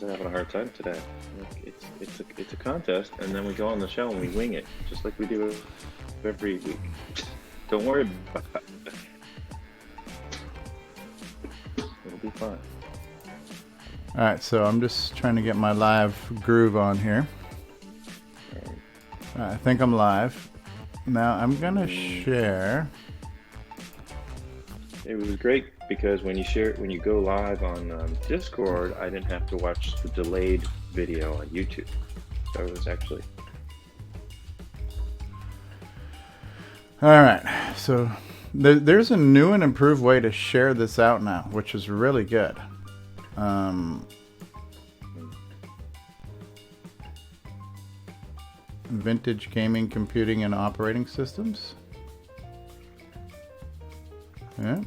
having a hard time today. Like, it's a contest, and then we go on the show and we wing it, just like we do every week. Don't worry about it. It'll be fun. All right, so I'm just trying to get my live groove on here. I think I'm live. Now I'm gonna share. It was great because when you go live on Discord, I didn't have to watch the delayed video on YouTube. So it was actually. All right, so there's a new and improved way to share this out now, which is really good. Vintage gaming, computing, and operating systems. Yeah.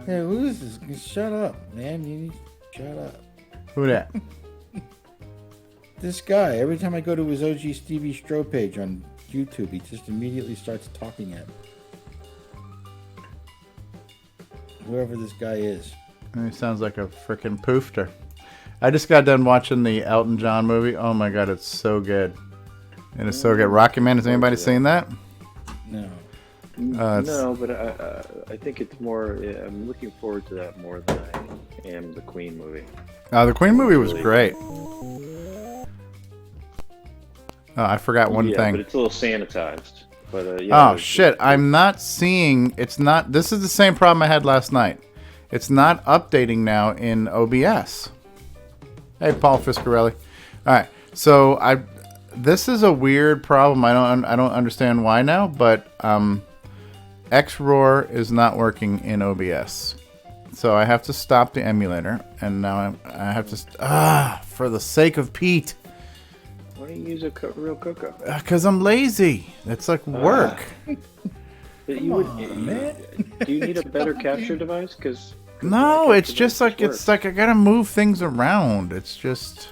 Hey, who is this? Shut up, man. You need to shut up. Who that? This guy, every time I go to his OG Stevie Stroh page on YouTube, he just immediately starts talking at me. Whoever this guy is. He sounds like a freaking poofter. I just got done watching the Elton John movie. Oh my god, it's so good. It is so good. Rocky Man, has anybody seen that? No. No, but I think it's more. I'm looking forward to that more than I am the Queen movie. The Queen movie was great. Oh, I forgot one thing. But it's a little sanitized. But yeah. Oh shit! I'm not seeing. It's not. This is the same problem I had last night. It's not updating now in OBS. Hey, Paul Fiscarelli. All right, so this is a weird problem. I don't understand why now, but XRoar is not working in OBS, so I have to stop the emulator, and now I have to. For the sake of Pete. Why don't you use a real CoCo? Because I'm lazy. It's like work. Do you need a better capture device? Because no, it's just like I gotta move things around. It's just,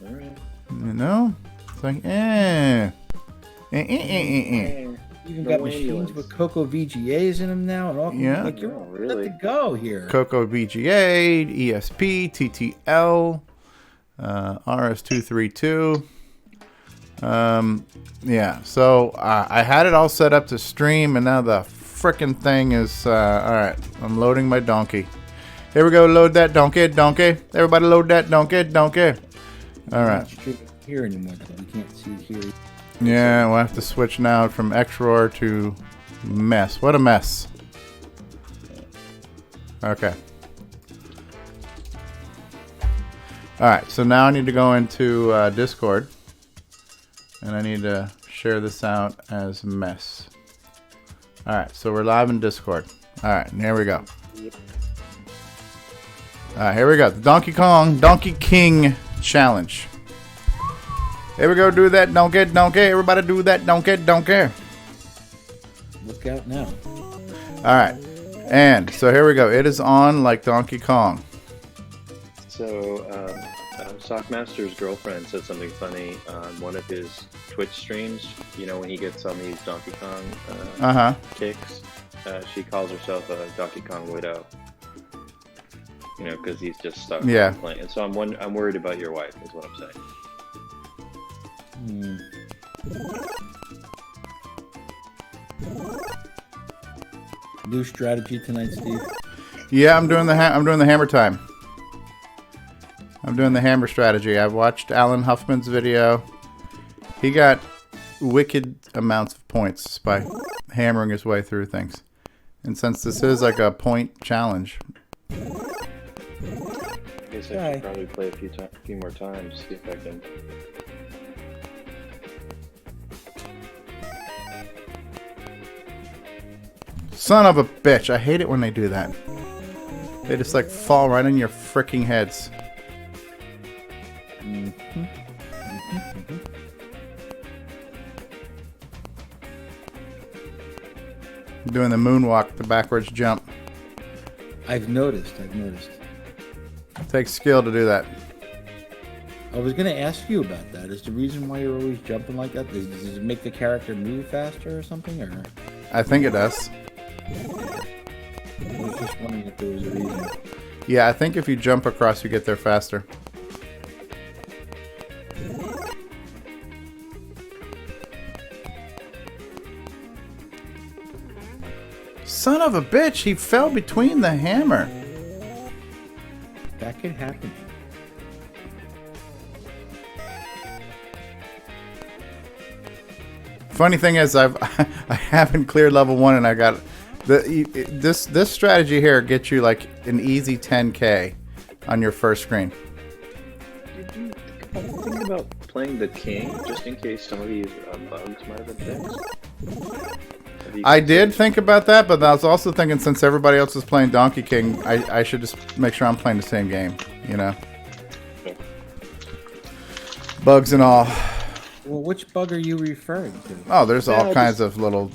all right. You know, it's like You even got machines with CoCo VGAs in them now, and all. Yeah. Like you're really good to go here. CoCo VGA, ESP, TTL, RS232. Yeah. So I had it all set up to stream, and now the frickin' thing is all right. I'm loading my donkey. Here we go. Load that donkey. Everybody, load that donkey. All right. Here anymore? We can't see it here. Yeah, we'll have to switch now from XRoar to mess. What a mess. Okay. Alright, so now I need to go into Discord. And I need to share this out as mess. Alright, so we're live in Discord. Alright, here we go. Alright, here we go. The Donkey King Challenge. Here we go, do that, donkey. Everybody do that, donkey. Look out now. Alright, and so here we go. It is on like Donkey Kong. So, Sockmaster's girlfriend said something funny on one of his Twitch streams. You know, when he gets on these Donkey Kong kicks, she calls herself a Donkey Kong widow. You know, because he's just stuck playing. And so I'm worried about your wife, is what I'm saying. New strategy tonight, Steve. Yeah, I'm doing the hammer time. I'm doing the hammer strategy. I've watched Alan Huffman's video. He got wicked amounts of points by hammering his way through things. And since this is like a point challenge, I guess I should probably play a few more times, see if I can. Son of a bitch. I hate it when they do that. They just like fall right in your freaking heads. Doing the moonwalk, the backwards jump. I've noticed. It takes skill to do that. I was going to ask you about that. Is the reason why you're always jumping like that? Does it make the character move faster or something? Or I think it does. I was just wondering if there was a reason. Yeah, I think if you jump across, you get there faster. Son of a bitch, he fell between the hammer. That could happen. Funny thing is, I haven't cleared level 1, and I got this strategy here gets you like an easy 10K on your first screen. Did you think about playing the king just in case some of these bugs might have been fixed? I did think about that, but I was also thinking since everybody else is playing Donkey King, I should just make sure I'm playing the same game, you know? Okay. Bugs and all. Well, which bug are you referring to? Oh, there's all kinds of little...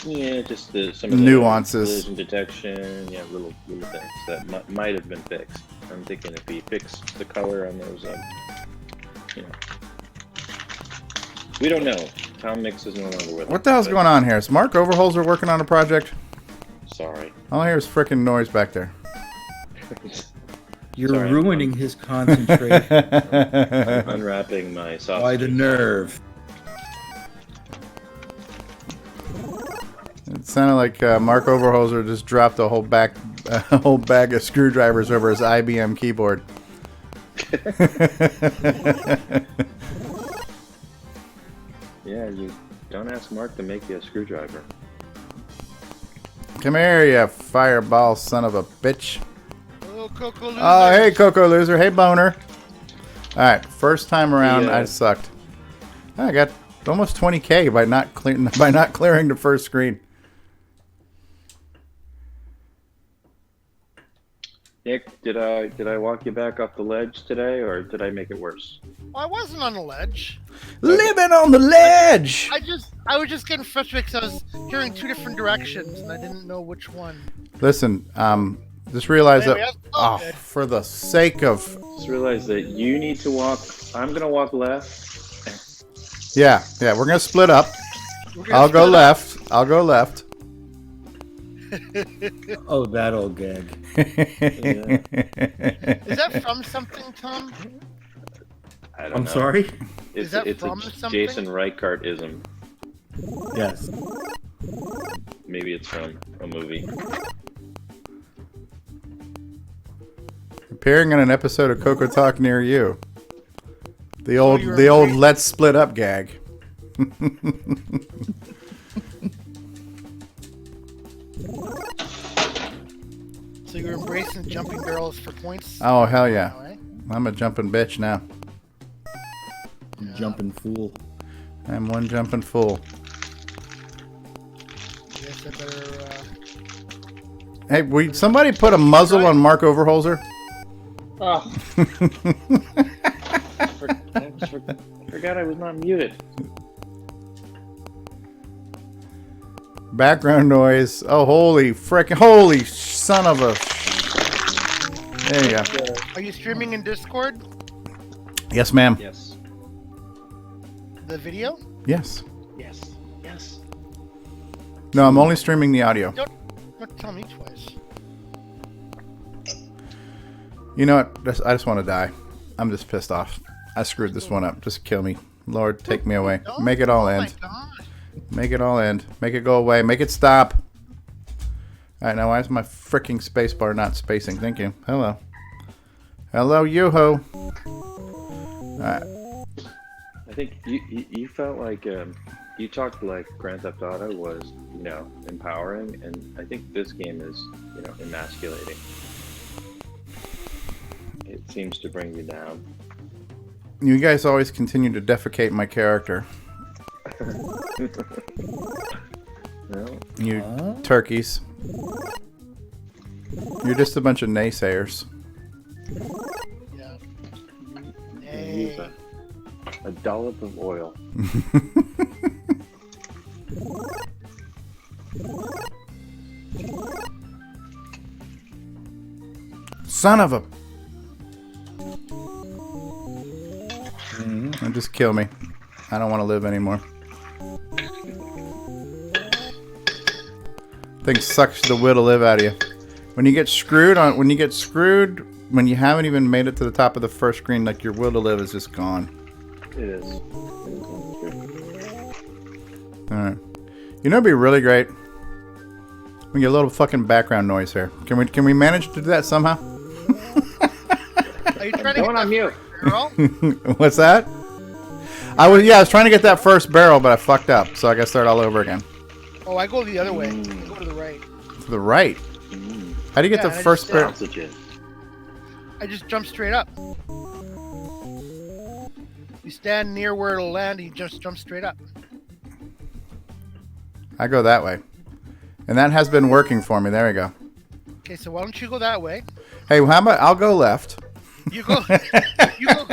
Yeah, just some of the nuances. collision detection, yeah, little things that might have been fixed. I'm thinking if he fixed the color on those, you know. We don't know. Tom Mix is no longer with us. What the hell's going on here? Is Mark Overholzer working on a project? Sorry. All I hear is frickin' noise back there. You're Sorry. ruining his concentration. I'm unwrapping my sausage. By the nerve. It sounded like Mark Overholzer just dropped a whole bag of screwdrivers over his IBM keyboard. Yeah, you don't ask Mark to make you a screwdriver. Come here, you fireball son of a bitch. Hello, CoCo loser. Oh, hey, CoCo loser. Hey, boner. All right, first time around, Yeah. I sucked. I got almost 20K by not clearing the first screen. Nick, did I walk you back off the ledge today, or did I make it worse? Well, I wasn't on the ledge. Living on the ledge. I was just getting frustrated because I was hearing two different directions and I didn't know which one. Listen, just realize Anyway, that. that's Oh, good. for the sake of. Just realize that you need to walk. I'm gonna walk left. Yeah, we're gonna split up. We're gonna I'll go split up. left. I'll go left. Oh, that old gag. Yeah. Is that from something, Tom? I don't I'm know. sorry? It's, that it's from a something? Jason Reichardt-ism. Yes. Maybe it's from a movie. Appearing on an episode of CoCoTALK near you. The old you're "Let's split up" gag. So you're embracing jumping barrels for points? Oh hell yeah! All right. I'm a jumping bitch now. You jumping fool. I'm one jumping fool. I guess I better. Hey, somebody put a muzzle on Mark Overholzer? Oh. I forgot I was not muted. Background noise. Oh, holy son of a. There you go. Are you streaming in Discord? Yes, ma'am. Yes. The video? Yes. Yes. Yes. No, I'm only streaming the audio. Don't tell me twice. You know what? I just want to die. I'm just pissed off. I screwed this one up. Just kill me. Lord, take me away. No? Make it all Oh end. my God. Make it all end. Make it go away. Make it stop. Alright, now why is my freaking spacebar not spacing? Thank you. Hello. Hello, yoo-ho. Alright. I think you felt like you talked like Grand Theft Auto was, you know, empowering, and I think this game is, you know, emasculating. It seems to bring you down. You guys always continue to defecate my character. No? You turkeys. You're just a bunch of naysayers. Yeah. Use Hey. a dollop of oil. Son of a... Just kill me. I don't want to live anymore. Thing sucks the will to live out of you. When you get screwed, when you haven't even made it to the top of the first screen, like your will to live is just gone. It is. All right. You know, it'd be really great. We get a little fucking background noise here. Can we manage to do that somehow? Are you trying to get on mute. barrel? What's that? I was trying to get that first barrel, but I fucked up, so I gotta start all over again. Oh, I go the other way. I go to the right. To the right. How do you get the first barrel? I just jump straight up. You stand near where it'll land, and you just jump straight up. I go that way, and that has been working for me. There we go. Okay, so why don't you go that way? Hey, how about I'll go left? You go. You go.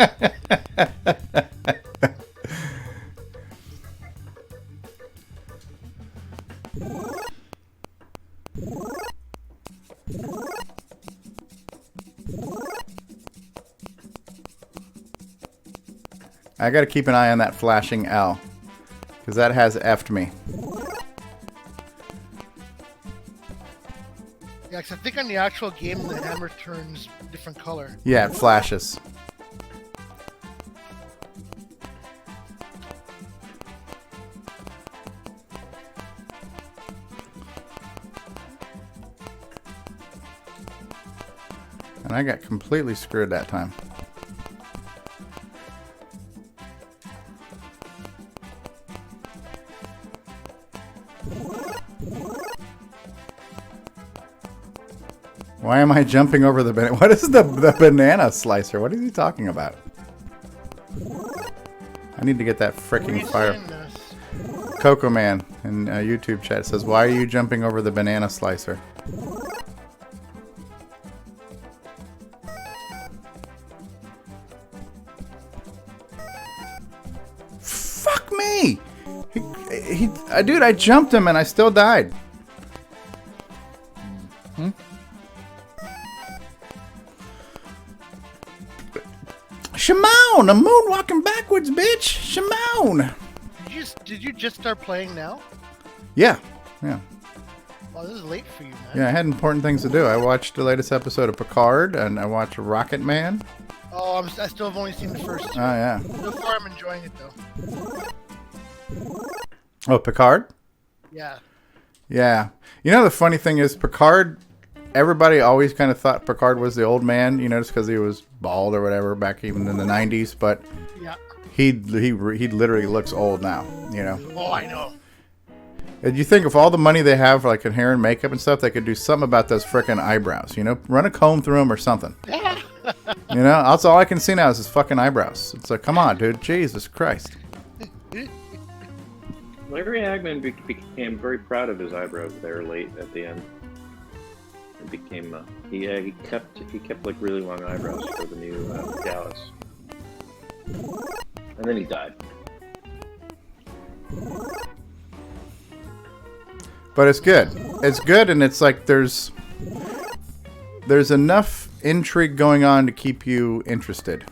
I gotta keep an eye on that flashing L, because that has effed me. Yeah, 'cause I think on the actual game the hammer turns different color. Yeah, it flashes. And I got completely screwed that time. Why am I jumping over the banana? What is the banana slicer? What is he talking about? I need to get that freaking fire. CoCo Man in YouTube chat says, "Why are you jumping over the banana slicer?" Fuck me! Dude, I jumped him and I still died. Shimon! I'm moonwalking backwards, bitch! Shimon! Did you just start playing now? Yeah. Well, this is late for you, man. Yeah, I had important things to do. I watched the latest episode of Picard, and I watched Rocket Man. Oh, I still have only seen the first two. Oh, yeah. So far, I'm enjoying it, though. Oh, Picard? Yeah. Yeah. You know, the funny thing is, Picard, everybody always kind of thought Picard was the old man, you know, just because he was bald or whatever back even in the 90s, but Yeah. he literally looks old now, you know. Oh, I know. And you think of all the money they have, like in hair and makeup and stuff, they could do something about those frickin' eyebrows, you know? Run a comb through them or something. You know, that's all I can see now is his fucking eyebrows. It's like, come on, dude. Jesus Christ. Larry Hagman became very proud of his eyebrows there late at the end. It became he kept like really long eyebrows for the new Gallus, and then he died. But it's good. It's good, and it's like there's enough intrigue going on to keep you interested.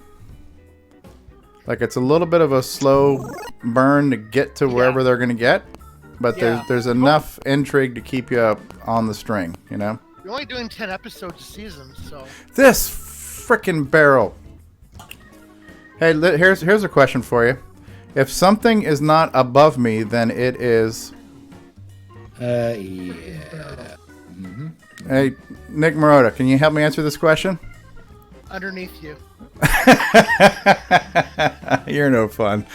Like it's a little bit of a slow burn to get to wherever they're gonna get, but there's enough intrigue to keep you up on the string, you know. You're only doing 10 episodes a season, so. This frickin' barrel. Hey, here's a question for you. If something is not above me, then it is. Yeah. Hey, Nick Marotta, can you help me answer this question? Underneath you. You're no fun.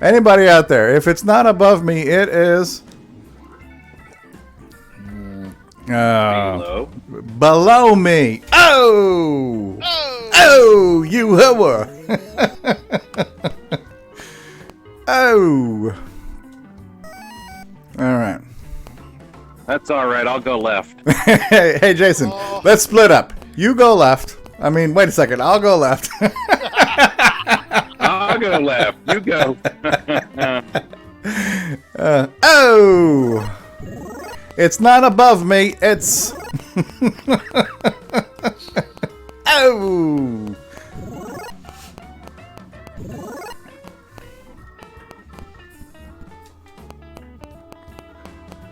Anybody out there, if it's not above me, it is below me. Oh! Oh, you whore! Oh! All right. That's all right. I'll go left. Hey, Jason, let's split up. You go left. I mean, wait a second. I'll go left. I'll go left. You go. Oh! It's not above me. It's... Oh!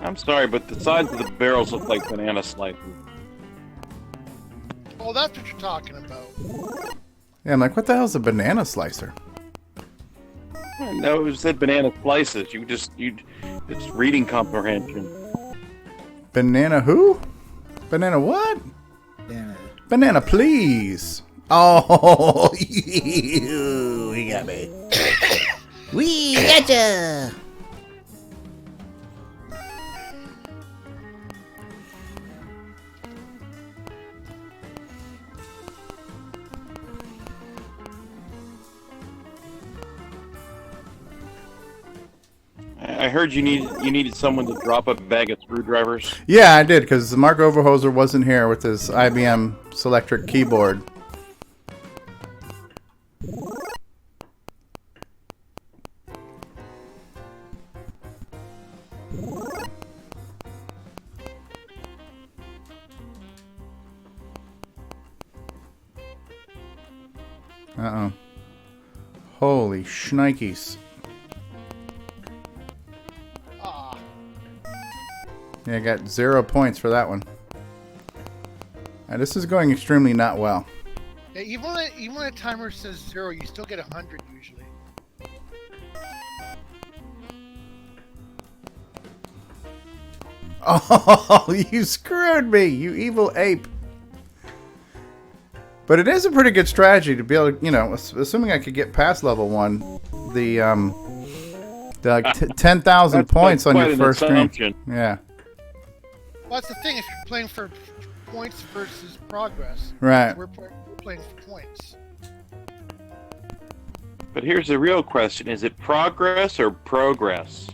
I'm sorry, but the sides of the barrels look like banana slices. Oh, that's what you're talking about. Yeah, I'm like, what the hell's a banana slicer? No, it said banana slices. It's reading comprehension. Banana who? Banana what? Yeah. Banana, please. Oh, he got me. We gotcha. I heard you needed someone to drop a bag of screwdrivers. Yeah, I did, because Mark Overhoser wasn't here with his IBM Selectric keyboard. Uh-oh. Holy shnikes. Yeah, I got 0 points for that one. This is going extremely not well. Yeah, even when a timer says 0, you still get 100 usually. Oh, you screwed me, you evil ape. But it is a pretty good strategy to be able to, you know, assuming I could get past level 1, the 10,000 points on your first stream. Yeah. Well, that's the thing. If you're playing for points versus progress, Right. We're playing for points. But here's the real question: is it progress or progress?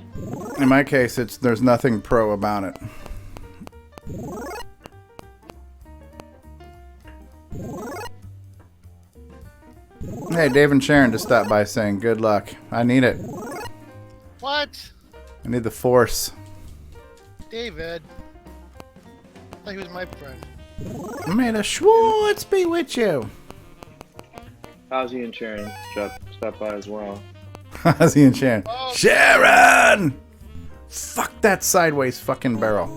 In my case, there's nothing pro about it. Hey, Dave and Sharon just stopped by saying good luck. I need it. What? I need the force. David. I thought he was my friend. May the Schwartz be with you. Ozzy and Sharon stop by as well. Ozzy and Sharon. Oh. Sharon! Fuck that sideways fucking barrel.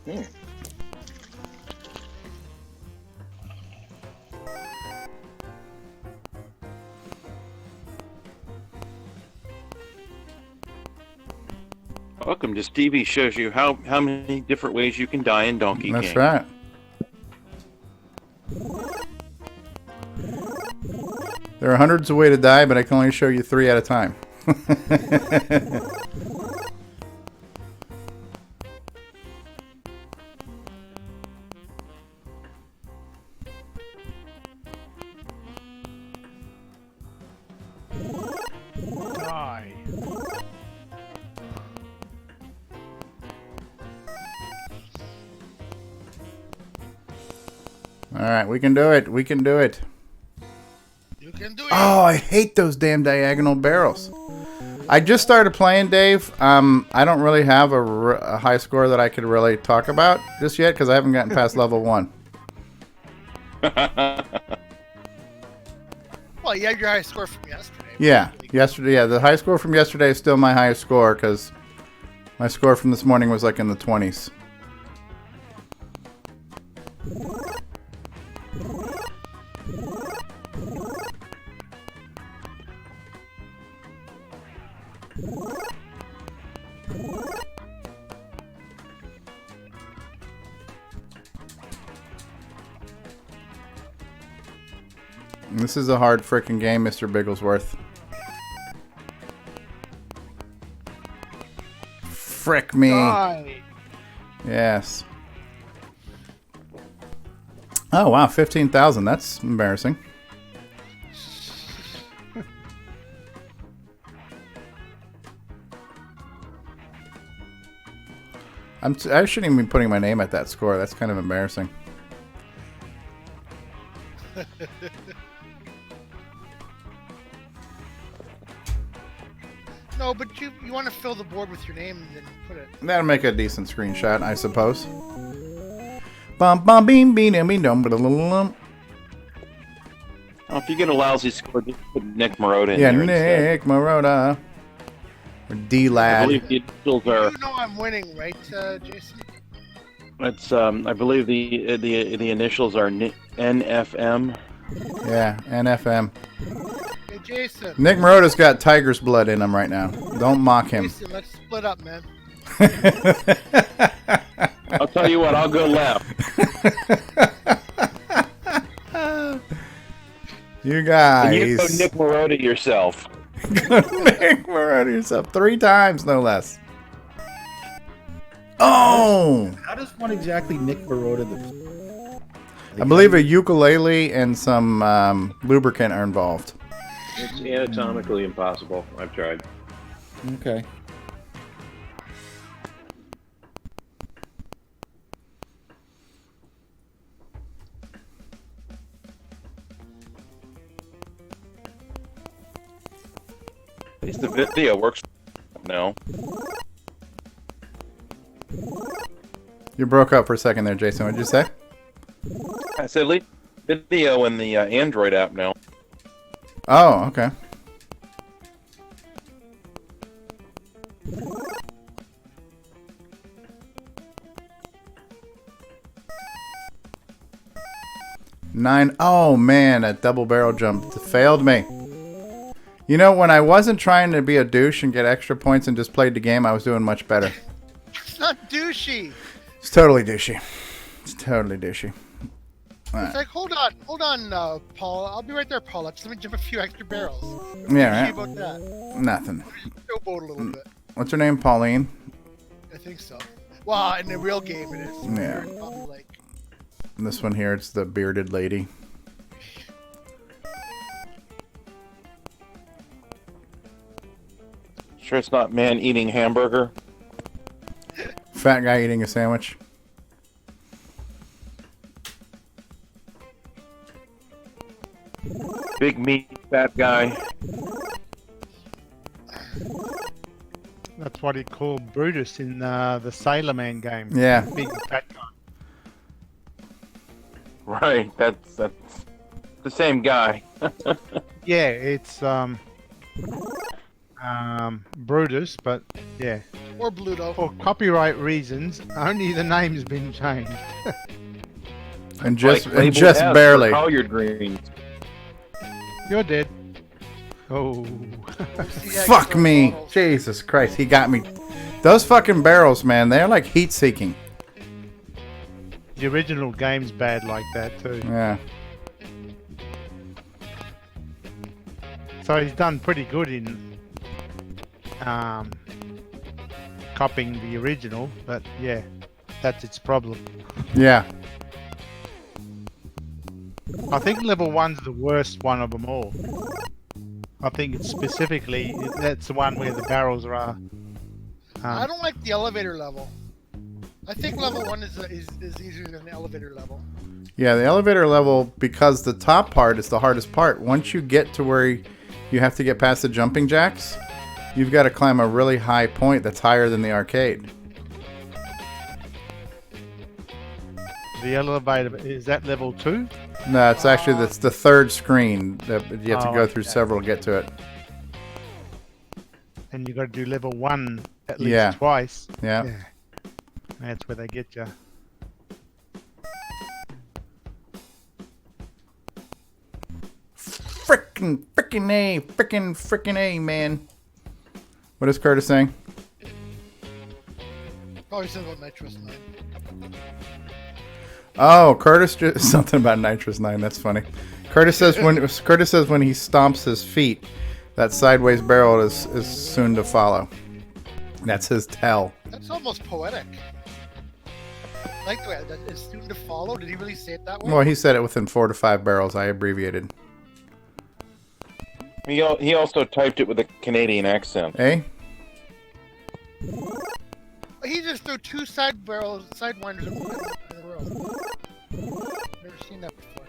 Hmm. Welcome to Stevie shows you how many different ways you can die in Donkey Kong. That's right. There are hundreds of ways to die, but I can only show you 3 at a time. Die. Alright, we can do it. We can do it. You can do it. Oh, I hate those damn diagonal barrels. I just started playing, Dave. I don't really have a high score that I could really talk about just yet because I haven't gotten past level 1. Well, you had your high score from yesterday. Yeah, yesterday. Yeah, the high score from yesterday is still my highest score because my score from this morning was like in the 20s. This is a hard frickin' game, Mr. Bigglesworth. Frick me. Die. Yes. Oh, wow, 15,000. That's embarrassing. I shouldn't even be putting my name at that score. That's kind of embarrassing. No, but you want to fill the board with your name and then put it. That'll make a decent screenshot, I suppose. Bum bum beam beam beam dum ba dum. Well, if you get a lousy score, just put Nick Marotta in Yeah, there Nick Marotta. Or D I Lad. believe the initials are. You know I'm winning, right, Jason? It's I believe the initials are NFM. Yeah, NFM. Hey, Jason. Nick Marota's got tiger's blood in him right now. Don't mock him. Jason, let's split up, man. I'll tell you what. I'll go left. You And guys. you go Nick Marota yourself. Nick Marota yourself 3 times, no less. Oh! How does one exactly Nick Baroda the? I believe a ukulele and some lubricant are involved. It's anatomically impossible. I've tried. Okay. At least the video works. No. You broke up for a second there, Jason. What did you say? I said leave video in the Android app now. Oh, okay. Nine. Oh man, that double barrel jump failed me. You know, when I wasn't trying to be a douche and get extra points and just played the game, I was doing much better. It's not douchey. It's totally douchey. It's totally douchey. It's like, hold on, Paul. I'll be right there, Paul. Just let me jump a few extra barrels. Yeah, Douchey right? about that. Nothing. Showboat a little bit. What's her name? Pauline? I think so. Well, in the real game, it is. Yeah. You're probably like, And this one here, it's the bearded lady. Sure, it's not man eating hamburger. Fat guy eating a sandwich. Big meat, fat guy. That's what he called Brutus in the Sailor Man game. Yeah. Big fat guy. Right, that's the same guy. Yeah, it's Brutus, but yeah. or Bluto. For copyright reasons, only the name's been changed. And just, Like and labeled just S for barely. Collard greens. You're dead. Oh. Fuck me. Jesus Christ, he got me. Those fucking barrels, man, they're like heat seeking. The original game's bad like that too. Yeah. So he's done pretty good in copying the original, but yeah, that's its problem. Yeah. I think level 1's the worst one of them all. I think it's specifically, that's the one where the barrels are. I don't like the elevator level. I think level 1 is easier than the elevator level. Yeah, the elevator level, because the top part is the hardest part. Once you get to where you have to get past the jumping jacks, you've got to climb a really high point that's higher than the arcade. The elevator, is that level 2? No, it's actually that's the third screen that you have to Oh, go through okay. several to get to it. And you got to do level 1 at least Yeah. twice. Yeah. Yeah. That's where they get you. Frickin' A, man. What is Curtis saying? Probably something about Nitrous 9. Oh, Curtis just something about Nitrous 9. That's funny. Curtis says when he stomps his feet, that sideways barrel is soon to follow. That's his tell. That's almost poetic. I like the way that is soon to follow. Did he really say it that way? Well, he said it within 4 to 5 barrels. I abbreviated. He also typed it with a Canadian accent. Eh? He just threw 2 sidewinders in a row. Never seen that before.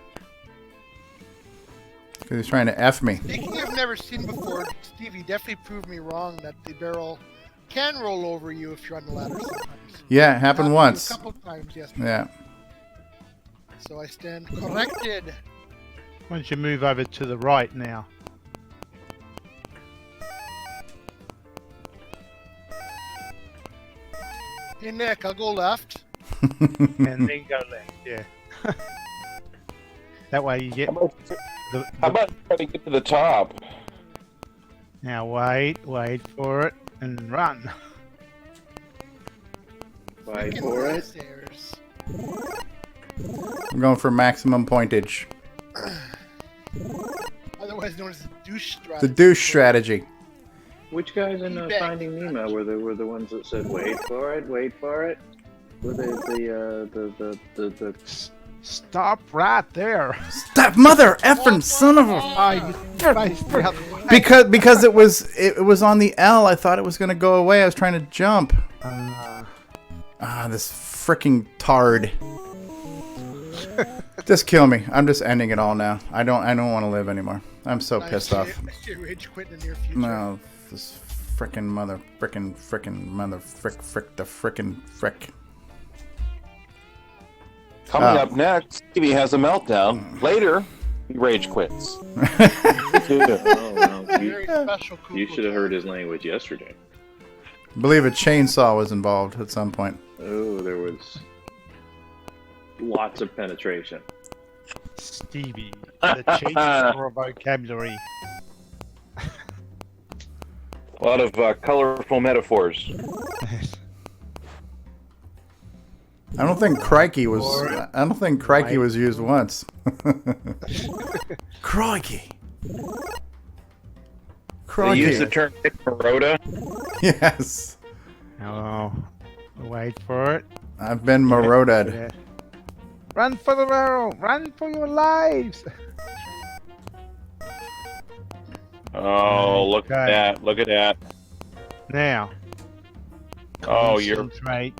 Because he's trying to F me. Speaking of never seen before, Stevie definitely proved me wrong that the barrel can roll over you if you're on the ladder sometimes. Yeah, it happened once. A couple times, yes. Yeah. So I stand corrected. Why don't you move over to the right now? Hey Nick, I'll go left. and then go left. Yeah. That way you get the. How about try to get to the top? Now wait for it and run. Wait for it. Stairs. I'm going for maximum pointage. Otherwise known as the douche strategy. The douche strategy. Which guys in Feedback. Finding Nemo were the ones that said wait for it, wait for it? Were they the Stop right there. Stop, mother effing son of a. You spaced the other way. Because it was on the L. I thought it was gonna go away. I was trying to jump. This freaking tard. Just kill me. I'm just ending it all now. I don't want to live anymore. I'm so pissed off. I see a rage quit in the near future. No, this frickin' mother, frick the frickin' frick. Coming up next, Stevie has a meltdown. Later, he rage quits. Oh, well, Very special. you should have heard his language yesterday. I believe a chainsaw was involved at some point. Oh, there was lots of penetration. Stevie, the cheat for a vocabulary. A lot of colorful metaphors. I don't think crikey was. I don't think crikey was used once. Crikey. They use the term Nick Marotta. Yes. Oh, wait for it. I've been marauded. Yeah. Run for the barrel! Run for your lives! Oh, look at Okay. that! Look at that! Now. Oh, you're Concentrate.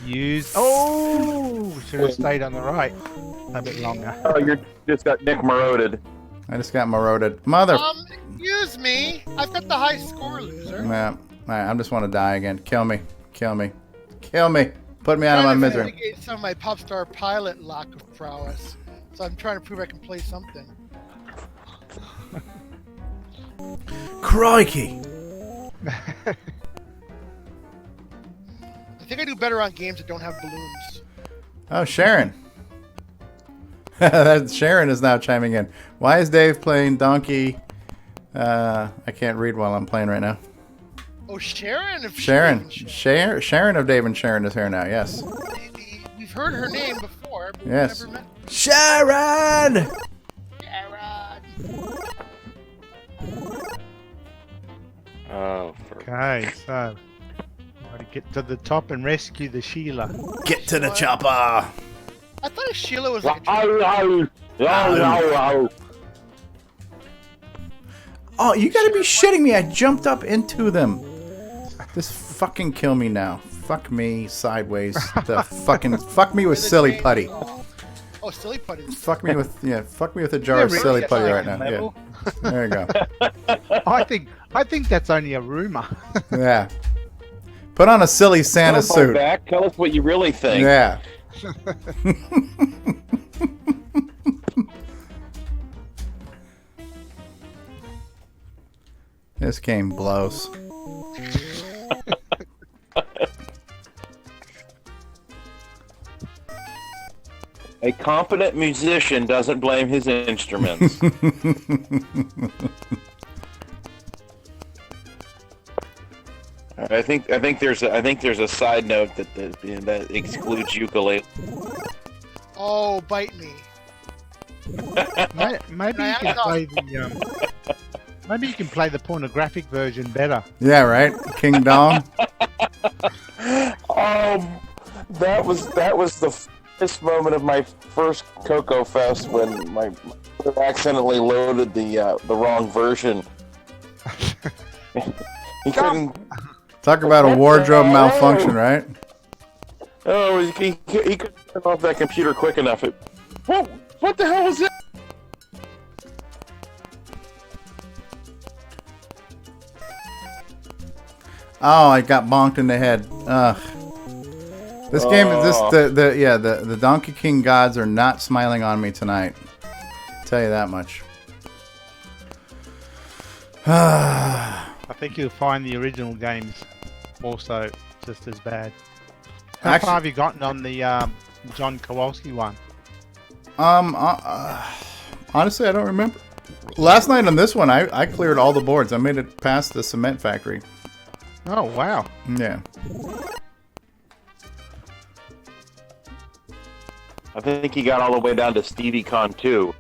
Use. Oh! Should have stayed on the right a bit longer. you just got Nick Maroted. I just got marauded. Mother. Excuse me. I've got the high score, loser. Nah, I just want to die again. Kill me. Kill me. Kill me. Put me out of my misery. I'm trying to investigate some of my pop star pilot lack of prowess. So I'm trying to prove I can play something. Crikey. I think I do better on games that don't have balloons. Oh, Sharon. Sharon is now chiming in. Why is Dave playing Donkey? I can't read while I'm playing right now. Oh, Sharon. Sharon of Dave and Sharon is here now. Yes. We've heard her name before. But Yes. We've never met Sharon. Sharon. Oh, Okay, so. Gotta get to the top and rescue the Sheila. Get to the chopper. I thought Sheila was like a Oh, you gotta be shitting me. I jumped up into them. This fucking kill me now. Fuck me sideways. The fucking fuck me with silly putty. Oh, silly putty. Fuck me with a jar of silly putty right now. Yeah. There you go. I think that's only a rumor. Yeah. Put on a silly Santa telephone suit. back. Tell us what you really think. Yeah. This game blows. A confident musician doesn't blame his instruments. I think there's a side note that excludes ukulele. Oh, bite me. Maybe you can play the maybe you can play the pornographic version better. Yeah, right? King Dong. That was the first moment of my first CoCo Fest when my accidentally loaded the wrong version. He couldn't. Talk about a wardrobe malfunction, right? Oh, he couldn't turn off that computer quick enough. What the hell was that? Oh, I got bonked in the head. Ugh. This game is the Donkey King gods are not smiling on me tonight. I'll tell you that much. I think you'll find the original games also just as bad. How far have you gotten on the John Kowalski one? Honestly, I don't remember. Last night on this one, I cleared all the boards. I made it past the cement factory. Oh, wow. Yeah. I think he got all the way down to Stevie Con 2.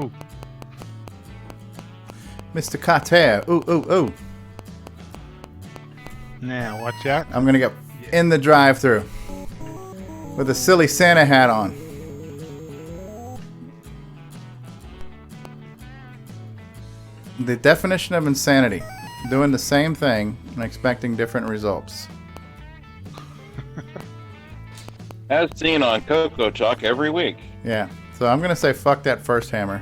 Ooh. Mr. Carter. Ooh, ooh, ooh. Now, watch out. I'm going to get in the drive-thru with a silly Santa hat on. The definition of insanity. Doing the same thing and expecting different results. As seen on CoCoTALK every week. Yeah. So I'm going to say fuck that first hammer.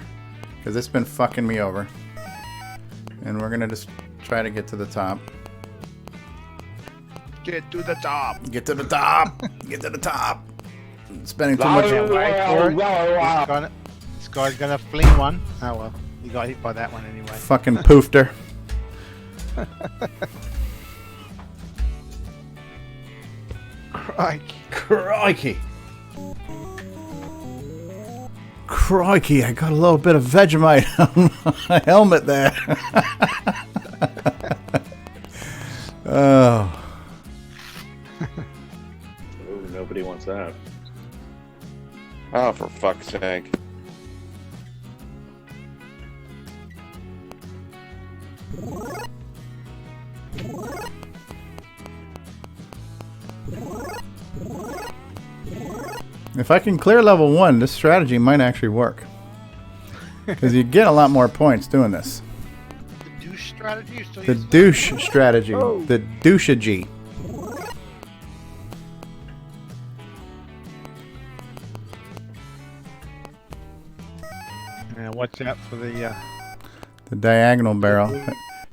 Because it's been fucking me over. And we're going to just try to get to the top. Get to the top. Get to the top. Get to the top. Spending too much. Wait for it. This guy's gonna fling one. Oh well, he got hit by that one anyway. Fucking poofed her. Crikey. Crikey. Crikey, I got a little bit of Vegemite on my helmet there. Oh. Ooh, nobody wants that. Oh, for fuck's sake. If I can clear level 1, this strategy might actually work. Because you get a lot more points doing this. The douche strategy? You're still The using douche strategy. Oh. The douchage. Now watch out for the. The diagonal barrel.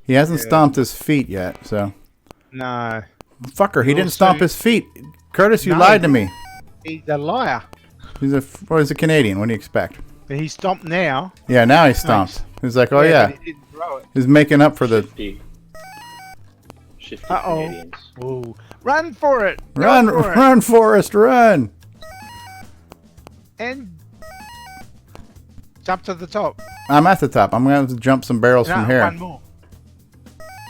He hasn't stomped his feet yet, so. No. Fucker, he didn't Also- stomp his feet. Curtis, you No. lied to me. He's a liar. He's a Canadian. What do you expect? But he stomped now. Yeah, now he stomped. He's like, oh yeah. But he didn't throw it. He's making up for the. Shifty Uh-oh. Canadians. Ooh. Run for it. Run, Go for it. run, Forrest, run! And jump to the top. I'm at the top. I'm gonna have to jump some barrels No, from here. one more.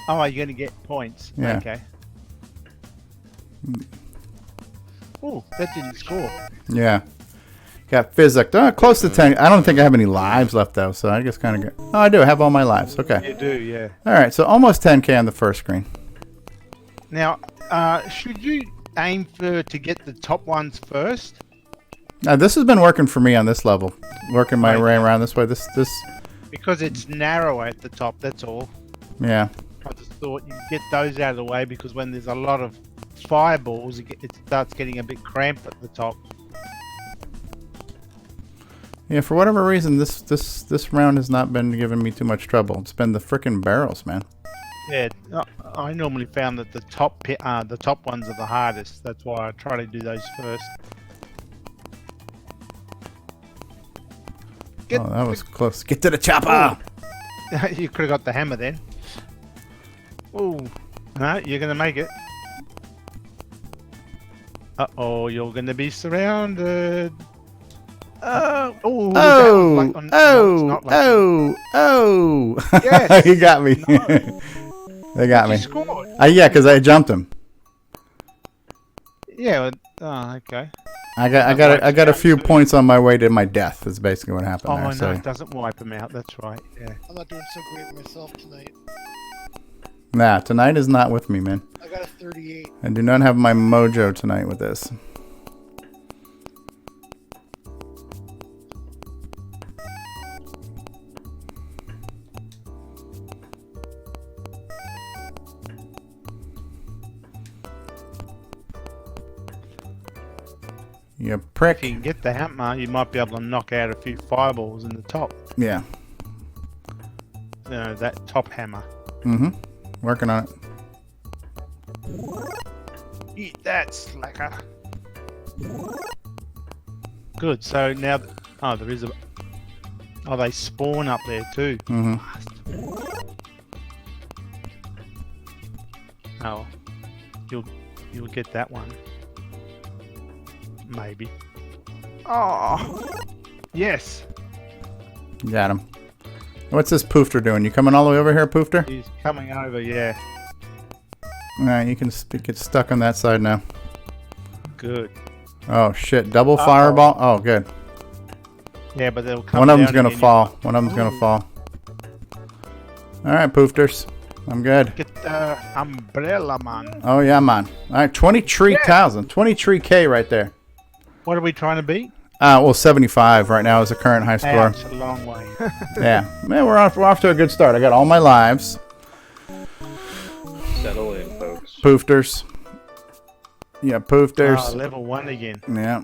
Oh, you're gonna get points. Yeah. Okay. Oh, that didn't score. Yeah. Got physicked. Oh, close to 10. I don't think I have any lives left, though, so I just kind of go. Oh, I do. I have all my lives. Okay. You do, yeah. All right, so almost 10K on the first screen. Now, should you aim to get the top ones first? Now, this has been working for me on this level. Working my Right. way around this way. This. Because it's narrow at the top, that's all. Yeah. I just thought you get those out of the way because when there's a lot of fireballs, it starts getting a bit cramped at the top. Yeah, for whatever reason, this round has not been giving me too much trouble. It's been the frickin' barrels, man. Yeah, I normally found that the top ones are the hardest. That's why I try to do those first. Oh, that was close. Get to the chopper! You could have got the hammer then. Ooh. No, you're going to make it. Uh-oh, you're going to be surrounded. Oh! Yes. He got me. No. They got You me. scored. Yeah, because I jumped him. Yeah. Okay. I got a few points on my way to my death. Is basically what happened Oh there. no, So. it doesn't wipe them out. That's right. Yeah. I'm not doing so great myself tonight. Nah, tonight is not with me, man. I got a 38. I do not have my mojo tonight with this. You If prick. you can get the hammer, you might be able to knock out a few fireballs in the top. Yeah. You know, that top hammer. Mm-hmm. Working on it. Eat that, slacker. Good. So now, oh, there is a. Oh, they spawn up there too. Mm-hmm. Oh, you'll get that one. Maybe. Oh, yes. Got him. What's this Poofter doing? You coming all the way over here, Poofter? He's coming over. Yeah. All right, you can get stuck on that side now. Good. Oh shit! Double fireball. Oh, good. Yeah, but they'll come. One of them's down gonna again. fall. One of them's gonna fall. All right, Poofters. I'm good. Get the umbrella, man. Oh yeah, man. All right, 23,000, 23K right there. What are we trying to beat? Well, 75 right now is the current high score. That's a long way. Yeah, man, we're off to a good start. I got all my lives. Settle in, folks. Poofters. Yeah, Poofters. Oh, level 1 again. Yeah.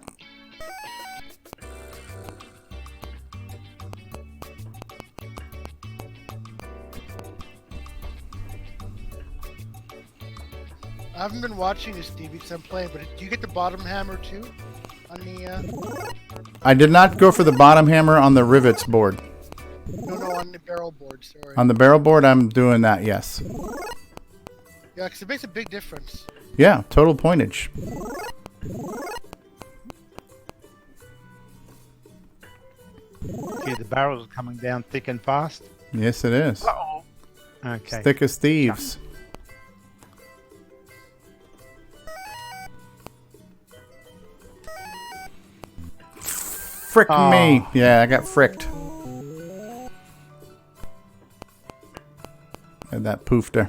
I haven't been watching this, Stevie, because I'm playing, but do you get the bottom hammer too? On the, I did not go for the bottom hammer on the rivets board. No, on the barrel board, sorry. On the barrel board, I'm doing that, yes. Yeah, because it makes a big difference. Yeah, total pointage. Gee, the barrels are coming down thick and fast. Yes, it is. Uh-oh. Okay. Thick as thieves. Frick me. Yeah, I got fricked. Had that poofter.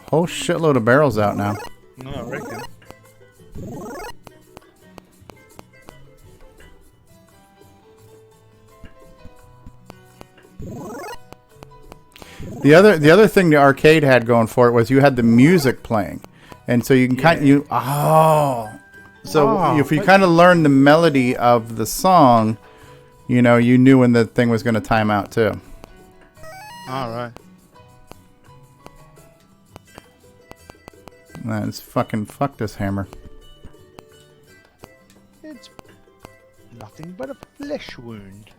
Whole shitload of barrels out now. No, I reckon. The other thing the arcade had going for it was you had the music playing, and so you can kind if you kind of learn the melody of the song, you know, you knew when the thing was going to time out too. All right. That's fucking fuck this hammer. It's nothing but a flesh wound.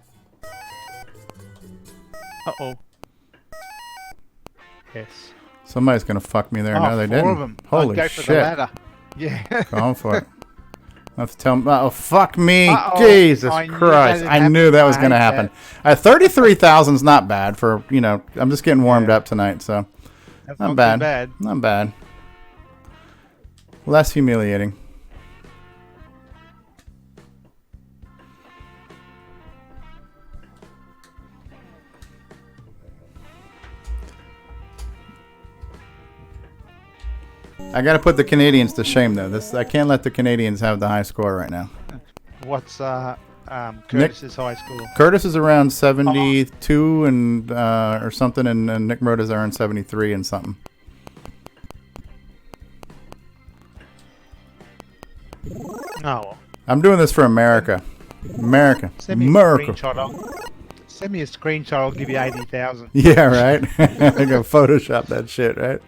Uh-oh. Yes. Somebody's gonna fuck me there. No, they four didn't. of them. Holy I'd go for shit! the ladder. Yeah. Going for it. I have to tell them. Oh fuck me! Uh-oh. Jesus I knew Christ! that I knew that was I gonna hate happen. 33,000's not bad for, you know. I'm just getting warmed up tonight, so That's not too bad. bad. Not bad. Less humiliating. I gotta put the Canadians to shame though. I can't let the Canadians have the high score right now. What's Curtis's high score? Curtis is around 72 and or something, and Nick Murda's around 73 and something. Oh. I'm doing this for America. America. Send me America. a screenshot. Send me a screenshot. I'll give you 80,000. Yeah, right. I can Photoshop that shit, right?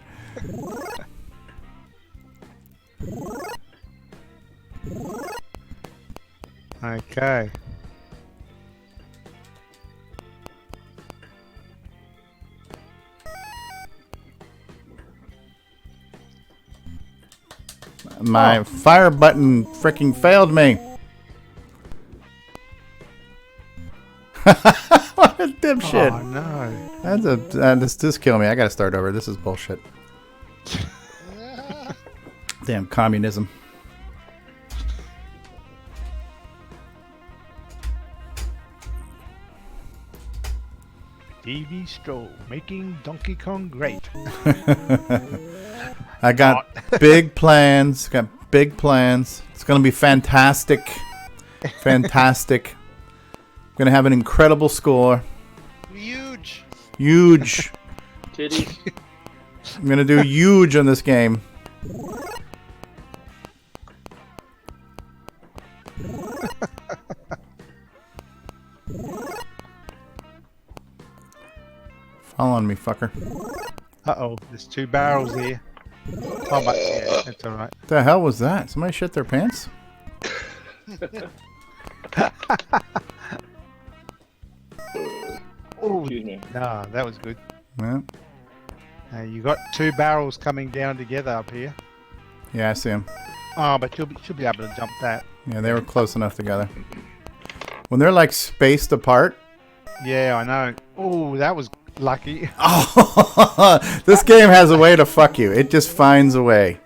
Okay. My fire button freaking failed me. What a dipshit. Oh no. That's this kill me. I gotta start over. This is bullshit. Damn communism. Davy Stroh making Donkey Kong great. I got big plans. Got big plans. It's gonna be fantastic. Fantastic. Gonna have an incredible score. Huge. Huge. Titties. I'm gonna do huge on this game. Following me, fucker. Uh-oh, there's 2 barrels here. Oh, but yeah, that's alright. What the hell was that? Somebody shit their pants? Oh, Excuse me. no, that was good. Yeah, You got 2 barrels coming down together up here. yeah, I see them. Oh, but should be able to jump that. Yeah, they were close enough together. When they're like spaced apart. Yeah, I know. Oh, that was lucky. Oh, this game has a way to fuck you. It just finds a way.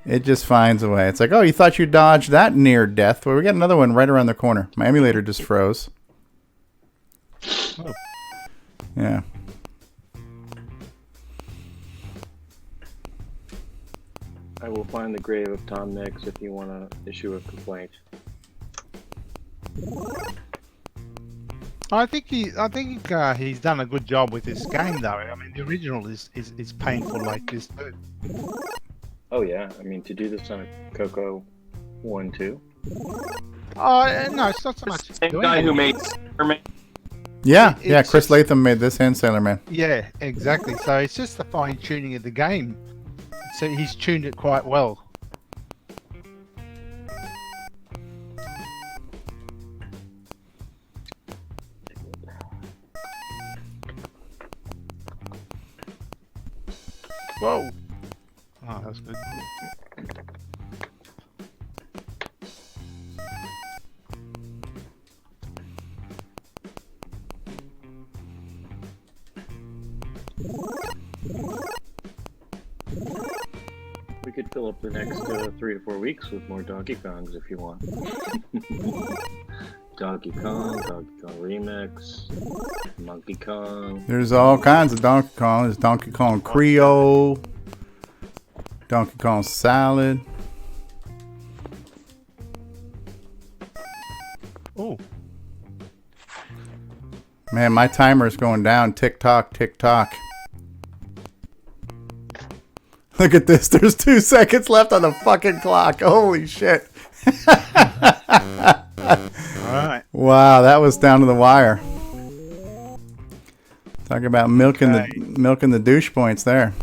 It just finds a way. It's like, oh, you thought you dodged that near death. Well, we got another one right around the corner. My emulator just froze. Oh. Yeah. I will find the grave of Tom Mix if you want to issue a complaint. I think he's done a good job with this game, though. I mean, the original is painful like this too. Oh yeah, I mean to do this on a CoCo 1-2. Oh no, it's not so much. Same doing guy it. who made Spider-Man. Yeah, yeah. It's Chris just- Latham made this and Sailor Man. Yeah, exactly. So it's just the fine tuning of the game. So he's tuned it quite well. Whoa! Oh, that was good. We could fill up the next 3 to 4 weeks with more Donkey Kongs if you want. Donkey Kong Remix, Monkey Kong. There's all kinds of Donkey Kong. There's Donkey Kong Creole, Donkey Kong Salad. Oh, Man, my timer's going down. Tick tock, tick tock. Look at this. There's 2 seconds left on the fucking clock. Holy shit. all right. Wow, that was down to the wire. Talk about milking Okay. the douche points there.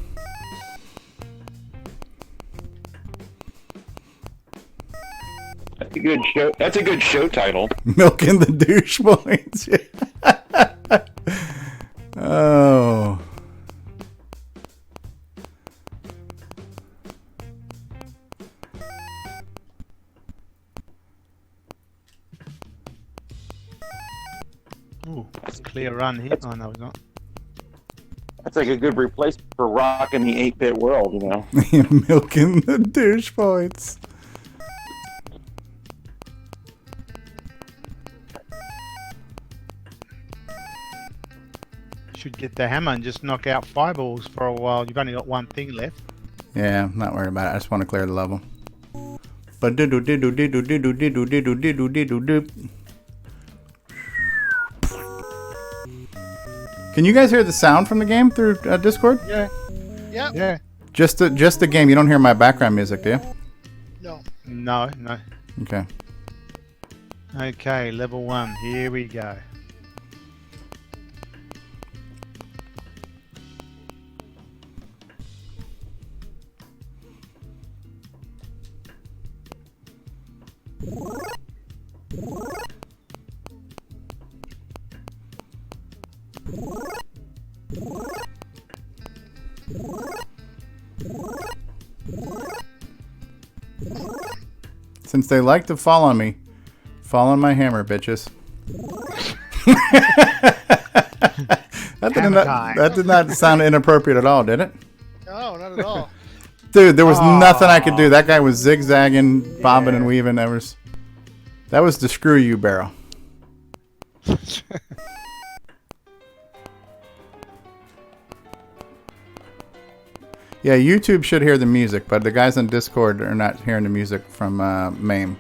That's a good show. That's a good show title. Milking the douche points. Oh. Ooh, clear run here. Oh no, it's not. That's like a good replacement for rocking the 8-bit world, you know. Milking the douche points. Should get the hammer and just knock out fireballs for a while. You've only got 1 thing left. Yeah, I'm not worried about it. I just want to clear the level. Can you guys hear the sound from the game through Discord? Yeah. Yeah. Yeah. Just the game. You don't hear my background music, do you? No. No, no. Okay. Okay, level 1. Here we go. Since they like to fall on me, fall on my hammer, bitches. Hammer time. That did not sound inappropriate at all, did it? No, not at all. Dude, there was nothing I could do. That guy was zigzagging, bobbing and weaving. That was the screw you barrel. Yeah, YouTube should hear the music, but the guys on Discord are not hearing the music from MAME.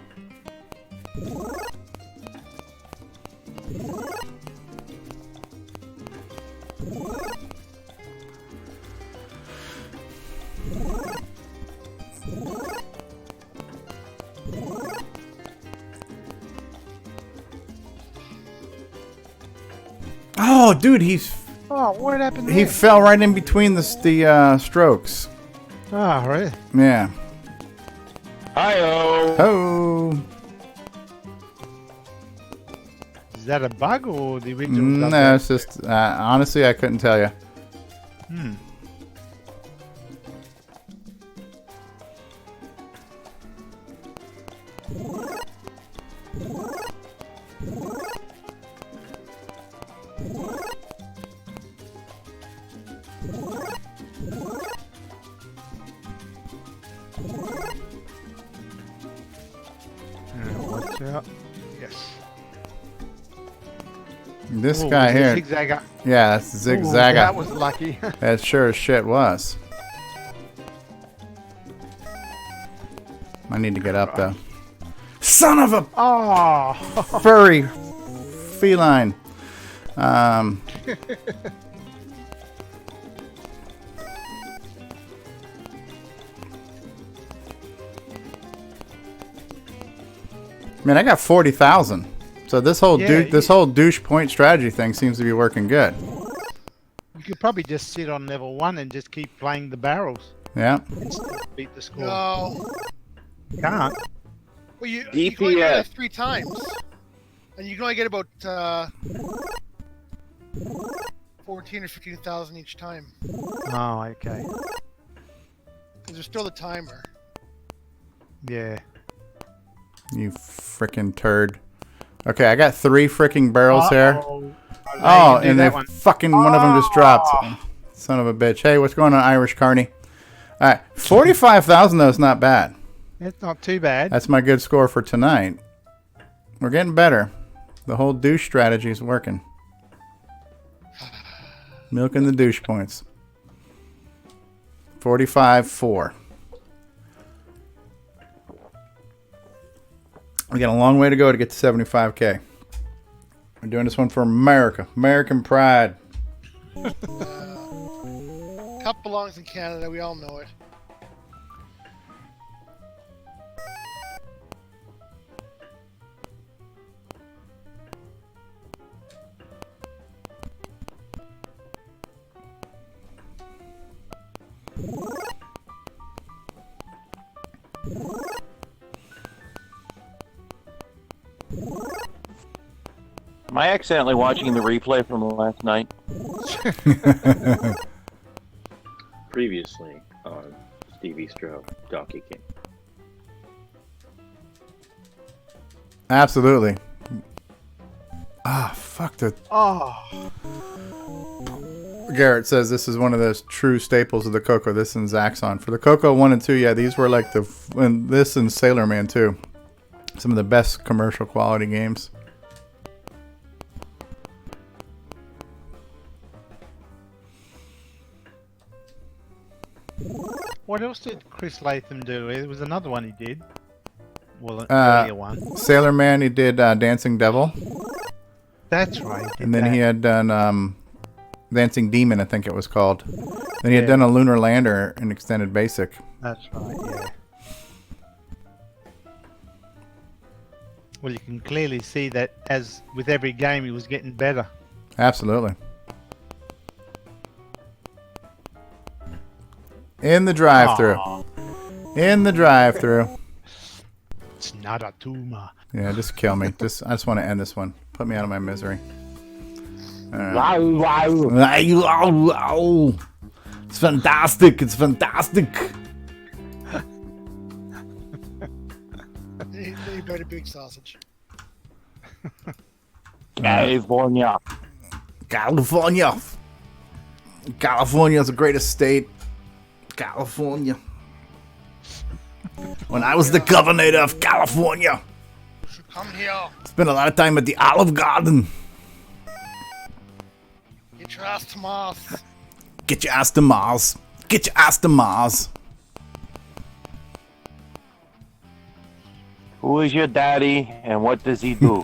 Oh, dude, he's... Oh, what happened there? He fell right in between the strokes. Oh, really? Yeah. Hi-oh. Oh. Is that a bug or the original? No, it's just honestly, I couldn't tell you. Hmm. Watch out. Yes. This Ooh, guy was it here. Zigzagger. Yeah, that's Ooh, Zigzagger. that was lucky. That sure as shit was. I need to get up though. Son of a Oh. furry feline. Man, I got 40,000. So this whole this whole douche point strategy thing seems to be working good. You could probably just sit on level 1 and just keep playing the barrels Yeah. and still beat the score. No. Can't. Well, you can only get it DPS. 3 times. And you can only get about 14 or 15,000 each time. Oh, okay. Because there's still the timer. Yeah. You frickin' turd. Okay, I got 3 frickin' barrels here. Oh, And they fucking one of them just dropped. Son of a bitch. Hey, what's going on, Irish Carney? All right, 45,000 though is not bad. It's not too bad. That's my good score for tonight. We're getting better. The whole douche strategy is working. Milking the douche points. 45-4. We got a long way to go to get to 75K. We're doing this one for America. American pride. Cup belongs in Canada, we all know it. Am I accidentally watching the replay from last night? Previously on Stevie Stroke, Donkey King. Absolutely. Ah, fuck the... Oh. Garrett says this is one of those true staples of the CoCo. This and Zaxxon. For the CoCo 1 and 2, yeah, these were like the... And this and Sailor Man, too. Some of the best commercial quality games. What else did Chris Latham do? It was another one he did. Well, an earlier one. Sailor Man, he did Dancing Devil. That's right. And then he had done Dancing Demon, I think it was called. Then he had done a Lunar Lander in Extended Basic. That's right, yeah. Well, you can clearly see that as with every game he was getting better. Absolutely. In the drive-thru. In the drive-thru. It's not a tumor. Yeah, just kill me. I just want to end this one. Put me out of my misery. Wow, Wow. It's fantastic. It's fantastic. They better big sausage. California. California. California is the greatest state. California. When I was the governor of California, You should come here. spent a lot of time at the Olive Garden. Get your ass to Mars. Get your ass to Mars. Get your ass to Mars. Who is your daddy and what does he do?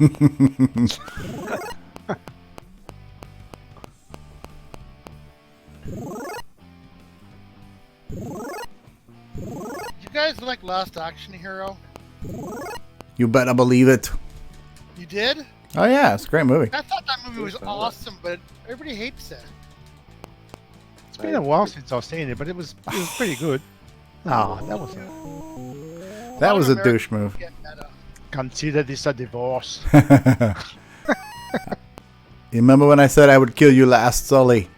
You guys like Last Action Hero? You better believe it. You did? Oh yeah, it's a great movie. I thought that movie was awesome, but everybody hates it. been a while since I've seen it, but it was pretty good. Oh, that was a douche move. Consider this a divorce. You remember when I said I would kill you last, Sully?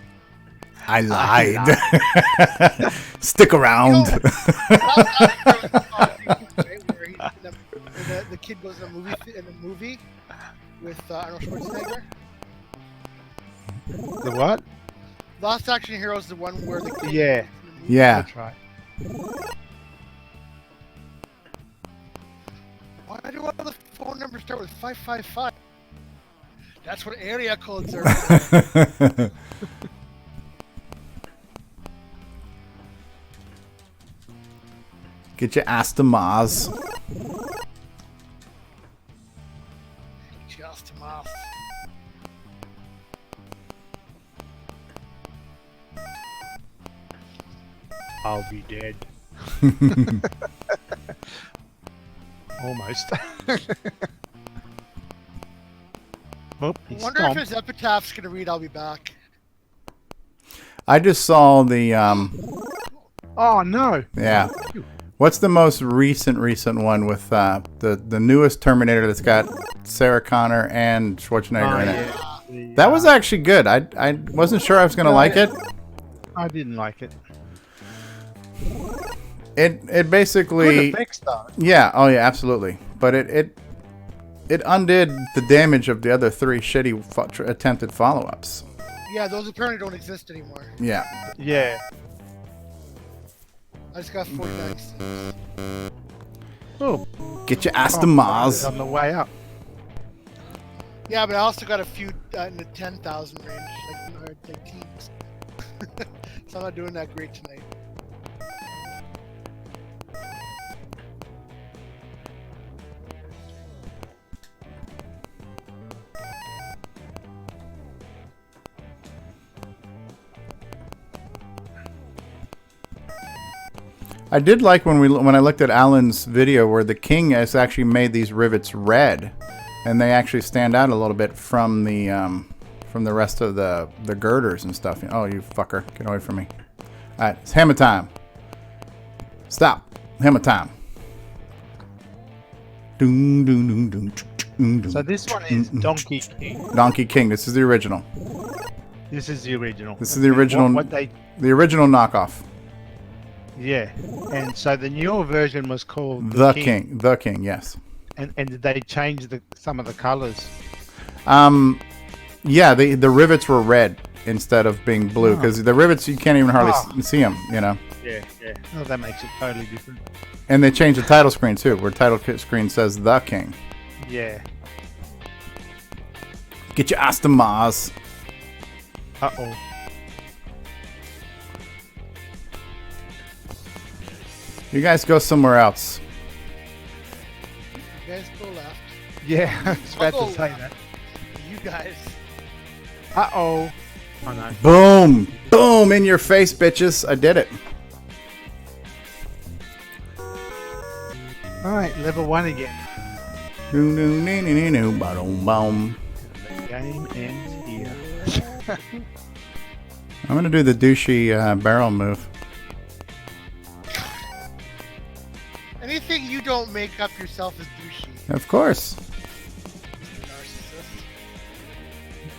I lied. Stick around. The kid goes in a movie with Arnold Schwarzenegger. The what? Last Action Hero is the one where the kid Yeah. Yeah. That's right. Why do all the phone numbers start with 555? That's what area codes are. Get your ass to Mars. Just Moss. I'll be dead. Almost. Oh, I wonder if his epitaph's gonna read "I'll be back." I just saw the Oh no! yeah. What's the most recent one with the newest Terminator that's got Sarah Connor and Schwarzenegger in it? Yeah. That was actually good. I wasn't sure I was gonna like it. I didn't like it. It basically Good effects though. yeah. Oh yeah, absolutely. But it undid the damage of the other three shitty attempted follow-ups. Yeah, those apparently don't exist anymore. Yeah. Yeah. I just got 49 cents. Oh, Get your ass to Mars. on the way up. Yeah, but I also got a few in the 10,000 range, like teams. So I'm not doing that great tonight. I did like when I looked at Alan's video where the King has actually made these rivets red, and they actually stand out a little bit from the rest of the girders and stuff. Oh, you fucker! Get away from me! All right, it's hammer time. Stop! Hammer time. Doom, doom, doom, doom, doom, doom. So this one is Donkey King. Donkey King. This is the original. This is the original. This is the original. The original knockoff. Yeah, and so the newer version was called The King. The King. Yes. And did they change some of the colors? Yeah, the rivets were red instead of being blue because the rivets you can't even hardly see them, you know. Yeah. Oh, that makes it totally different. And they changed the title screen too, where title screen says The King. Yeah. Get your ass to Mars. Uh-oh. You guys go somewhere else. You guys go left. Yeah, I was about I'll to go say left. that. You guys. Uh-oh. Oh, no. Boom! Boom! In your face, bitches. I did it. Alright, level 1 again. Boom, boom, boom, boom, boom, boom. The game ends here. I'm going to do the douchey barrel move. Anything you don't make up yourself is douchey. Of course. Narcissist.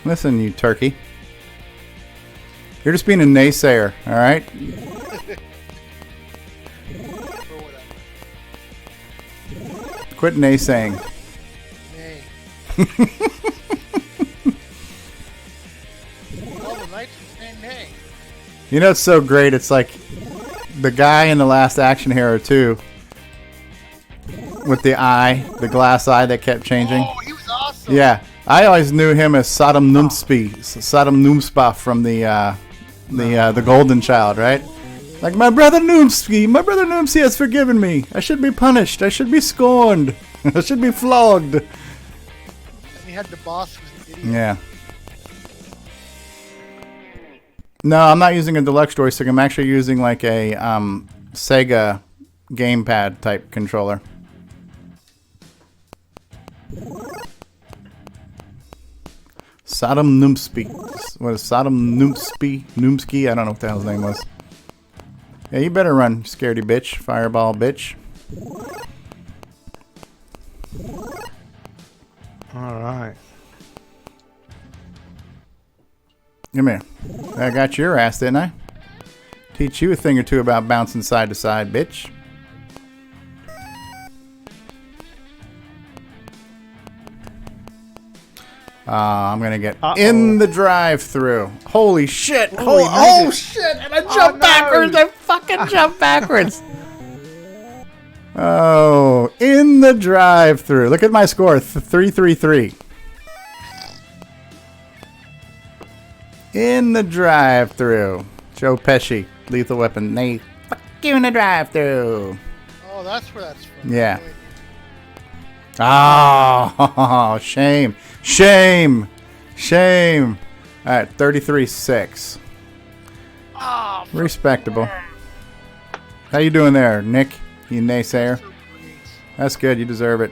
Listen, you turkey. You're just being a naysayer, all right? Or whatever. Quit naysaying. Nay. All the knights are saying nay. You know, it's so great. It's like the guy in the Last Action Hero 2 with the eye, the glass eye that kept changing. Oh, he was awesome. Yeah, I always knew him as Sodom Numspa from the Golden Child, right? Like, my brother Numsky has forgiven me. I should be punished. I should be scorned. I should be flogged. And he had the boss who was an idiot. Yeah. No, I'm not using a deluxe joystick. I'm actually using like a Sega gamepad type controller. Sodom Numsky. What is Sodom Numsky? I don't know what the hell his name was. Yeah, you better run, scaredy bitch. Fireball bitch. Alright. Come here. I got your ass, didn't I? Teach you a thing or two about bouncing side to side, bitch. I'm gonna get in the drive-through. Holy shit! Oh shit! And I jumped backwards. I fucking jumped backwards. Oh, in the drive-through. Look at my score. 333. In the drive-through. Joe Pesci, Lethal Weapon. They fuck you in the drive-through. Oh, that's where that's from. Yeah. Oh, shame. Shame. Shame. All right, 33-6. Oh, Respectable. How you doing there, Nick? You naysayer. That's good. You deserve it.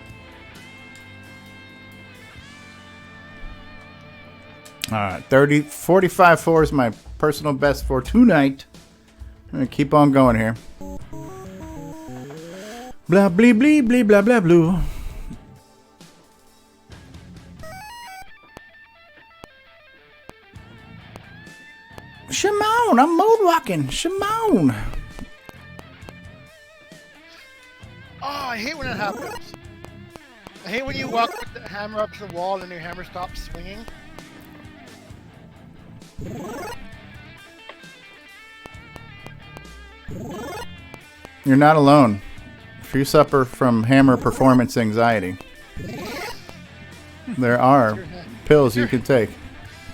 All right, 45-4 is my personal best for tonight. I'm gonna keep on going here. Blah blee blee blee blah blah blue. Shimon, I'm mode walking. Shimon. Oh, I hate when it happens. I hate when you walk with the hammer up to the wall and your hammer stops swinging. You're not alone. If you suffer from hammer performance anxiety, there are pills you can take.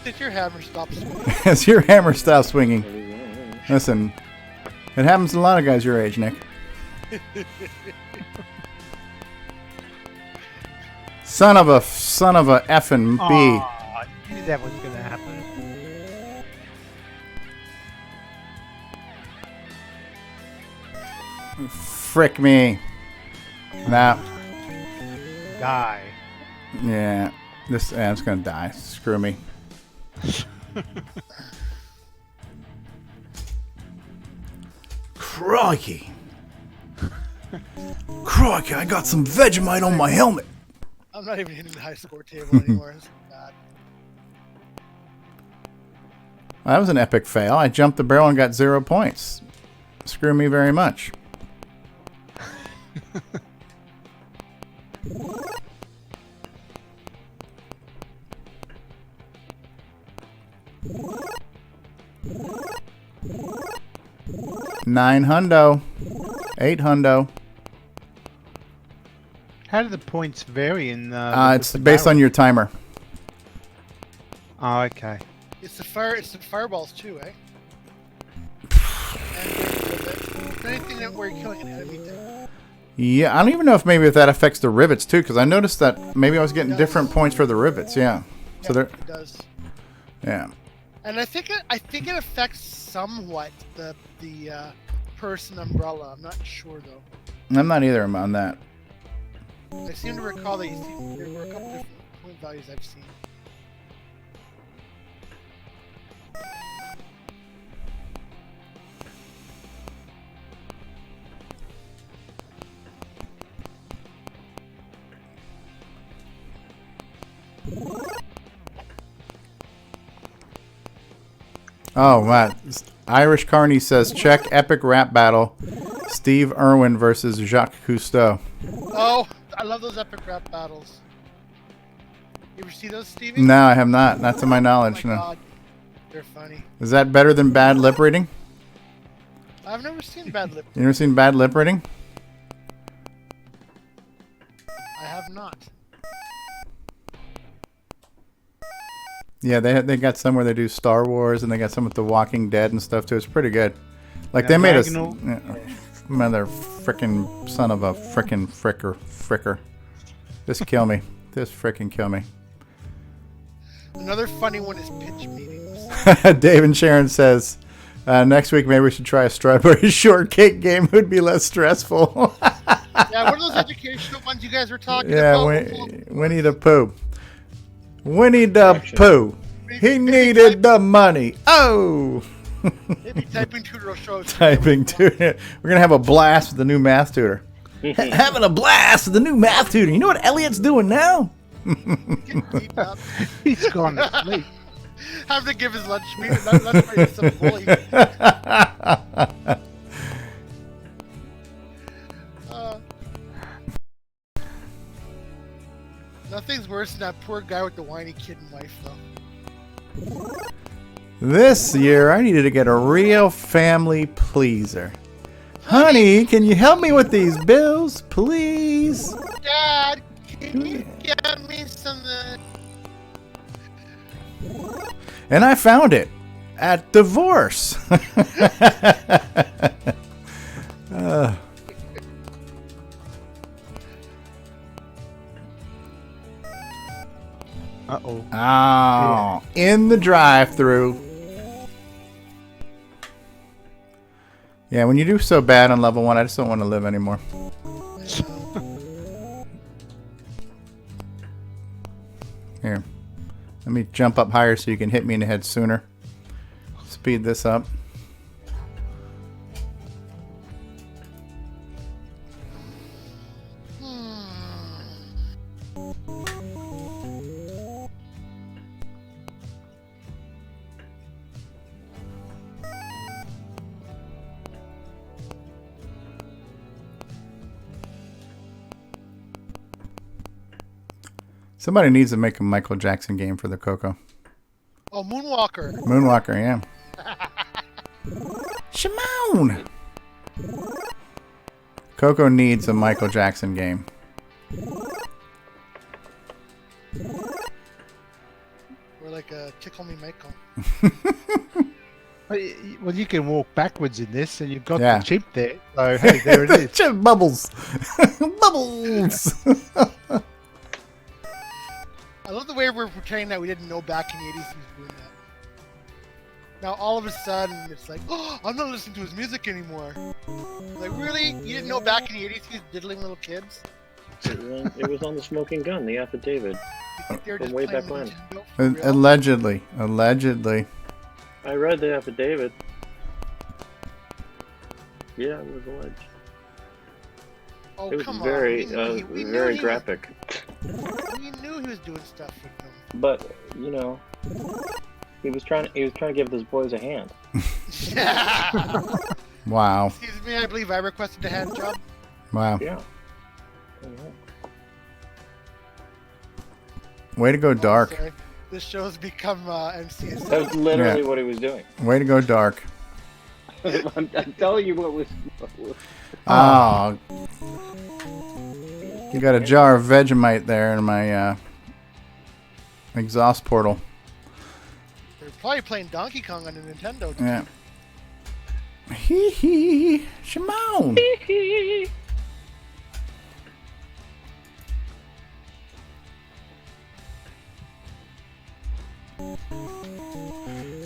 Did your hammer stop swinging? As your hammer stops swinging. Listen, it happens to a lot of guys your age, Nick. Son of a effing B. I knew that was gonna happen. Frick me. Nah. Die. Yeah. It's gonna die. Screw me. Crikey. Crikey, I got some Vegemite on my helmet. I'm not even hitting the high score table anymore. It's bad. Well, that was an epic fail. I jumped the barrel and got 0 points. Screw me very much. $900, $800. How do the points vary in? It's based on your timer. Oh, okay. It's the fireballs too, eh? And anything that where you're killing an enemy thing. Yeah, I don't even know if maybe that affects the rivets too, because I noticed that maybe I was getting different points for the rivets. Yeah, so there. It does. Yeah. And I think it affects somewhat the person umbrella. I'm not sure though. I'm not either on that. I seem to recall that there were a couple different point values I've seen. Oh, wow. Irish Carney says, check epic rap battle. Steve Irwin versus Jacques Cousteau. Oh, I love those epic rap battles. You ever see those, Stevie? No, I have not. Not to my knowledge. Oh my No. God. They're funny. Is that better than bad lip reading? I've never seen bad lip. You ever seen bad lip reading? I have not. Yeah, they got some where they do Star Wars, and they got some with The Walking Dead and stuff too. It's pretty good. Like Yeah, they made us, Diagonal. mother frickin' son of a frickin' fricker. Just kill me. Just frickin' kill me. Another funny one is pitch meetings. Dave and Sharon says, next week maybe we should try a strawberry shortcake game. It would be less stressful. Yeah, what are those educational ones you guys were talking Yeah, about? Winnie the Pooh. Winnie the Pooh. He needed the money. Oh. Maybe typing tutor will show us. Typing tutor. We're gonna have a blast with the new math tutor. Having a blast with the new math tutor. You know what Elliot's doing now? Beat up. He's gone to sleep. Have to give his lunch break to some bully. Nothing's worse than that poor guy with the whiny kid and wife, though. This year, I needed to get a real family pleaser. Honey, can you help me with these bills, please? Dad, can you get me some? And I found it at divorce. Uh-oh. Oh, in the drive-thru. Yeah, when you do so bad on level 1, I just don't want to live anymore. Here. Let me jump up higher so you can hit me in the head sooner. Speed this up. Somebody needs to make a Michael Jackson game for the CoCo. Oh, Moonwalker. Moonwalker, yeah. Shimon! CoCo needs a Michael Jackson game. Or like a Tickle Me Michael. Well, you can walk backwards in this, and you've got Yeah. the chip there. So, hey, there it is. Chip bubbles! Bubbles! I love the way we're pretending that we didn't know back in the 80s he was doing that. Now all of a sudden it's like, oh, I'm not listening to his music anymore. Like, really? You didn't know back in the 80s he was diddling little kids? It was on the Smoking Gun, the affidavit. You think they were From just way playing back when. Nintendo for real? Allegedly. Allegedly. I read the affidavit. Yeah, it was alleged. Oh, It was come very, on. We knew very he graphic. We knew he was doing stuff with them. But you know, he was trying to give those boys a hand. Wow. Excuse me, I believe I requested a hand job. Wow. Yeah. Way to go dark. Sorry. This show's become MCS. That was literally Yeah. what he was doing. Way to go dark. I'm telling you what was. Oh. You got a jar of Vegemite there in my exhaust portal. They're probably playing Donkey Kong on the Nintendo. Too. Yeah. Hee hee. Shimon.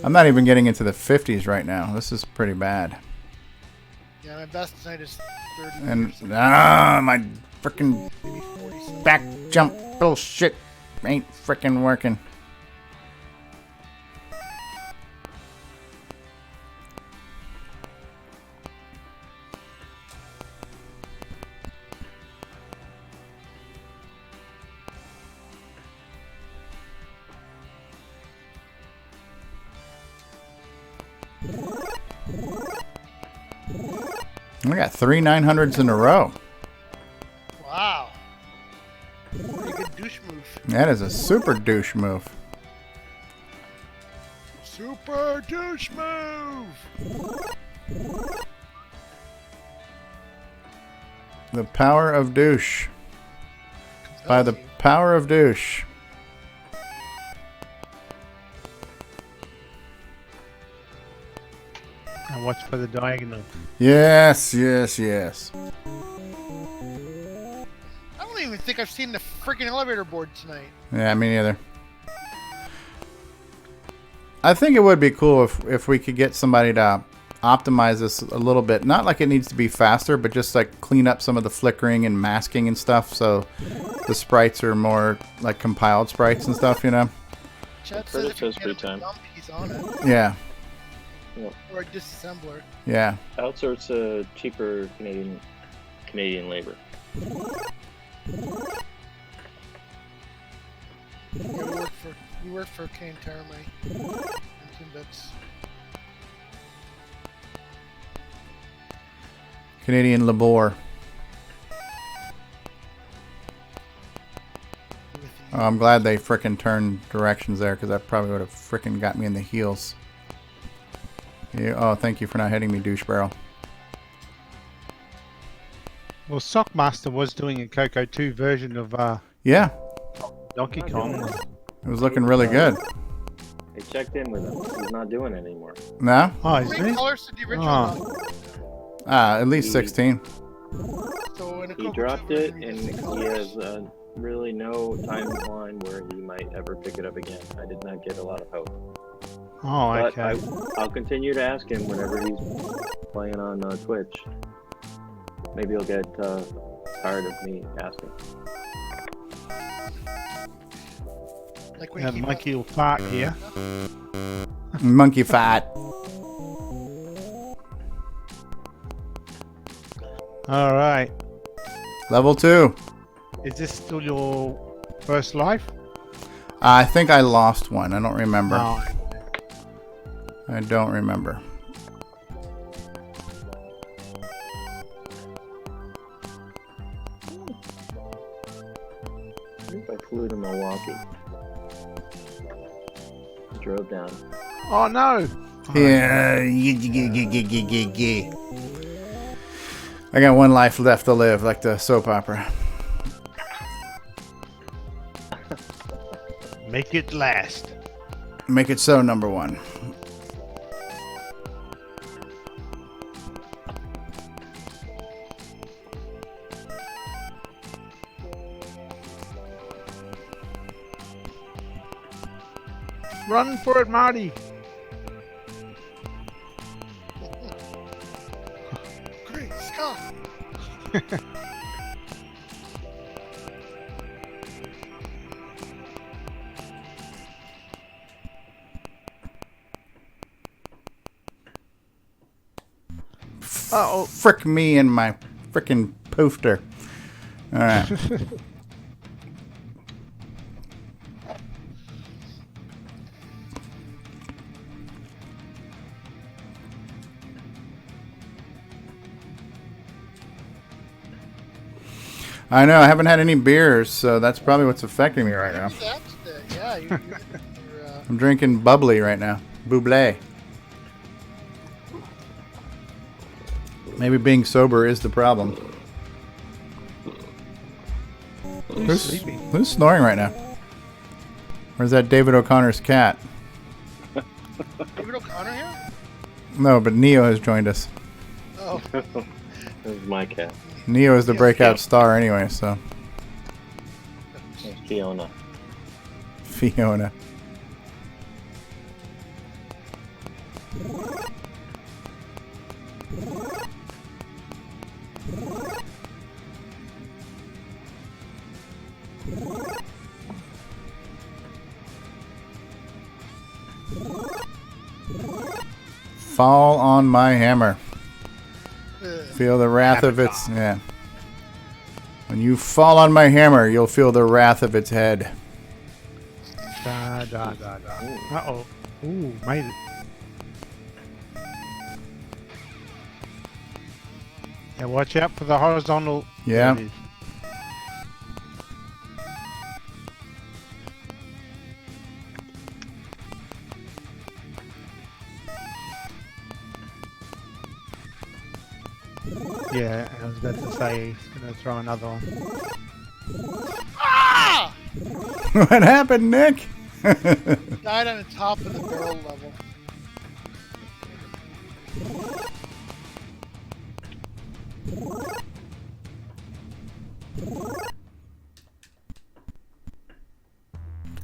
I'm not even getting into the 50s right now. This is pretty bad. Yeah, my best tonight is 30. And my frickin' maybe 40 something. back jump bullshit ain't frickin' working. I got 3 900s in a row. Wow. Pretty good douche move. That is a super douche move. Super douche move! The power of douche. By the power of douche. And watch for the diagonal. Yes, yes, yes. I don't even think I've seen the freaking elevator board tonight. Yeah, me neither. I think it would be cool if we could get somebody to optimize this a little bit. Not like it needs to be faster, but just like clean up some of the flickering and masking and stuff, so the sprites are more like compiled sprites and stuff, you know? Chat For says the if you first get him free time. a dump, he's on it. Yeah. Or a disassembler. Yeah. Outsource cheaper Canadian labor. Yeah, we work for Kane Terramay and Timbits. Canadian labor. Oh, I'm glad they frickin' turned directions there, because that probably would have frickin' got me in the heels. Yeah, oh, thank you for not hitting me, douche barrel. Well, Sockmaster was doing a CoCo 2 version of Yeah, Donkey Kong. it was looking really good. They checked in with him. He's not doing it anymore. No? Oh, How is many he? colors did the original Oh. At least 16. So in a He CoCo dropped 2 it, version, and he has he colors. has really no timeline where he might ever pick it up again. I did not get a lot of hope. Oh, But okay. I'll continue to ask him whenever he's playing on Twitch. Maybe he'll get tired of me asking. Like when Yeah, he keep monkey will fart here. Monkey fat. All right. Level 2. Is this still your first life? I think I lost one. I don't remember. Oh, I don't remember. I think I flew to Milwaukee. Drove down. oh no! Yeah. I got one life left to live, like the soap opera. Make it last. Make it so, number 1. Run for it, Marty. Great Scott. Uh-oh. Frick me and my frickin' poofter. Alright. I know, I haven't had any beers, so that's probably what's affecting me right now. That's it. Yeah, you're I'm drinking bubbly right now. Bubbly. Maybe being sober is the problem. Who's snoring right now? Or is that David O'Connor's cat? David O'Connor here? No, but Neo has joined us. Oh, This is my cat. Neo is the breakout star anyway, so. It's Fiona. Fiona. Fall on my hammer. Feel the wrath of its... Yeah. When you fall on my hammer, you'll feel the wrath of its head. Da, da, da, da. Uh-oh. Ooh, made it. Yeah, watch out for the horizontal. Yeah. There it is. Yeah, I was about to say he's going to throw another one. ah! What happened, Nick? Died on the top of the barrel level.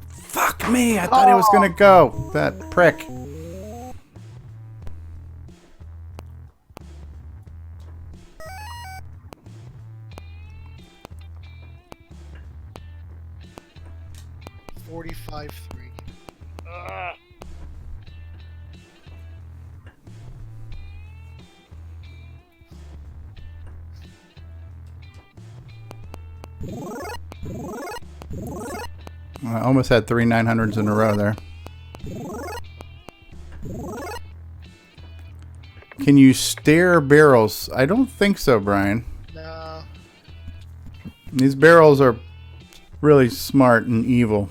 Fuck me! I thought he was gonna go. That prick. I almost had 3 900s in a row there. Can you stare barrels? I don't think so, Brian. No. These barrels are really smart and evil.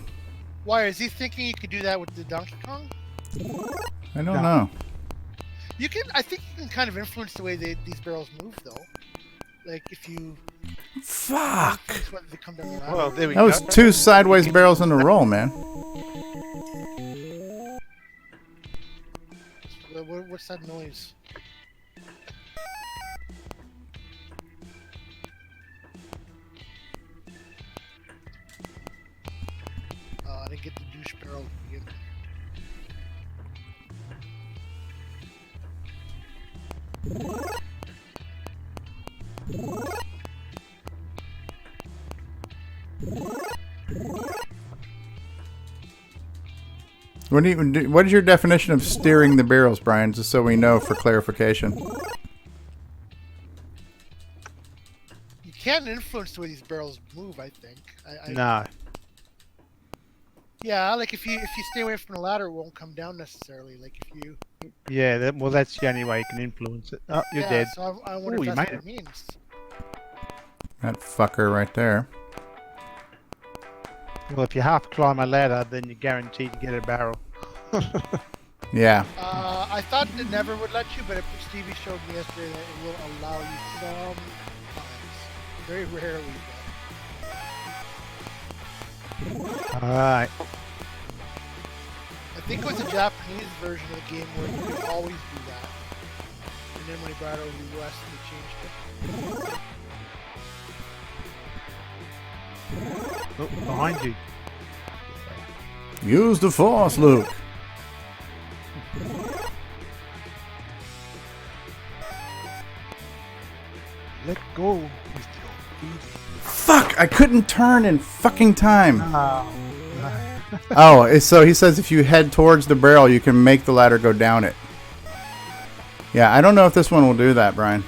Why is he thinking you could do that with the Donkey Kong? I don't know. You can. I think you can kind of influence the way these barrels move, though. Like if you. Fuck! influence whether they come down the ladder. Well, there we That go. was 2 sideways barrels in a row, man. What's that noise? I didn't get the douche barrel to begin with. What is your definition of steering the barrels, Brian? Just so we know for clarification. You can't influence the way these barrels move. I think. No. Yeah, like if you stay away from the ladder, it won't come down necessarily. Like if you. Yeah, well, that's the only way you can influence it. Oh, you're dead. So I wonder Ooh, if you that's made what it means. That fucker right there. Well, if you half climb a ladder, then you're guaranteed to get a barrel. Yeah. I thought it never would let you, but Stevie showed me yesterday that it will allow you sometimes. Very rarely, though. Alright. I think it was a Japanese version of the game where you could always do that. And then when they brought it over to the US, they changed it. Oh, behind you. Use the force, Luke. Let go. Fuck! I couldn't turn in fucking time. Oh, Oh, so he says if you head towards the barrel, you can make the ladder go down it. Yeah, I don't know if this one will do that, Brian.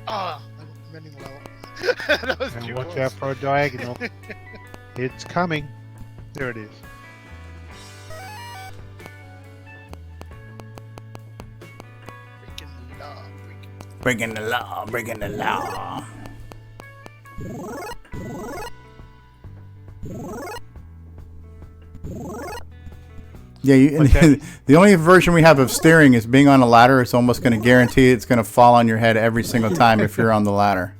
Ah, I'm running low. That was and too watch close. out for a diagonal. It's coming. There it is. Freaking love, freaking. Breaking the law, breaking the law. Yeah, Okay. the only version we have of steering is being on a ladder. It's almost going to guarantee it's going to fall on your head every single time if you're on the ladder.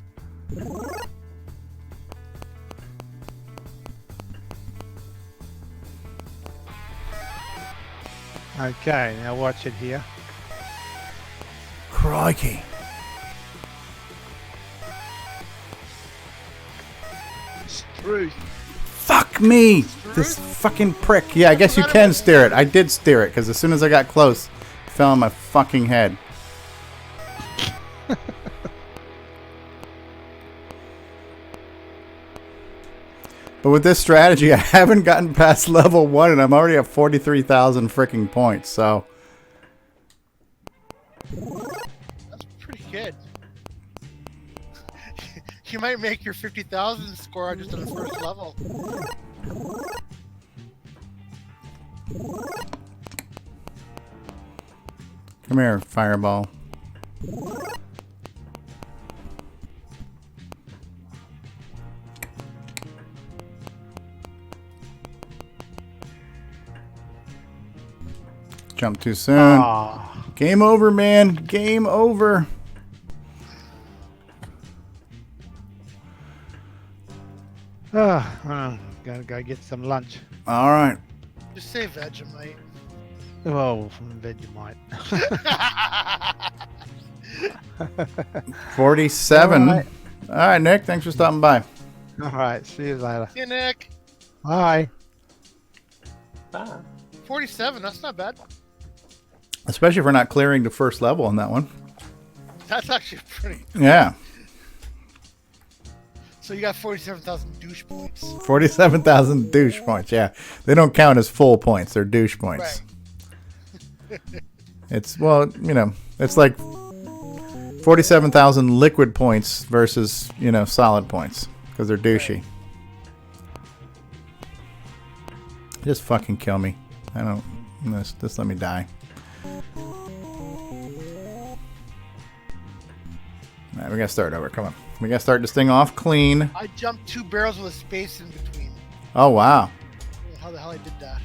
Okay, now watch it here. Crikey. Truth. Fuck me! This fucking prick. Yeah, I guess you can steer it. I did steer it, because as soon as I got close, it fell on my fucking head. But with this strategy, I haven't gotten past level 1, and I'm already at 43,000 freaking points, so... That's pretty good. You might make your 50,000 score just on the first level. Come here, fireball. Jump too soon. Ah, Game over, man. Game over. Gotta go get some lunch. All right. Just say Vegemite. Oh, Vegemite. 47. All right. All right, Nick. Thanks for stopping by. All right, see you later. See you, Nick. Bye. 47. That's not bad. Especially if we're not clearing the first level on that one. That's actually pretty. Yeah. So you got 47,000 douche points. 47,000 douche points. Yeah. They don't count as full points. They're douche points. Right. It's, well, you know, it's like 47,000 liquid points versus, you know, solid points because they're douchey. Just fucking kill me. I don't, just let me die. All right, we gotta start over. Come on. We gotta start this thing off clean. I jumped 2 barrels with a space in between. Oh, wow. I don't know how the hell I did that.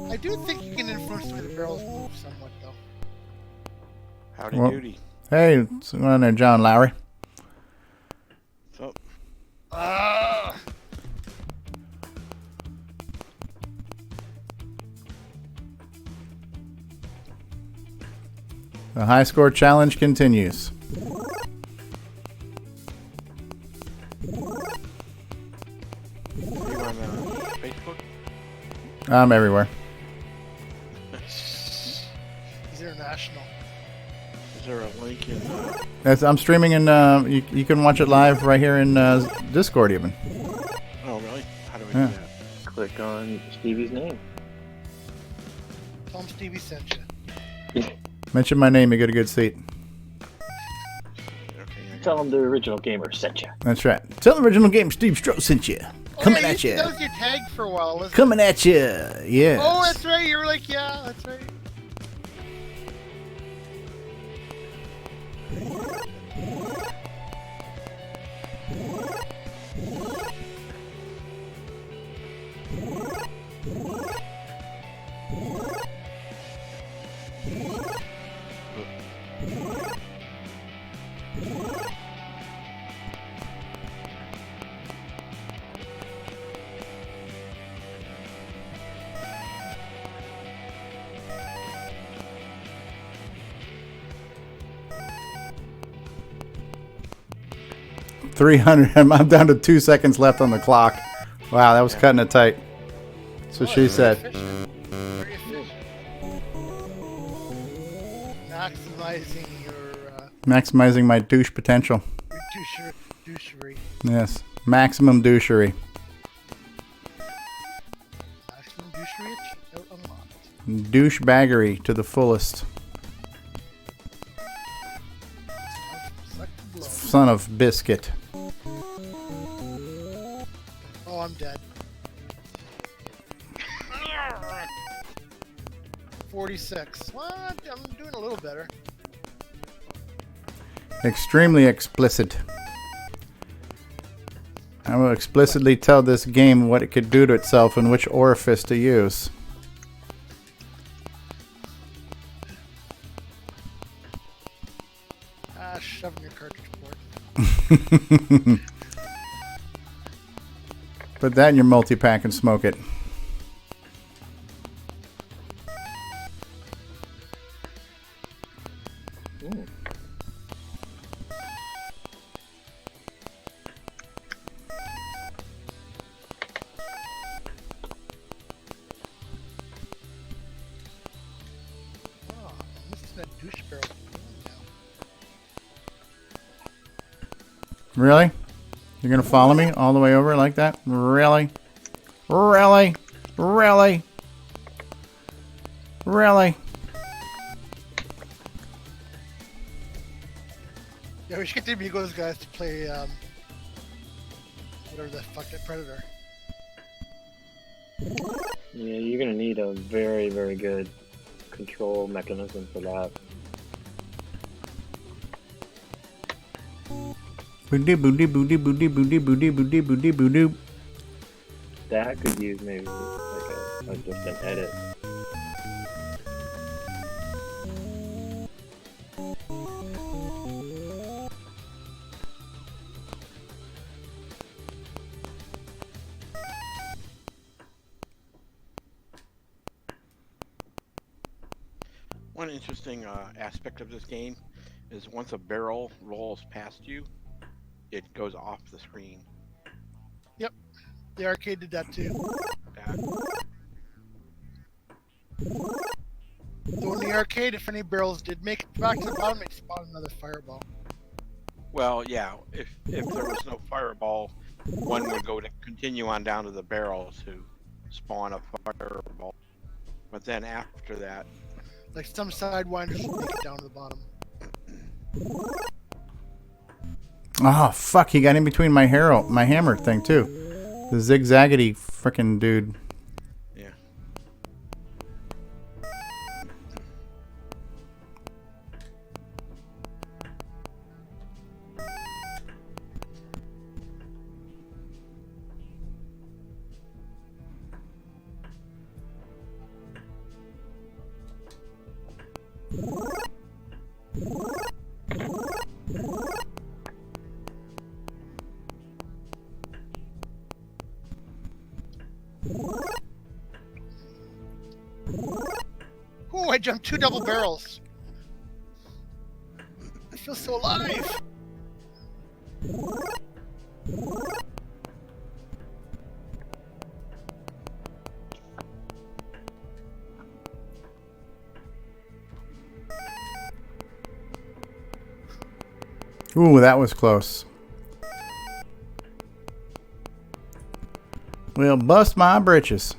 I do think you can influence the way the barrels move somewhat, though. Howdy Well- doody. Hey, what's going on there, John Lowry? So, Ah! The high score challenge continues. are you on Facebook? I'm everywhere. He's international. Is there a link in? I'm streaming and you can watch it live right here in Discord even. Oh, really? How do we Yeah. do that? Click on Stevie's name. Tell him Stevie sent you. Mention my name, you get a good seat. Okay. Tell him the original gamer sent you. That's right. Tell the original game Steve Stroh sent you. Coming yeah, at you. That was your tag for a while, wasn't it? Coming at you. Yeah. Oh, that's right. You were like, yeah, that's right. $300. I'm down to 2 seconds left on the clock. Wow, that was cutting it tight. That's what she said. Efficient. Very efficient. Maximizing your Maximizing my douche potential. douchery. Yes. Maximum douchery. Maximum douchery unlocked. Douchebaggery to the fullest. Suck the blow. Son of biscuit. Oh, I'm dead. 46. What? I'm doing a little better. Extremely explicit. I will explicitly tell this game what it could do to itself and which orifice to use. Shove in your cartridge port. Put that in your multi-pack and smoke it. Ooh. Oh, this is that douche barrel. Really? You're gonna follow me all the way over like that? Really? Really? Really? Really? Yeah, we should get the Amigos guys to play, whatever the fuck that Predator. Yeah, you're gonna need a very, very good control mechanism for that. Boody boody boody boody boody boody boody boody boody. That could use maybe like just an edit. One interesting aspect of this game is once a barrel rolls past you, it goes off the screen. Yep, the arcade did that too. Yeah. Though in the arcade, if any barrels did make it back to the bottom, it spawned another fireball. Well, yeah. If there was no fireball, one would go to continue on down to the barrel to spawn a fireball. But then after that, Like some sidewinders would make it down to the bottom. Oh fuck! He got in between my hammer thing too. The zigzaggedy frickin' dude. yeah. Ooh, I jumped 2 double barrels. I feel so alive. Ooh, that was close. Well, bust my britches.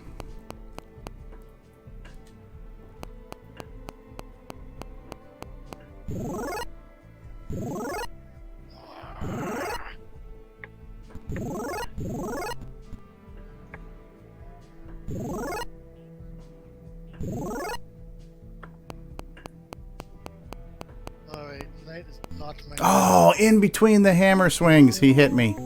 Alright, Knight is not my. Oh, in between the hammer swings, he hit me.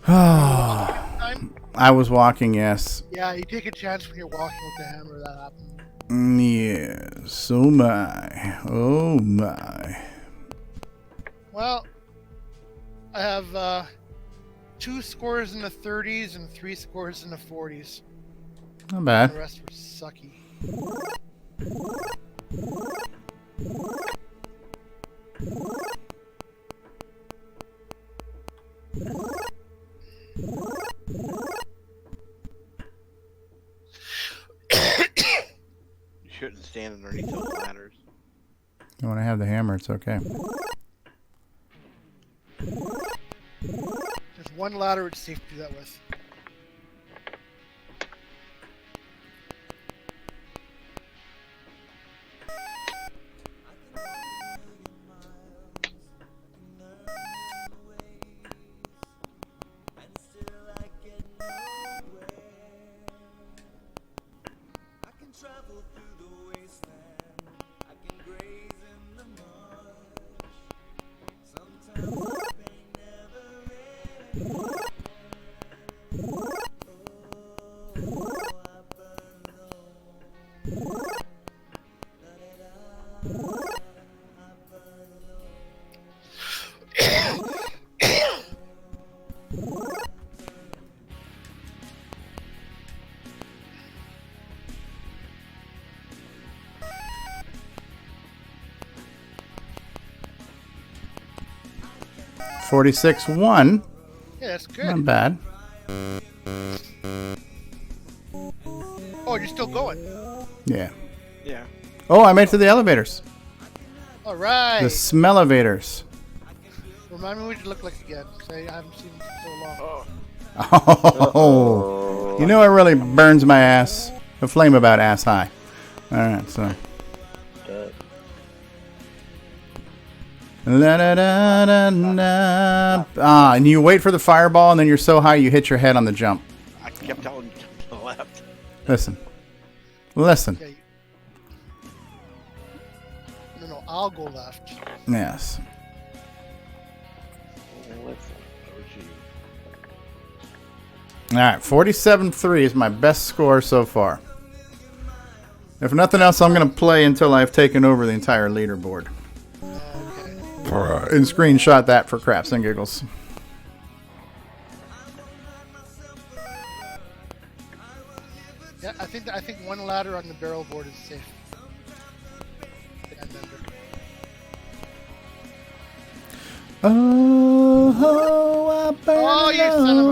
Oh, Time? I was walking, yes. Yeah, you take a chance when you're walking with the hammer, that happens. Yes. Oh my. Oh my. Well, I have 2 scores in the 30s and 3 scores in the 40s. Not bad. The rest were sucky. You shouldn't stand underneath those ladders. When I have the hammer, it's okay. There's one ladder it's safe to do that with. $46-1. Yeah, that's good. Not bad. Oh, you're still going. Yeah. Yeah. Oh, I made it to the elevators. All right. The smell-elevators. Remind me what you look like again, 'cause I haven't seen you for so long. Oh. You know what really burns my ass? A flame about ass high. All right, so. La, da, da, da, da. Ah, and you wait for the fireball, and then you're so high you hit your head on the jump. I kept telling you to the left. Listen. Listen. Yeah, no, I'll go left. Yes. All right, 47-3 is my best score so far. If nothing else, I'm going to play until I've taken over the entire leaderboard. And screenshot that for craps and giggles. Yeah, I think one ladder on the barrel board is safe. Oh, I burn Oh, you son of a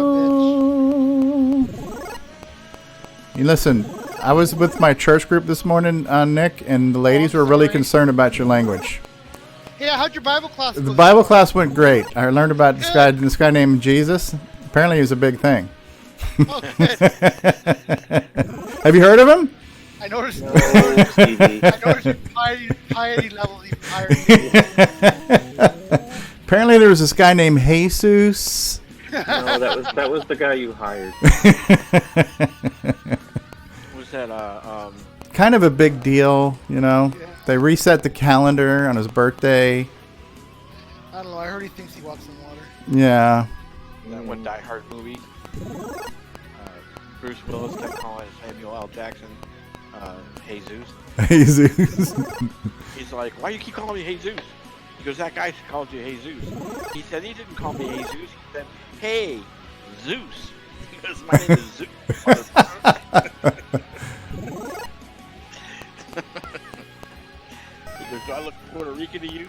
bitch. You listen, I was with my church group this morning, Nick, and the ladies were really concerned about your language. Yeah, how'd your Bible class go? The Bible class went great. I learned about this guy named Jesus. Apparently, he was a big thing. Oh, good. Have you heard of him? I noticed. No, I noticed your piety level even higher. Apparently, there was this guy named Jesus. No, that was the guy you hired. Was that Kind of a big deal, you know. Yeah. They reset the calendar on his birthday. I don't know. I heard he thinks he walks in water. Yeah. that one Die Hard movie? Bruce Willis kept calling Samuel L. Jackson Jesus. Jesus. He's like, why you keep calling me Jesus? He goes, that guy called you Jesus. He said he didn't call me Jesus. He said, hey, Zeus. He goes, my name is Zeus. He goes, do I look Puerto Rican to you?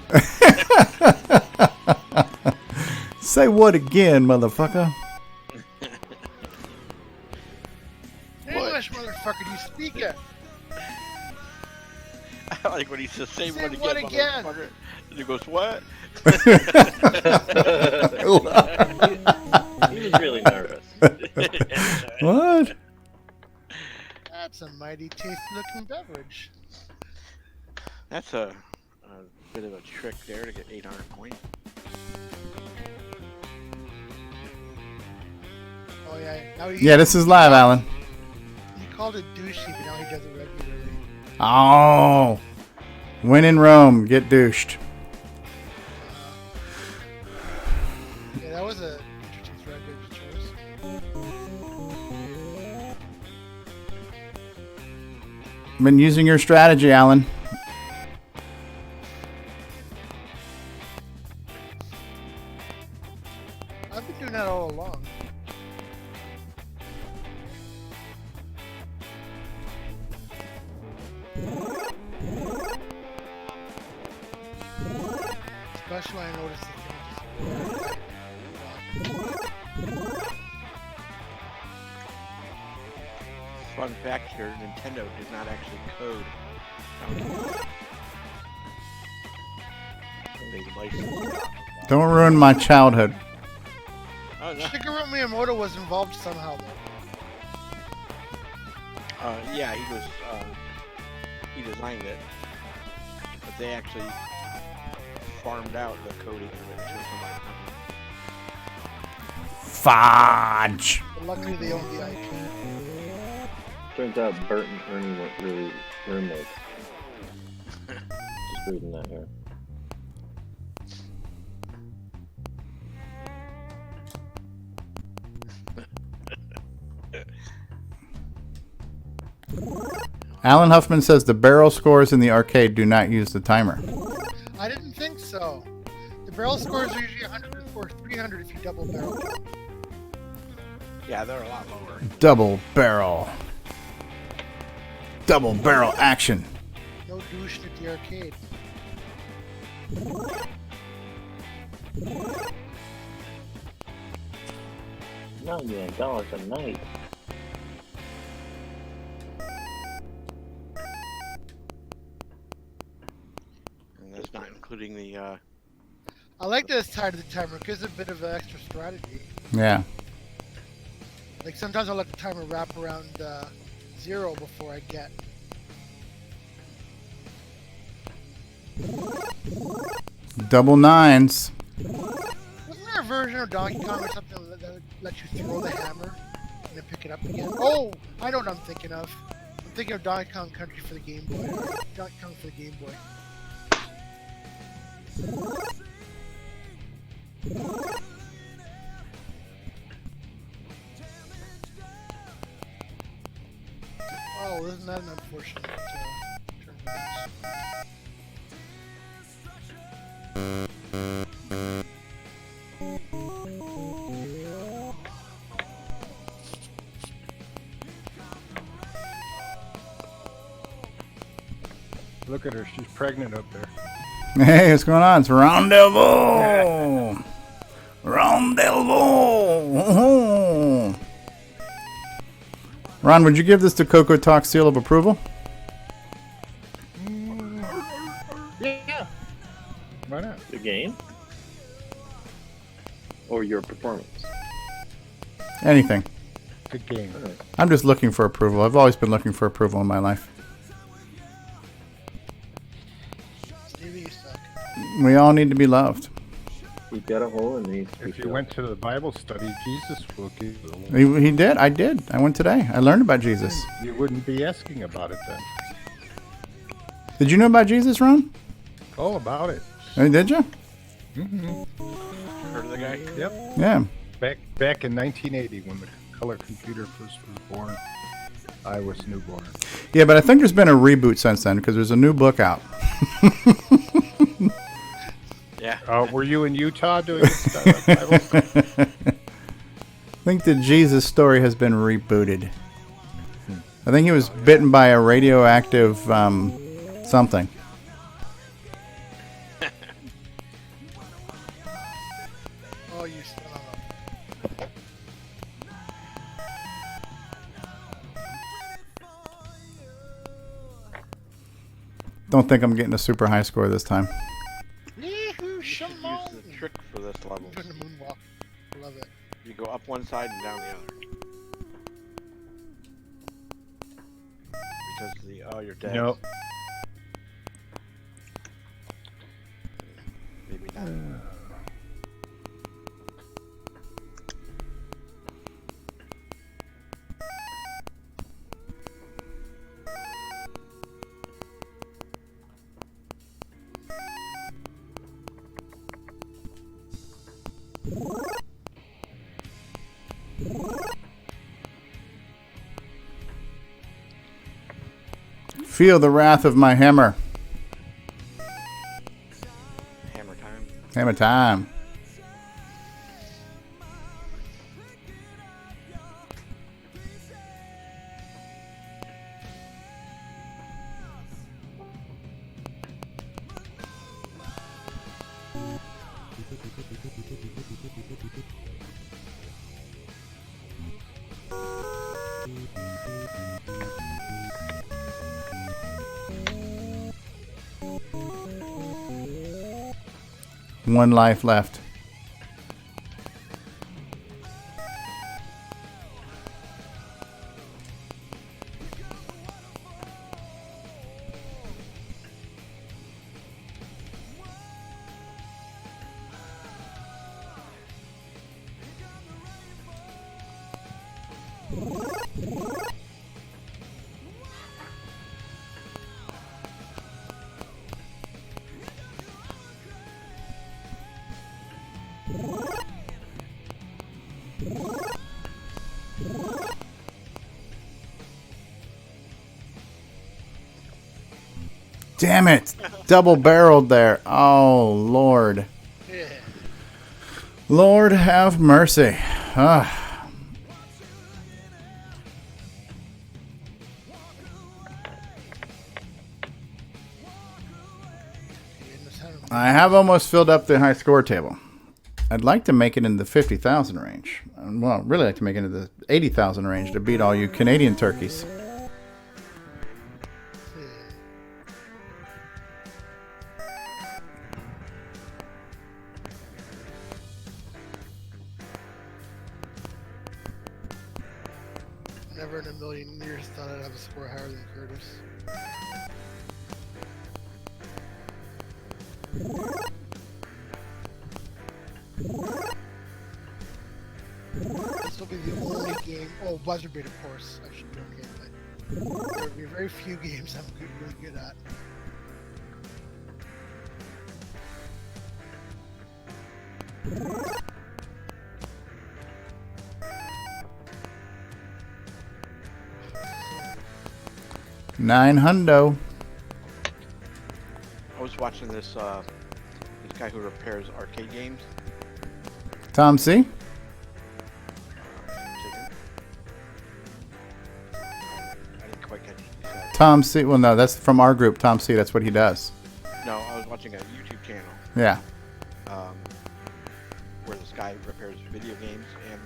Say what again, motherfucker? English, motherfucker, do you speak it? I like when he says, say what again, what again? motherfucker. And he goes, what? He was really nervous. What? That's a mighty tasty-looking beverage. That's a bit of a trick there to get 800 points. Oh yeah. Now Yeah, this is live, Alan. He called it douchey, but now he does it regularly. Oh. When in Rome, get douched. Yeah, that was a interesting strategy choice. Been using your strategy, Alan. I've been doing that all along. Especially when I noticed the Fun fact here, Nintendo did not actually code. They licensed it. Don't ruin my childhood. Oh, no. Shigeru Miyamoto was involved somehow, though. Yeah, he was, he designed it. But they actually farmed out the coding of it to some other company. Fudge. But luckily, they own the IP. Turns out Bert and Ernie weren't really roommates. Just reading that here. Alan Huffman says the barrel scores in the arcade do not use the timer. I didn't think so. The barrel scores are usually 100 or 300 if you double barrel. Yeah, they're a lot lower. Double barrel. Double barrel action. No douche at the arcade. $99 a night. And that's not including the, I like that it's tied to the timer. It gives a bit of an extra strategy. Yeah. Like sometimes I'll let the timer wrap around 0 before I get. Double nines. Wasn't there a version of Donkey Kong or something that lets you throw the hammer and then pick it up again? Oh, I know what I'm thinking of. I'm thinking of Donkey Kong Country for the Game Boy. Or Donkey Kong for the Game Boy. Oh, isn't that an unfortunate turn of events? Look at her, she's pregnant up there. Hey, what's going on? It's Rendezvous! Rendezvous! Ron, would you give this to CoCoTALK seal of approval? Yeah. Why not? The game? Or your performance? Anything. Good game. I'm just looking for approval. I've always been looking for approval in my life. Stevie, you suck. We all need to be loved. You've got a hole in these. If you went to the Bible study, Jesus will give you. He did. I did. I went today. I learned about Jesus. You wouldn't be asking about it then. Did you know about Jesus, Ron? All about it. Did you? Mm-hmm. Heard of the guy? Yep. Yeah. Back in 1980 when the color computer first was born, I was newborn. Yeah, but I think there's been a reboot since then because there's a new book out. Yeah. Were you in Utah doing this Bible study? I think the Jesus story has been rebooted. I think he was bitten by a radioactive something. Oh, you son of a... Don't think I'm getting a super high score this time. Yee-hoo, You should use Shimon. the trick for this level. Doing the moonwalk. Love it. You go up one side and down the other. Because you're dead. No. Maybe not. Feel the wrath of my hammer. Hammer time. Hammer time. One life left. Damn it! Double barreled there. Oh, Lord. Yeah. Lord have mercy. Ah. I have almost filled up the high score table. I'd like to make it in the 50,000 range. Well, I'd really like to make it in the 80,000 range to beat all you Canadian turkeys. Never in a million years thought I'd have a score higher than Curtis. This will be the only game. Oh, Buzzer Beat, of course. I should be okay, but there will be very few games I'm really good at. $900. I was watching this guy who repairs arcade games. Tom C. I didn't quite catch what he said. Tom C. Well, no, that's from our group. Tom C. That's what he does. No, I was watching a YouTube Yeah. Where this guy repairs video games, and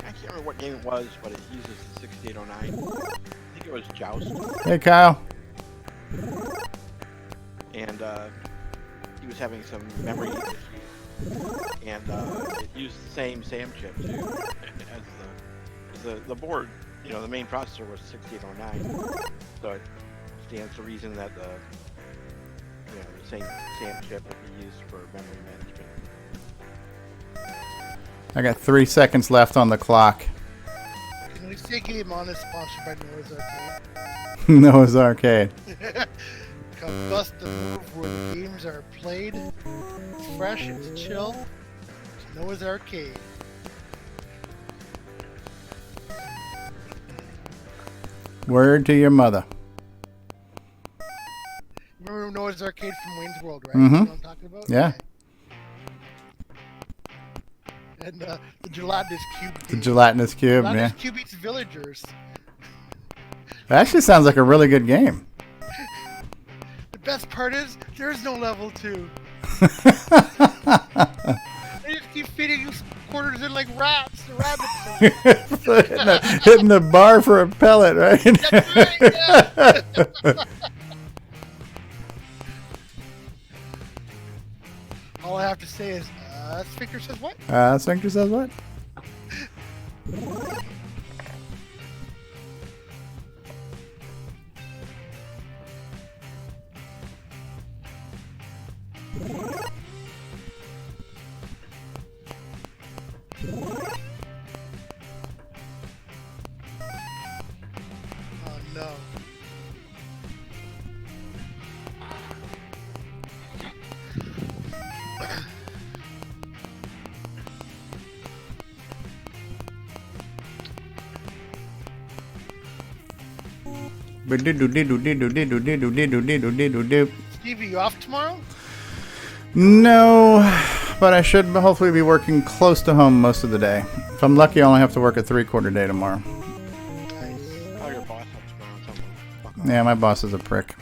I can't remember what game it was, but it uses the 6809. I think it was Joust. Hey, Kyle. And he was having some memory issues, and it used the same SAM chip too as the board. You know, the main processor was 6809, so it stands to reason that the same SAM chip would be used for memory management. I got 3 seconds left on the clock. Can we say GameON is sponsored by Noah's Arcade? Noah's Arcade. Come bust the move where the games are played. It's fresh, it's chill. It's Noah's Arcade. Word to your mother. Remember Noah's Arcade from Wayne's World, right? Mhm. You know what I'm talking about? Yeah. Okay. And the gelatinous cube. The gelatinous cube, Gelatinous yeah. cube eats villagers. That actually sounds like a really good game. The best part is there is no level 2. They just keep feeding you quarters in like rats. The rabbits. Hitting the bar for a pellet, right? That's right, yeah. All I have to say is, Sphincter says what? Sphincter says what? Oh no. Stevie, you off tomorrow? No, but I should hopefully be working close to home most of the day. If I'm lucky, I only have to work a 3/4 day tomorrow. Nice. Oh, your boss up tomorrow. Tell him. Fuck off. Yeah, my boss is a prick.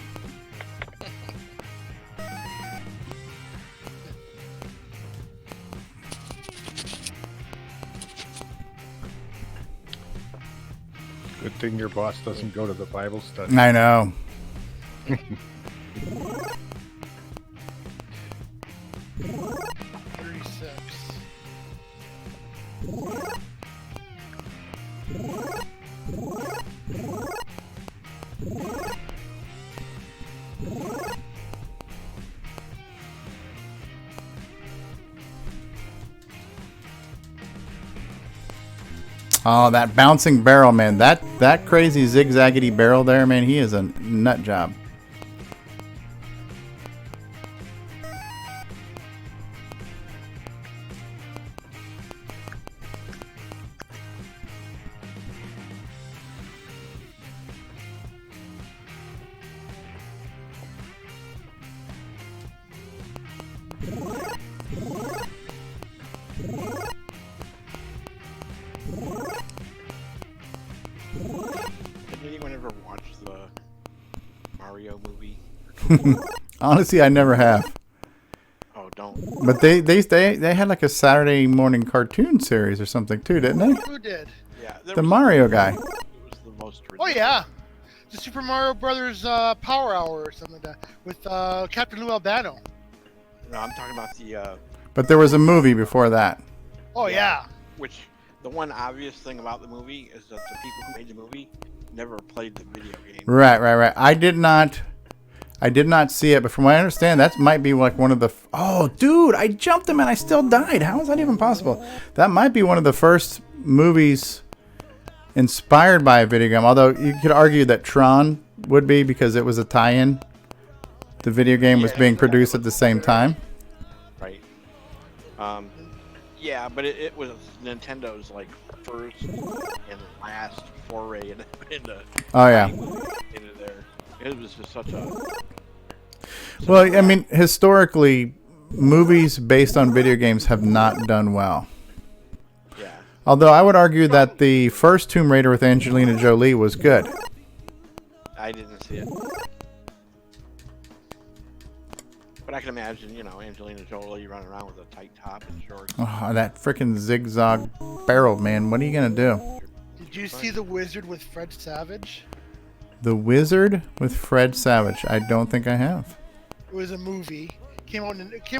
Good thing your boss doesn't go to the Bible study. I know. 36. Oh, that bouncing barrel, man. That crazy zigzaggedy barrel there, man. He is a nut job. Did anyone ever watch the Mario movie? Honestly, I never have. Oh, don't. But they had like a Saturday morning cartoon series or something too, didn't they? Who did? Yeah, The Mario guy. It was the most Oh ridiculous. yeah, the Super Mario Brothers Power Hour or something like that with Captain Lou Albano. No, I'm talking about the But there was a movie before that. Oh yeah. which the one obvious thing about the movie is that the people who made the movie never played the video game. Right. I did not see it, but from what I understand, that might be like one of the. Oh, dude, I jumped him and I still died. How is that even possible? That might be one of the first movies inspired by a video game. Although you could argue that Tron would be because it was a tie-in. The video game was being produced at the same time. Right. Yeah, but it was Nintendo's like first and last foray into Oh yeah. into there. It was just such a Well, I mean, historically, movies based on video games have not done well. yeah. Although I would argue that the first Tomb Raider with Angelina Jolie was good. I didn't see it. But I can imagine, Angelina Jolie running around with a tight top and shorts. Oh, that freaking zigzag barrel, man. What are you going to do? Did you see The Wizard with Fred Savage? The Wizard with Fred Savage. I don't think I have. It was a movie. It came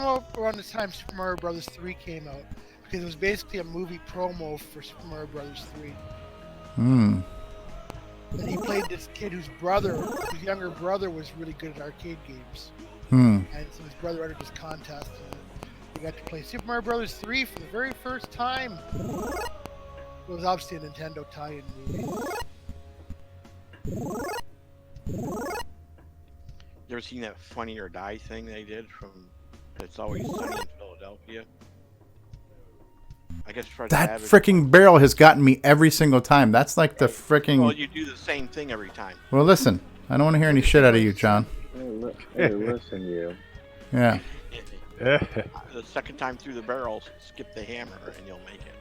out around the time Super Mario Brothers 3 came out. Because it was basically a movie promo for Super Mario Brothers 3. Hmm. And he played this kid whose younger brother was really good at arcade games. Hmm. And so his brother entered this contest, and he got to play Super Mario Brothers 3 for the very first time. It was obviously a Nintendo tie-in movie. You ever seen that Funny or Die thing they did from It's Always Sunny in Philadelphia? I guess Fred That Savage. freaking barrel has gotten me every single time. That's like the freaking... Well, you do the same thing every time. Well, listen. I don't want to hear any shit out of you, John. Hey, listen, you. Yeah. The second time through the barrel, skip the hammer and you'll make it.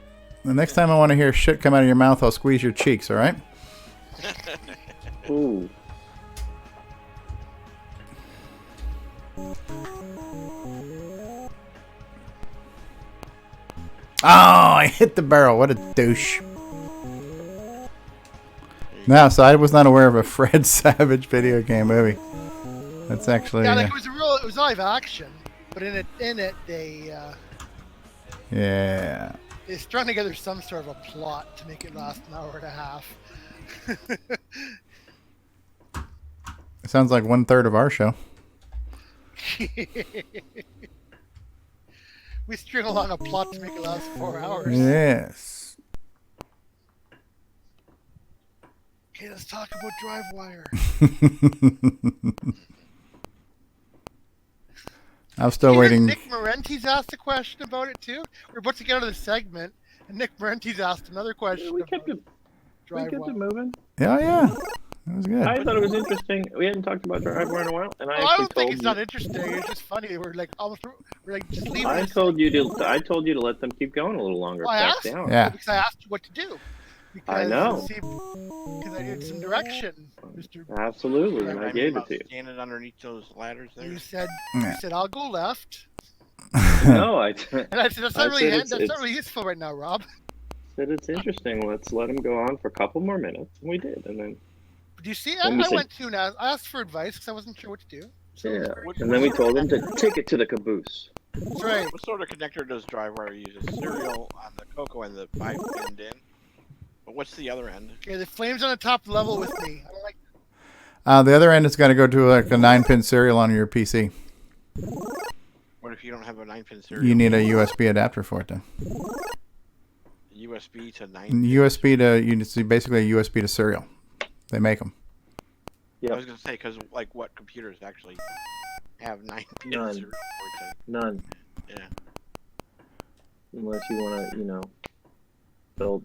The next time I want to hear shit come out of your mouth, I'll squeeze your cheeks, all right? Ooh. Oh, I hit the barrel. What a douche. No, so I was not aware of a Fred Savage video game movie. That's actually... Yeah, like it was live action, but in it they yeah. they strung together some sort of a plot to make it last an hour and a half. It sounds like 1/3 of our show. We string along a plot to make it last 4 hours. Yes. Okay, let's talk about Drivewire. I'm still waiting. Nick Marenti's asked a question about it too. We're about to get out of the segment, and Nick Marenti's asked another question. We kept it moving. Oh, yeah. That was good. I thought it was interesting. We hadn't talked about Drivewire in a while, and I don't think it's not interesting. It's just funny. We're like just leave it. I told you to let them keep going a little longer. Well, I asked you, Yeah. because I asked you what to do. I know. Because I needed some direction, Mr. Absolutely, and I gave it to you. Standing underneath those ladders there. You said I'll go left. No, And I said that's not really useful right now, Rob. Said it's interesting. Let's let him go on for a couple more minutes. And we did, and then. But you see, I went to now. I asked for advice because I wasn't sure what to do. So Yeah, and then we told him to take it to the caboose. That's right. What sort of connector does Drivewire use? A serial on the CoCo and the 5-pinned in? But what's the other end? Okay, the flame's on the top level with me. I don't like. The other end has got to go to like a 9-pin serial on your PC. What if you don't have a 9-pin serial? You need a USB adapter for it, then. USB to 9. USB to basically a USB to serial. They make them. Yeah. I was gonna say because like what computers actually have 9-pin None. serial ports? None. Yeah. Unless you want to, build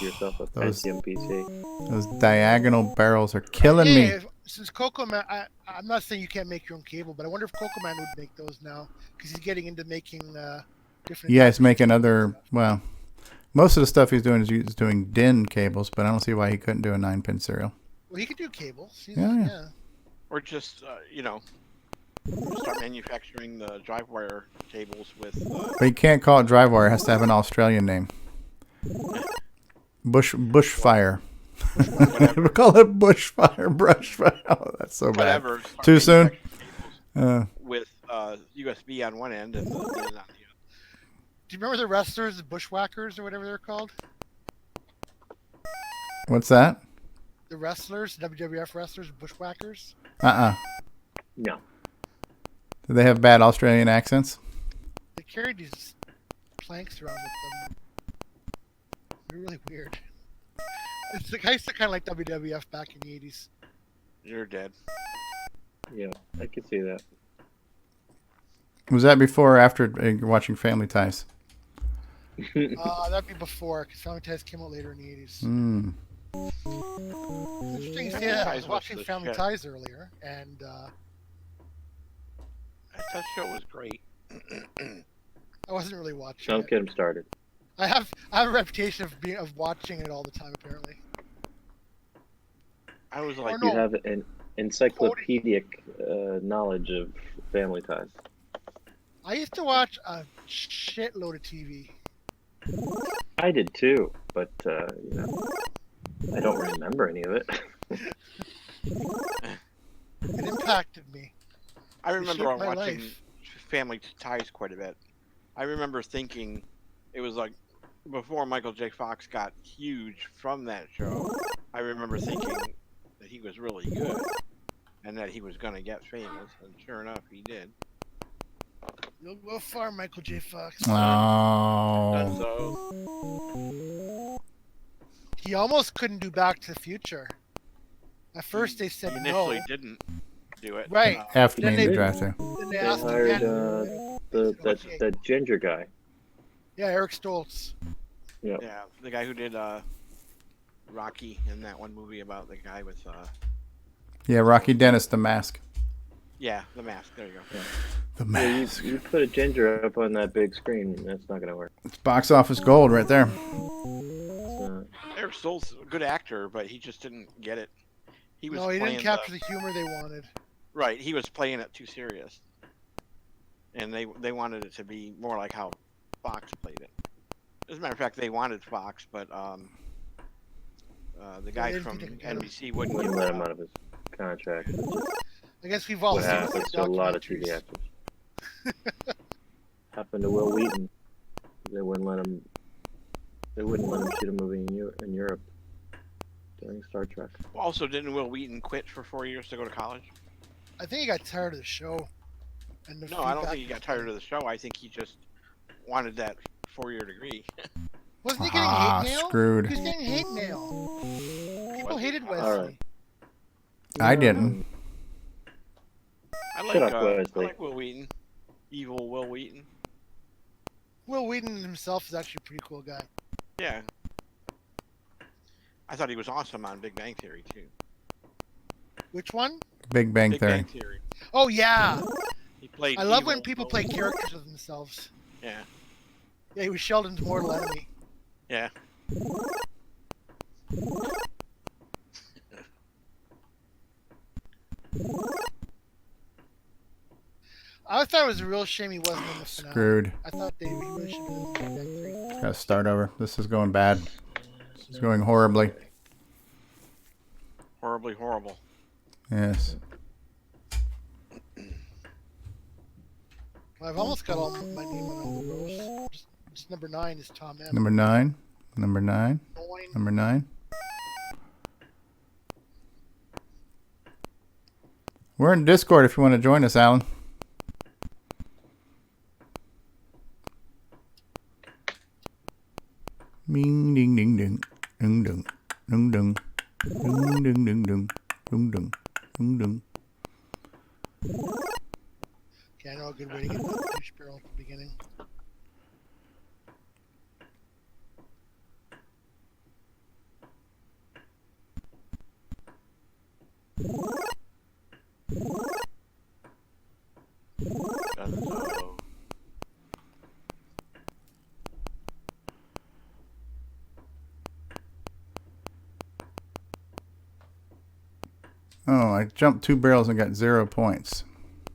yourself a Pentium PC. Those diagonal barrels are killing me. Since CoCoMan, I'm not saying you can't make your own cable, but I wonder if CoCoMan would make those now because he's getting into making different. Yeah, he's making other. Well, most of the stuff he's doing is doing DIN cables, but I don't see why he couldn't do a 9-pin serial. Well, he could do cables. Yeah. Or just start manufacturing the Drivewire cables with. But you can't call it Drivewire. It has to have an Australian name. Bushfire. We call it Brushfire. Oh, that's so bad. Whatever. Too soon? With USB on one end and the DIN on the other. Do you remember the wrestlers, the Bushwhackers, or whatever they're called? What's that? The wrestlers, WWF wrestlers, Bushwhackers? No. No. Do they have bad Australian accents? They carried these planks around with them. They're really weird. It's like, I used to kind of like WWF back in the 80s. You're dead. Yeah, I can see that. Was that before or after watching Family Ties? That'd be before, because Family Ties came out later in the 80s. Interesting. Yeah, I was watching Family Ties earlier, and that show was great. I wasn't really watching. Don't get him started. I have a reputation of watching it all the time. Apparently, I was like, You have an encyclopedic knowledge of Family Ties. I used to watch a shitload of TV. I did too, but I don't remember any of it. It impacted me. I remember shaped my watching life. Family Ties quite a bit. I remember thinking it was like before Michael J. Fox got huge from that show. I remember thinking that he was really good and that he was going to get famous, and sure enough, he did. You'll go far, Michael J. Fox. Oh. So He almost couldn't do Back to the Future. At first, they said he no. initially didn't do it. Right. F Then me in the they- drive-thru. Then they They asked hired again. that ginger guy. Yeah, Eric Stoltz. Yep. Yeah, the guy who did Rocky in that one movie about the guy with Yeah, Rocky Dennis, The Mask. the mask. There you go. The Yeah, Mask. you put a ginger up on that big screen, that's not gonna work. It's box office gold right there. Eric Stoltz, a good actor, but he just didn't get it. He was No, he playing didn't capture the humor they wanted. right. He was playing it too serious, and they wanted it to be more like how Fox played it. As a matter of fact, they wanted Fox, but the guy didn't from think they could get him. NBC wouldn't Wouldn't give let him him out of his contract. It's just I guess we've all what seen the happens to a lot of TV documentaries. actors. Happened to Will Wheaton. They wouldn't let him. They wouldn't let him shoot a movie in Europe during Star Trek. Also, didn't Will Wheaton quit for 4 years to go to college? I think he got tired of the show. And the No, I don't feedback think he got tired of the show. I think he just wanted that 4-year degree. Wasn't he getting Ah, hate mail? screwed. He was getting hate mail. People hated Wesley. Alright. I didn't. I like, Shut up, I Wesley. like Will Wheaton. Evil Will Wheaton. Will Wheaton himself is actually a pretty cool guy. Yeah. I thought he was awesome on Big Bang Theory, too. Which one? Big Bang Big Theory. Bang Theory. Oh, yeah. He played I love evil when people Will play Wheaton. characters of themselves. Yeah. Yeah, he was Sheldon's mortal enemy. Yeah. I thought it was a real shame he wasn't in the finale. Screwed. I thought they really should have been in Big Bang 3. Gotta start over. This is going bad. It's going horribly. Horribly horrible. Yes. Well, I've almost got all my name on all the rows. Just number 9 is Tom M. Number 9. Number 9. Nine. Number 9. We're in Discord if you want to join us, Alan. Ding ding ding ding ding ding ding ding ding ding ding ding ding ding ding ding. Okay, I know a good way to get that douche barrel at the beginning. Dunzo. Oh, I jumped 2 barrels and got 0 points.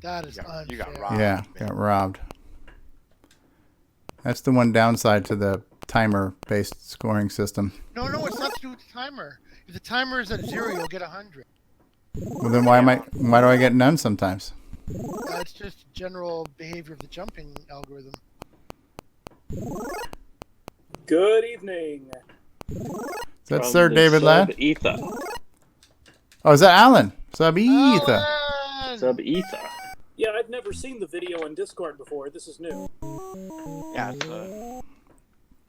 That is You got unfair. robbed. Yeah, man. got robbed. That's the one downside to the timer-based scoring system. No, it's not to do with the timer. If the timer is at 0, you'll get 100. Well, then why do I get none sometimes? It's just general behavior of the jumping algorithm. Good evening. Is that From Sir the David Ladd? Sub-Ether. Oh, is that Alan? Sub-Ether. Alan! Sub-Ether. Yeah, I've never seen the video in Discord before. This is new. Yeah,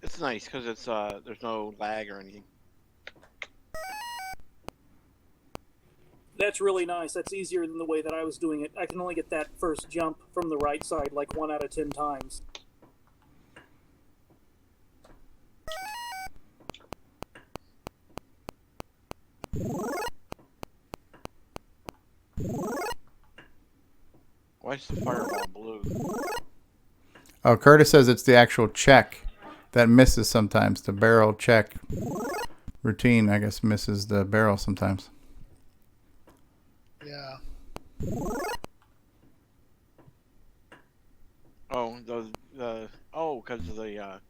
it's nice because it's there's no lag or anything. That's really nice. That's easier than the way that I was doing it. I can only get that first jump from the right side like 1 out of 10 times. Why is the fireball blue? Oh, Curtis says it's the actual check that misses sometimes. The barrel check routine, I guess, misses the barrel sometimes. Yeah. Oh, because of the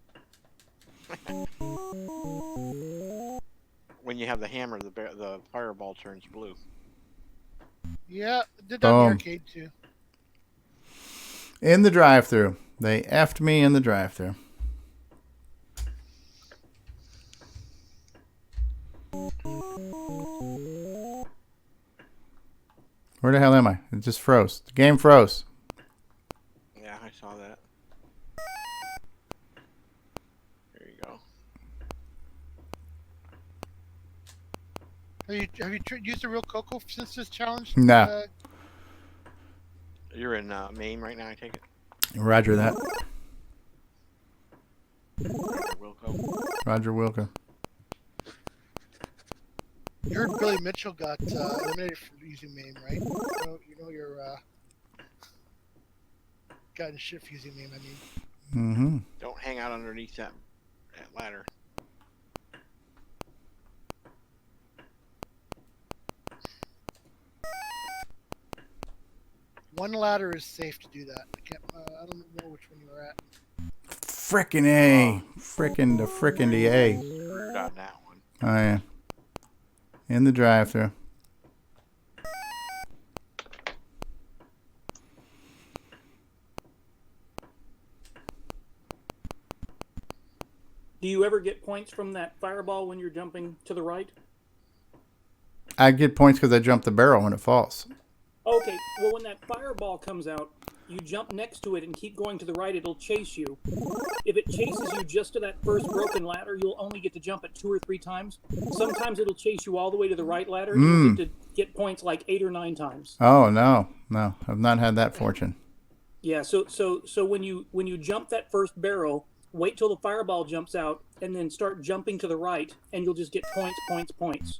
when you have the hammer, the fireball turns blue. Yeah, did that in the Boom. arcade too. In the drive-thru. They effed me in the drive-thru. Where the hell am I? It just froze. The game froze. Yeah, I saw that. There you go. Have you used a real CoCo since this challenge? No. You're in Maine right now, I take it? Roger that. Roger Wilco. Roger Wilco. You heard Billy Mitchell got eliminated for using MAME, right? You know you're gotten shit for using MAME, I mean. Mm-hmm. Don't hang out underneath that ladder. One ladder is safe to do that. I don't know which one you were at. Frickin' A. Frickin' the A. Got that one. Oh, yeah. In the drive-thru. Do you ever get points from that fireball when you're jumping to the right? I get points because I jump the barrel when it falls. Okay, well, when that fireball comes out, you jump next to it and keep going to the right, it'll chase you. If it chases you just to that first broken ladder, you'll only get to jump it 2 or 3 times. Sometimes it'll chase you all the way to the right ladder, and you'll get to get points like 8 or 9 times. Oh, no. No, I've not had that fortune. Yeah, so when you jump that first barrel, wait till the fireball jumps out, and then start jumping to the right, and you'll just get points.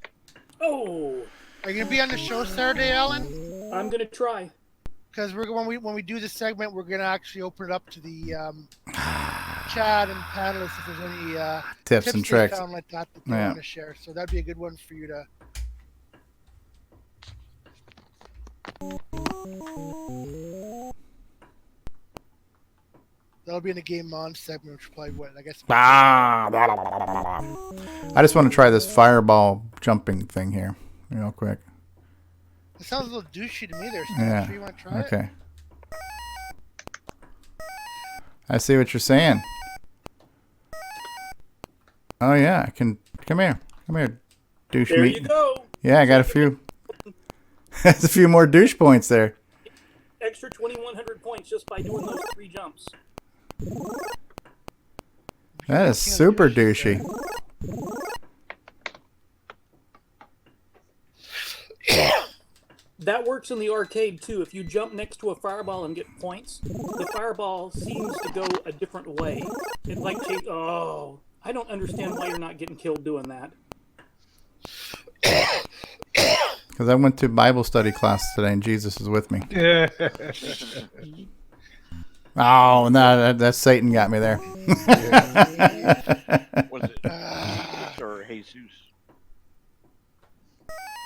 Oh! Are you gonna be on the show Saturday, Alan? I'm gonna try. Because when we do this segment, we're gonna actually open it up to the chat and panelists if there's any tips and tricks found like that they want to share. So that'd be a good one for you to. That'll be in the GameON segment, which probably what I guess. I just want to try this fireball jumping thing here, real quick. It sounds a little douchey to me there. So Yeah. Sure you want to try Okay. I see what you're saying. Oh yeah, I can. Come here, douche There meat. you go. Yeah, I got a few. That's a few more douche points there. Extra 2,100 points just by doing those 3 jumps. That is super douchey. That works in the arcade too. If you jump next to a fireball and get points, the fireball seems to go a different way. It like oh, I don't understand why you're not getting killed doing that. Because I went to Bible study class today and Jesus is with me. Oh, no, that Satan got me there. Was it Jesus or Jesus?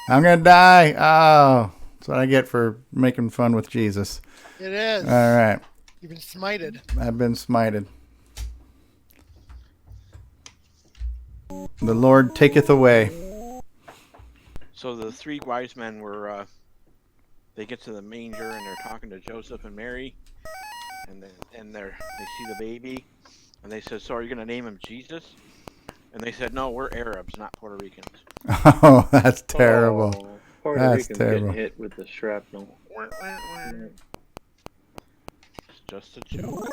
I'm going to die. Oh, that's what I get for making fun with Jesus. It is. All right. You've been smited. I've been smited. The Lord taketh away. So the 3 wise men were, they get to the manger and they're talking to Joseph and Mary, and they see the baby, and they said, "So are you going to name him Jesus?" And they said, "No, we're Arabs, not Puerto Ricans." Oh, that's terrible. Oh, Puerto That's Ricans terrible. getting hit with the shrapnel. It's just a joke.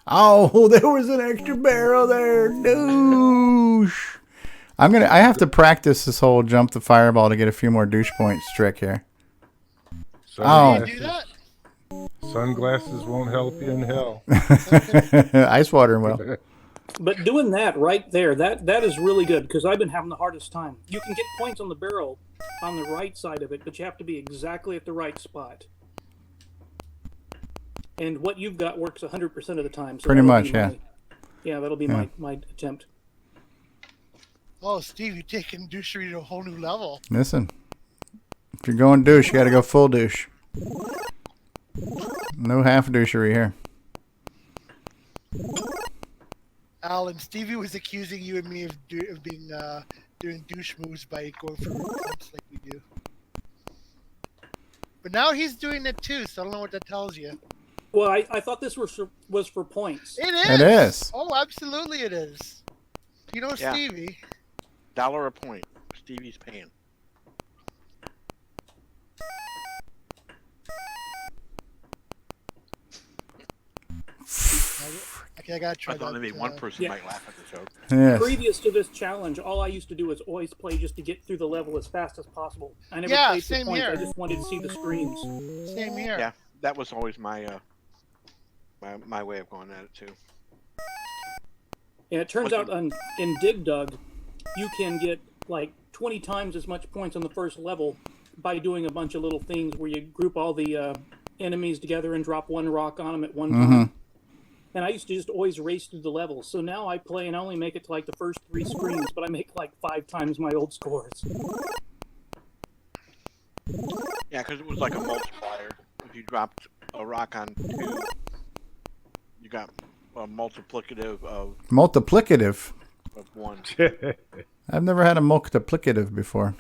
Oh, there was an extra barrel there. Douche. I have to practice this whole jump the fireball to get a few more douche points trick here. Sunglasses, You do that? Sunglasses won't help you in hell. Ice water will. But doing that right there, that is really good because I've been having the hardest time. You can get points on the barrel on the right side of it, but you have to be exactly at the right spot. And what you've got works 100% of the time. So Pretty much, yeah. Yeah, that'll be my attempt. Oh, Steve, you're taking douchery to a whole new level. Listen, If you're going douche, you got to go full douche. No half douchery here. Alan, Stevie was accusing you and me of being doing douche moves by going for pumps like we do. But now he's doing it too, so I don't know what that tells you. Well, I thought this was for points. It is. It is. Oh, absolutely, it is. You know, Yeah. Stevie. $1 a point. Stevie's paying. Okay, I gotta try I thought that. maybe one person might laugh at the joke. Yes. Previous to this challenge, all I used to do was always play just to get through the level as fast as possible. I never played for same points. here. I just wanted to see the screens. Same here. Yeah, that was always my my way of going at it too. And it turns out in Dig Dug, you can get like 20 times as much points on the first level by doing a bunch of little things where you group all the enemies together and drop one rock on them at one time. And I used to just always race through the levels. So now I play and I only make it to like the first 3 screens, but I make like 5 times my old scores. Yeah, because it was like a multiplier. If you dropped a rock on 2, you got a multiplicative of Multiplicative. 1. I've never had a multiplicative before.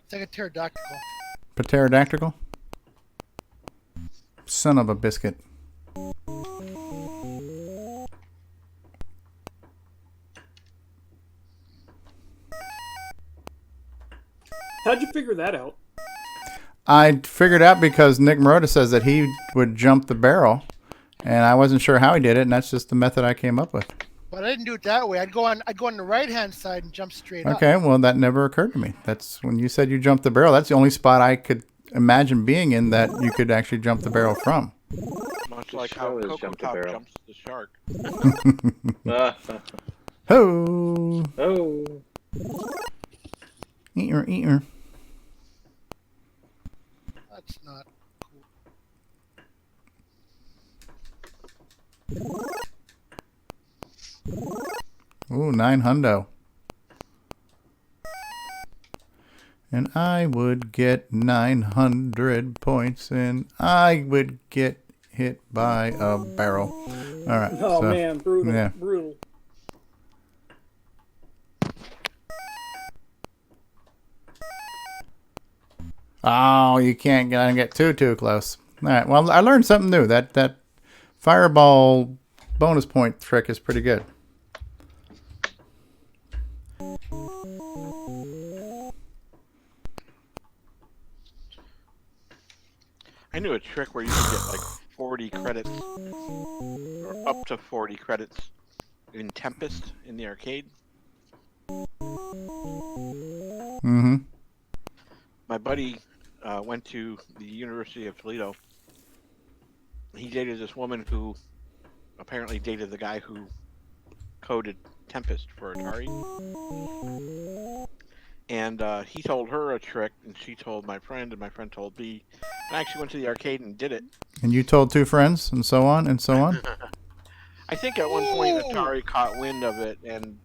It's like a pterodactyl. Pterodactyl? Son of a biscuit. How'd you figure that out? I figured out because Nick Marotta says that he would jump the barrel, and I wasn't sure how he did it, and that's just the method I came up with. But I didn't do it that way. I'd go on the right hand side and jump straight up. Okay, well that never occurred to me. That's when you said you jumped the barrel. That's the only spot I could imagine being in that you could actually jump the barrel from. Much like how CoCoTALK jumps the shark. Ho! Oh. Eater, eater. That's not Ooh, 9 hundo. And I would get 900 points, and I would get hit by a barrel. All right. Oh man, brutal, yeah. brutal. Oh, you can't get too close. All right. Well, I learned something new. That fireball bonus point trick is pretty good. I knew a trick where you could get like 40 credits, or up to 40 credits in Tempest in the arcade. Mm-hmm. My buddy went to the University of Toledo. He dated this woman who apparently dated the guy who coded Tempest for Atari. And he told her a trick, and she told my friend, and my friend told me. And I actually went to the arcade and did it. And you told 2 friends, and so on, and so on? I think at one point Atari caught wind of it and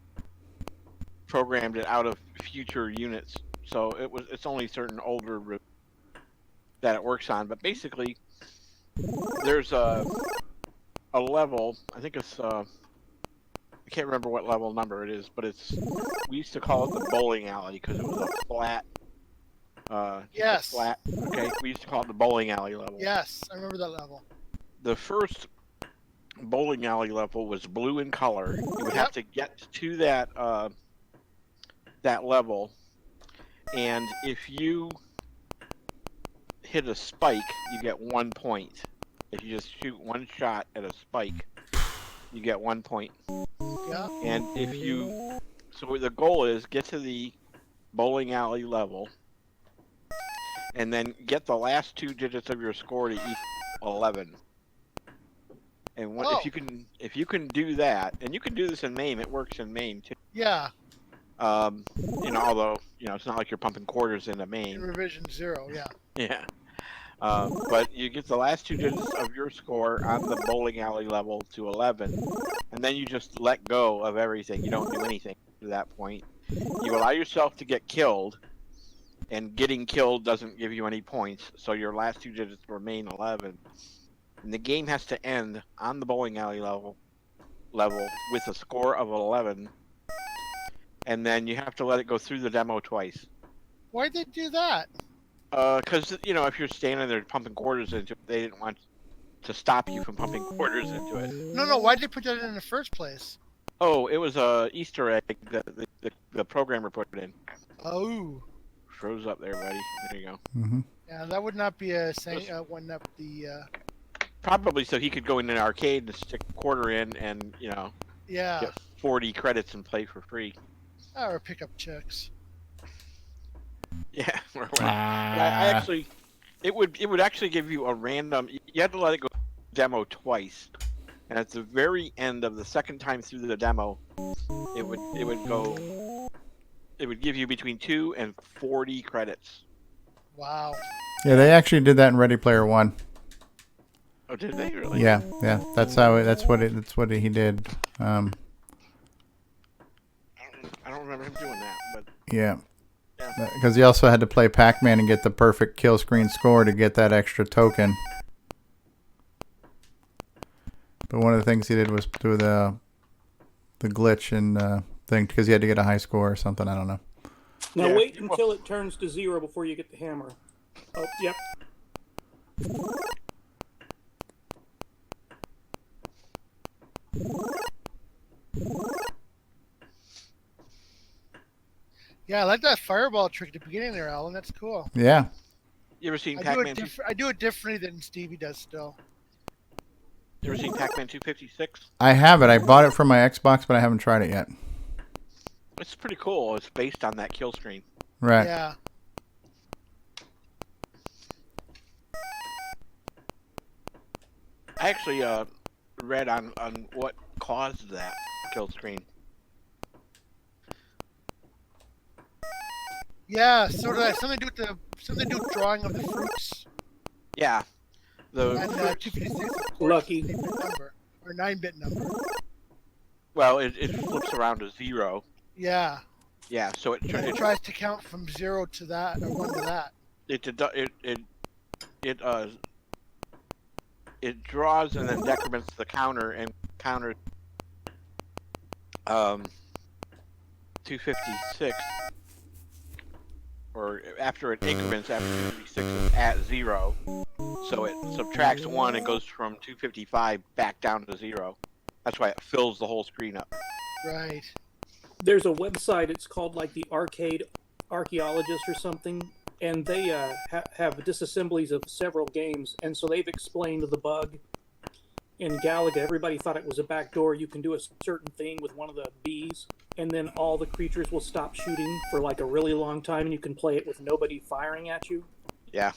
programmed it out of future units. So it's only certain older that it works on. But basically, there's a level. I think it's I can't remember what level number it is, but we used to call it the bowling alley because it was a flat. Yes. Flat. Okay. We used to call it the bowling alley level. Yes, I remember that level. The first bowling alley level was blue in color. You would have to get to that that level, and if you hit a spike, you get 1 point. If you just shoot one shot at a spike, you get 1 point. Yeah. And so the goal is get to the bowling alley level, and then get the last 2 digits of your score to equal 11. And if you can do that, and you can do this in MAME, it works in MAME too. Yeah. Although it's not like you're pumping quarters into MAME. In revision 0, yeah. Yeah. But you get the last 2 digits of your score on the bowling alley level to 11, and then you just let go of everything. You don't do anything to that point. You allow yourself to get killed, and getting killed doesn't give you any points, so your last 2 digits remain 11. And the game has to end on the bowling alley level with a score of 11, and then you have to let it go through the demo twice. Why'd they do that? Because, if you're standing there pumping quarters into it, they didn't want to stop you from pumping quarters into it. No, why'd they put that in the first place? Oh, it was a Easter egg that the programmer put it in. Oh. Froze up there, buddy. There you go. Mm-hmm. Yeah, that would not be a one that the... Probably so he could go in an arcade and stick a quarter in and, Yeah. get 40 credits and play for free. Or pick up chicks. Yeah. I actually... It would actually give you a random... You had to let it go demo twice. And at the very end of the second time through the demo, it would give you between 2 and 40 credits. Wow. Yeah, they actually did that in Ready Player One. Oh, did they really? Yeah. That's what he did. I don't remember him doing that, but Yeah. Because he also had to play Pac-Man and get the perfect kill screen score to get that extra token. But one of the things he did was do the glitch and thing because he had to get a high score or something. I don't know. Now wait until it turns to 0 before you get the hammer. Oh, yep. Yeah, I like that fireball trick at the beginning there, Alan. That's cool. Yeah. You ever seen I Pac-Man? do it differently than Stevie does still. You ever seen Pac-Man 256? I have it. I bought it for my Xbox, but I haven't tried it yet. It's pretty cool. It's based on that kill screen. Right. Yeah. I actually read on what caused that kill screen. Yeah, so did I. Something to do with drawing of the fruits. Yeah. And 256, of course, Lucky. 8-bit number or 9-bit number. Well, it flips around to 0. Yeah. Yeah, so And it tries to count from 0 to that or 1 to that. It draws and then decrements the counter and counters 256, or after it increments after 256 is at 0, so it subtracts 1 and goes from 255 back down to 0. That's why it fills the whole screen up. Right. There's a website, it's called like the Arcade Archaeologist or something, and they have disassemblies of several games, and so they've explained the bug. In Galaga, everybody thought it was a backdoor. You can do a certain thing with one of the bees, and then all the creatures will stop shooting for like a really long time, and you can play it with nobody firing at you. Yeah.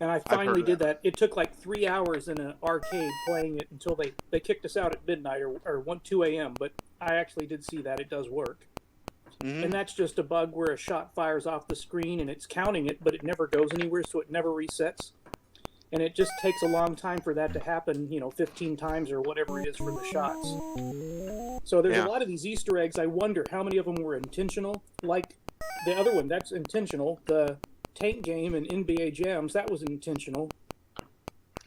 And I finally did that. It took like 3 hours in an arcade playing it until they kicked us out at midnight or 2 a.m., but I actually did see that. It does work. Mm-hmm. And that's just a bug where a shot fires off the screen and it's counting it, but it never goes anywhere, so it never resets. And it just takes a long time for that to happen, 15 times or whatever it is for the shots. So there's a lot of these Easter eggs. I wonder how many of them were intentional. Like the other one, that's intentional. The tank game and NBA Jams, that was intentional.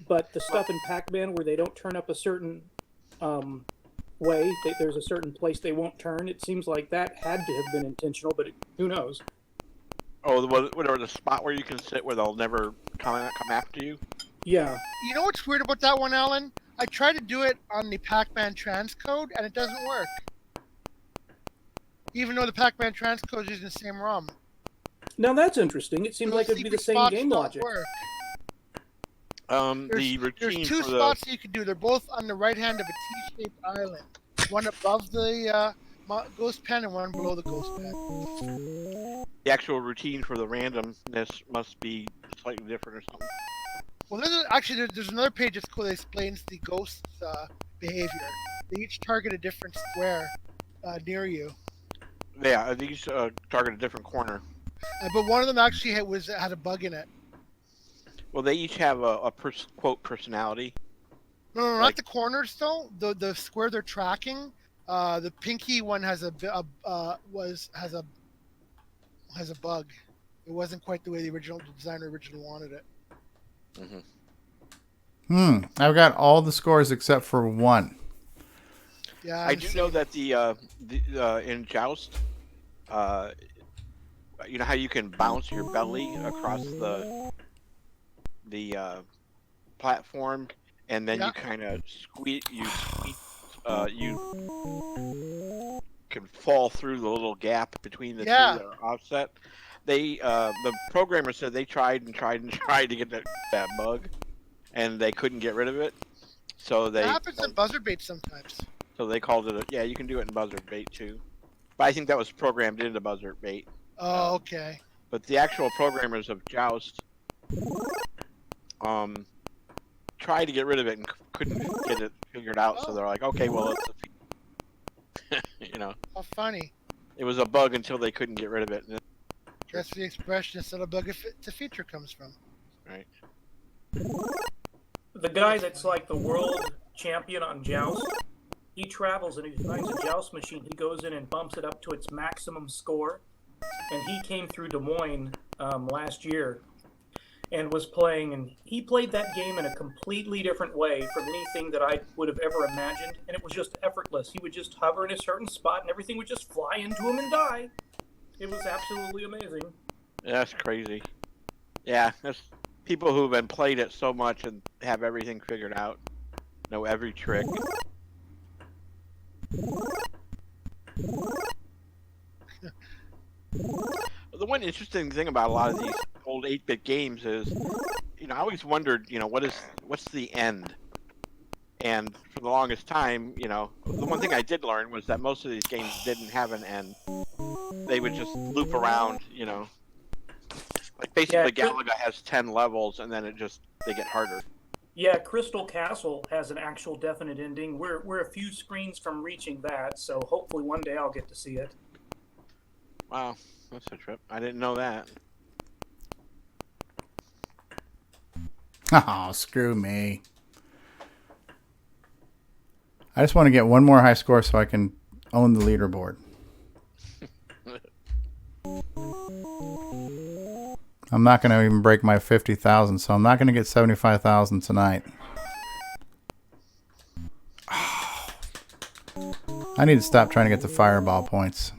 But the stuff in Pac-Man where they don't turn up a certain way, there's a certain place they won't turn, it seems like that had to have been intentional, but who knows? Oh, whatever, the spot where you can sit where they'll never come after you? Yeah. You know what's weird about that one, Alan? I tried to do it on the Pac-Man transcode, and it doesn't work. Even though the Pac-Man transcode is using the same ROM. Now that's interesting. It seems like it'd be the same game logic. Work. There's two spots that you can do. They're both on the right hand of a T-shaped island. One above the ghost pen and one below the ghost pen. The actual routine for the randomness must be slightly different or something. Well, there's another page that's cool that explains the ghost's behavior. They each target a different square near you. Yeah, these target a different corner. But one of them actually had a bug in it. Well, they each have a quote personality. No, Like- not the corners though. The square they're tracking. The pinky one has a bug. It wasn't quite the way the designer originally wanted it. I've got all the scores except for one. Yeah, I do know that the in Joust, you know how you can bounce your belly across the platform, and then Yeah. you kind of you can fall through the little gap between the two Yeah. that are offset. They the programmer said they tried and tried and tried to get that bug, and they couldn't get rid of it. So It they happens in buzzard bait sometimes. so they called it yeah, you can do it in buzzard bait too. But I think that was programmed into buzzard bait. Oh, okay. But the actual programmers of Joust tried to get rid of it and couldn't get it figured out. So they're like, okay, well, it's you know, How funny. it was a bug until they couldn't get rid of it. That's the expression instead of bug it's a feature comes from. Right. The guy that's like the world champion on Joust, he travels and he finds a Joust machine. He goes in and bumps it up to its maximum score. And he came through Des Moines last year and was playing, and he played that game in a completely different way from anything that I would have ever imagined, and it was just effortless. He would just hover in a certain spot, and everything would just fly into him and die. It was absolutely amazing. That's crazy. Yeah, there's people who've been played it so much and have everything figured out, know every trick. The one interesting thing about a lot of these old 8-bit games is, you know, I always wondered, you know, what's the end? And for the longest time, you know, the one thing I did learn was that most of these games didn't have an end. They would just loop around, you know. Like basically Galaga has 10 levels and then they get harder. Yeah, Crystal Castle has an actual definite ending. We're a few screens from reaching that, so hopefully one day I'll get to see it. Wow, that's a trip. I didn't know that. Oh, screw me. I just want to get one more high score so I can own the leaderboard. I'm not going to even break my 50,000, so I'm not going to get 75,000 tonight. I need to stop trying to get the fireball points.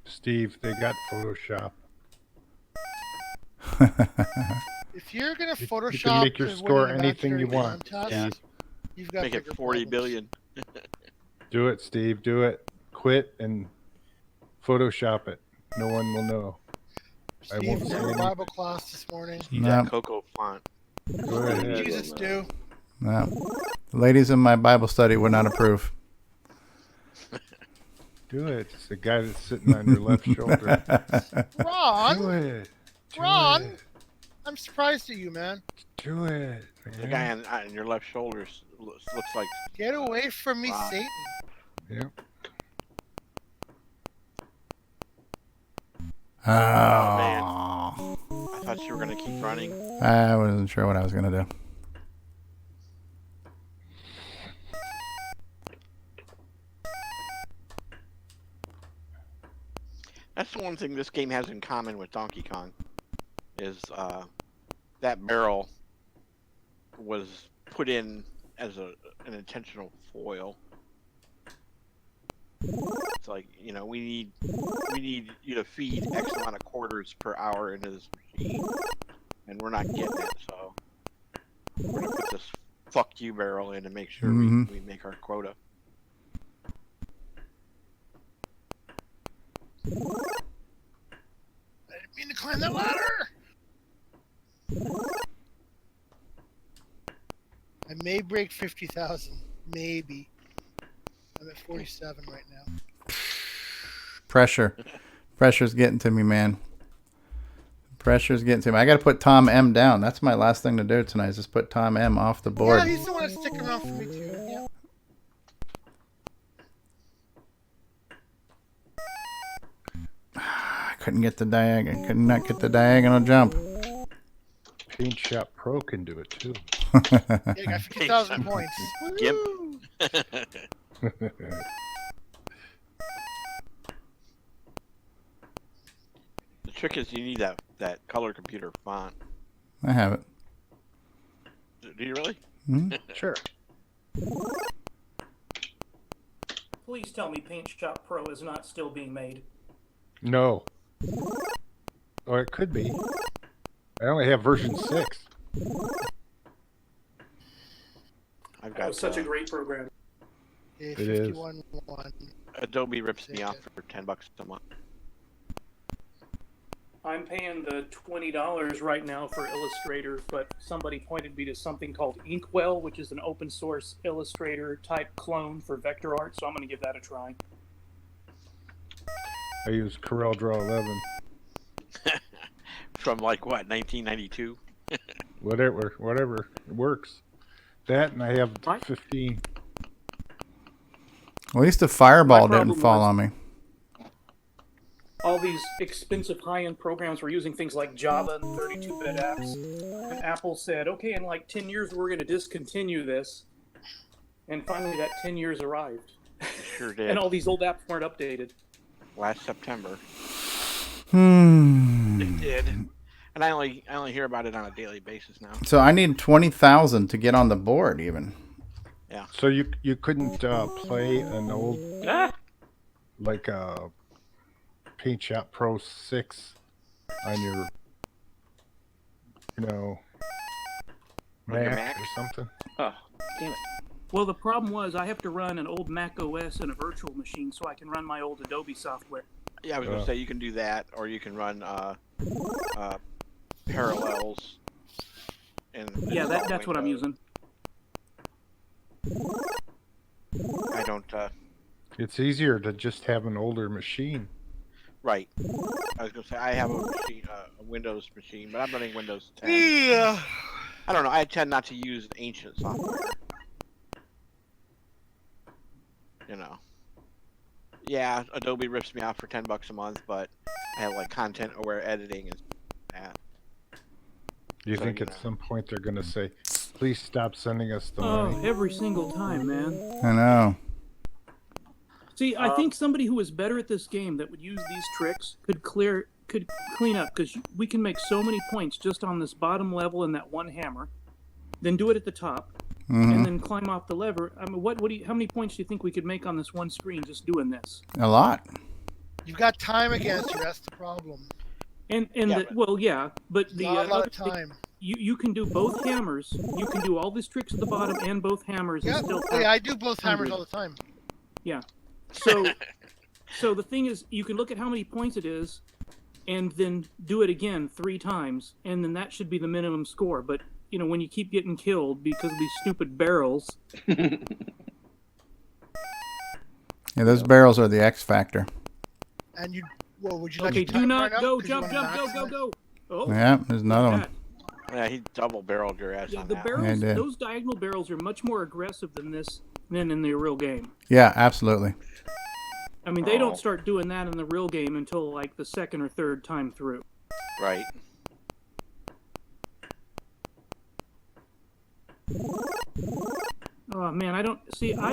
Steve, they got Photoshop. If you're gonna You Photoshop, can make your to score winning an anything you imaginary want. contest, you've got Make it bigger 40 problems. billion. Do it, Steve. Do it. Quit and Photoshop it. No one will know. I Steve won't was say in anything. Bible class this morning. Use No. that CoCo font. Go ahead. Jesus do. No. The ladies in my Bible study would not approve. Do it. It's the guy that's sitting on your left shoulder. Do Ron, it. Do Ron, it. I'm surprised at you, man. Do it. The Man. guy on your left shoulder looks like. Get away from me, Wow. Satan. Yep. Oh, man. I thought you were gonna keep running. I wasn't sure what I was going to do. That's the one thing this game has in common with Donkey Kong, is that barrel was put in as an intentional foil. It's like, you know, we need you to feed X amount of quarters per hour into this machine, and we're not getting it, so we're gonna put this fuck you barrel in to make sure we make our quota. I didn't mean to climb that ladder. I may break 50,000. Maybe. I'm at 47 right now. Pressure. Pressure's getting to me, man. Pressure's getting to me. I got to put Tom M down. That's my last thing to do tonight is just put Tom M off the board. Yeah, he's the one that's sticking around for me too. Yeah. couldn't get the diagonal. Could not get the diagonal jump. Paint Shop Pro can do it too. Yeah, you got 50,000 points. Gimp. The trick is you need that color computer font. I have it. Do you really? Sure. Please tell me Paint Shop Pro is not still being made. No. Or it could be. I only have version 6. I've That got was such a great program. Yeah, It is. 51-1. Adobe rips me off for $10 a month. I'm paying the $20 right now for Illustrator, but somebody pointed me to something called Inkwell, which is an open source Illustrator type clone for vector art, so I'm going to give that a try. I use CorelDRAW 11. From like what, 1992? Whatever. It works. That and I have 15. At least the fireball My didn't problem fall was- on me. All these expensive high-end programs were using things like Java and 32-bit apps. And Apple said, okay, in like 10 years, we're going to discontinue this. And finally, that 10 years arrived. Sure did. And all these old apps weren't updated. Last September. Hmm. It did. And I only hear about it on a daily basis now. So I need 20,000 to get on the board, even. Yeah. So you couldn't play an old like Paint Shop Pro 6 on your Mac or something? Oh, damn it. Well, the problem was I have to run an old Mac OS and a virtual machine so I can run my old Adobe software. Yeah, I was going to say you can do that, or you can run Parallels. And Yeah, that's what I'm using. I don't. It's easier to just have an older machine. Right. I was going to say I have a machine, a Windows machine, but I'm running Windows 10. Yeah. I don't know. I tend not to use ancient software. Yeah, Adobe rips me off for $10 a month, but I have like content-aware editing and that. Do you think at some point they're going to say, please stop sending us the money? Every single time, man. I know. See, I think somebody who is better at this game that would use these tricks could clean up, because we can make so many points just on this bottom level and that one hammer, then do it at the top, and then climb off the lever. I mean, how many points do you think we could make on this one screen just doing this? A lot. You've got time against you. That's the problem. But the Not a lot of time. You can do both hammers. You can do all these tricks at the bottom and both hammers. Yeah, And still yeah, I do both hammers all the time. Yeah. So the thing is, you can look at how many points it is, and then do it again 3 times, and then that should be the minimum score. But when you keep getting killed because of these stupid barrels. Yeah, those barrels are the X factor. And would you like Okay, to do time not right go, now? 'Cause you jump, wanna jump, go, max go, it? go. Oh, Yeah, there's another one. Yeah, he double-barreled your ass Yeah, on the that. barrels, Yeah, I did. those diagonal barrels are much more aggressive than in the real game. Yeah, absolutely. I mean, they don't start doing that in the real game until like the second or third time through. Right. Oh man, I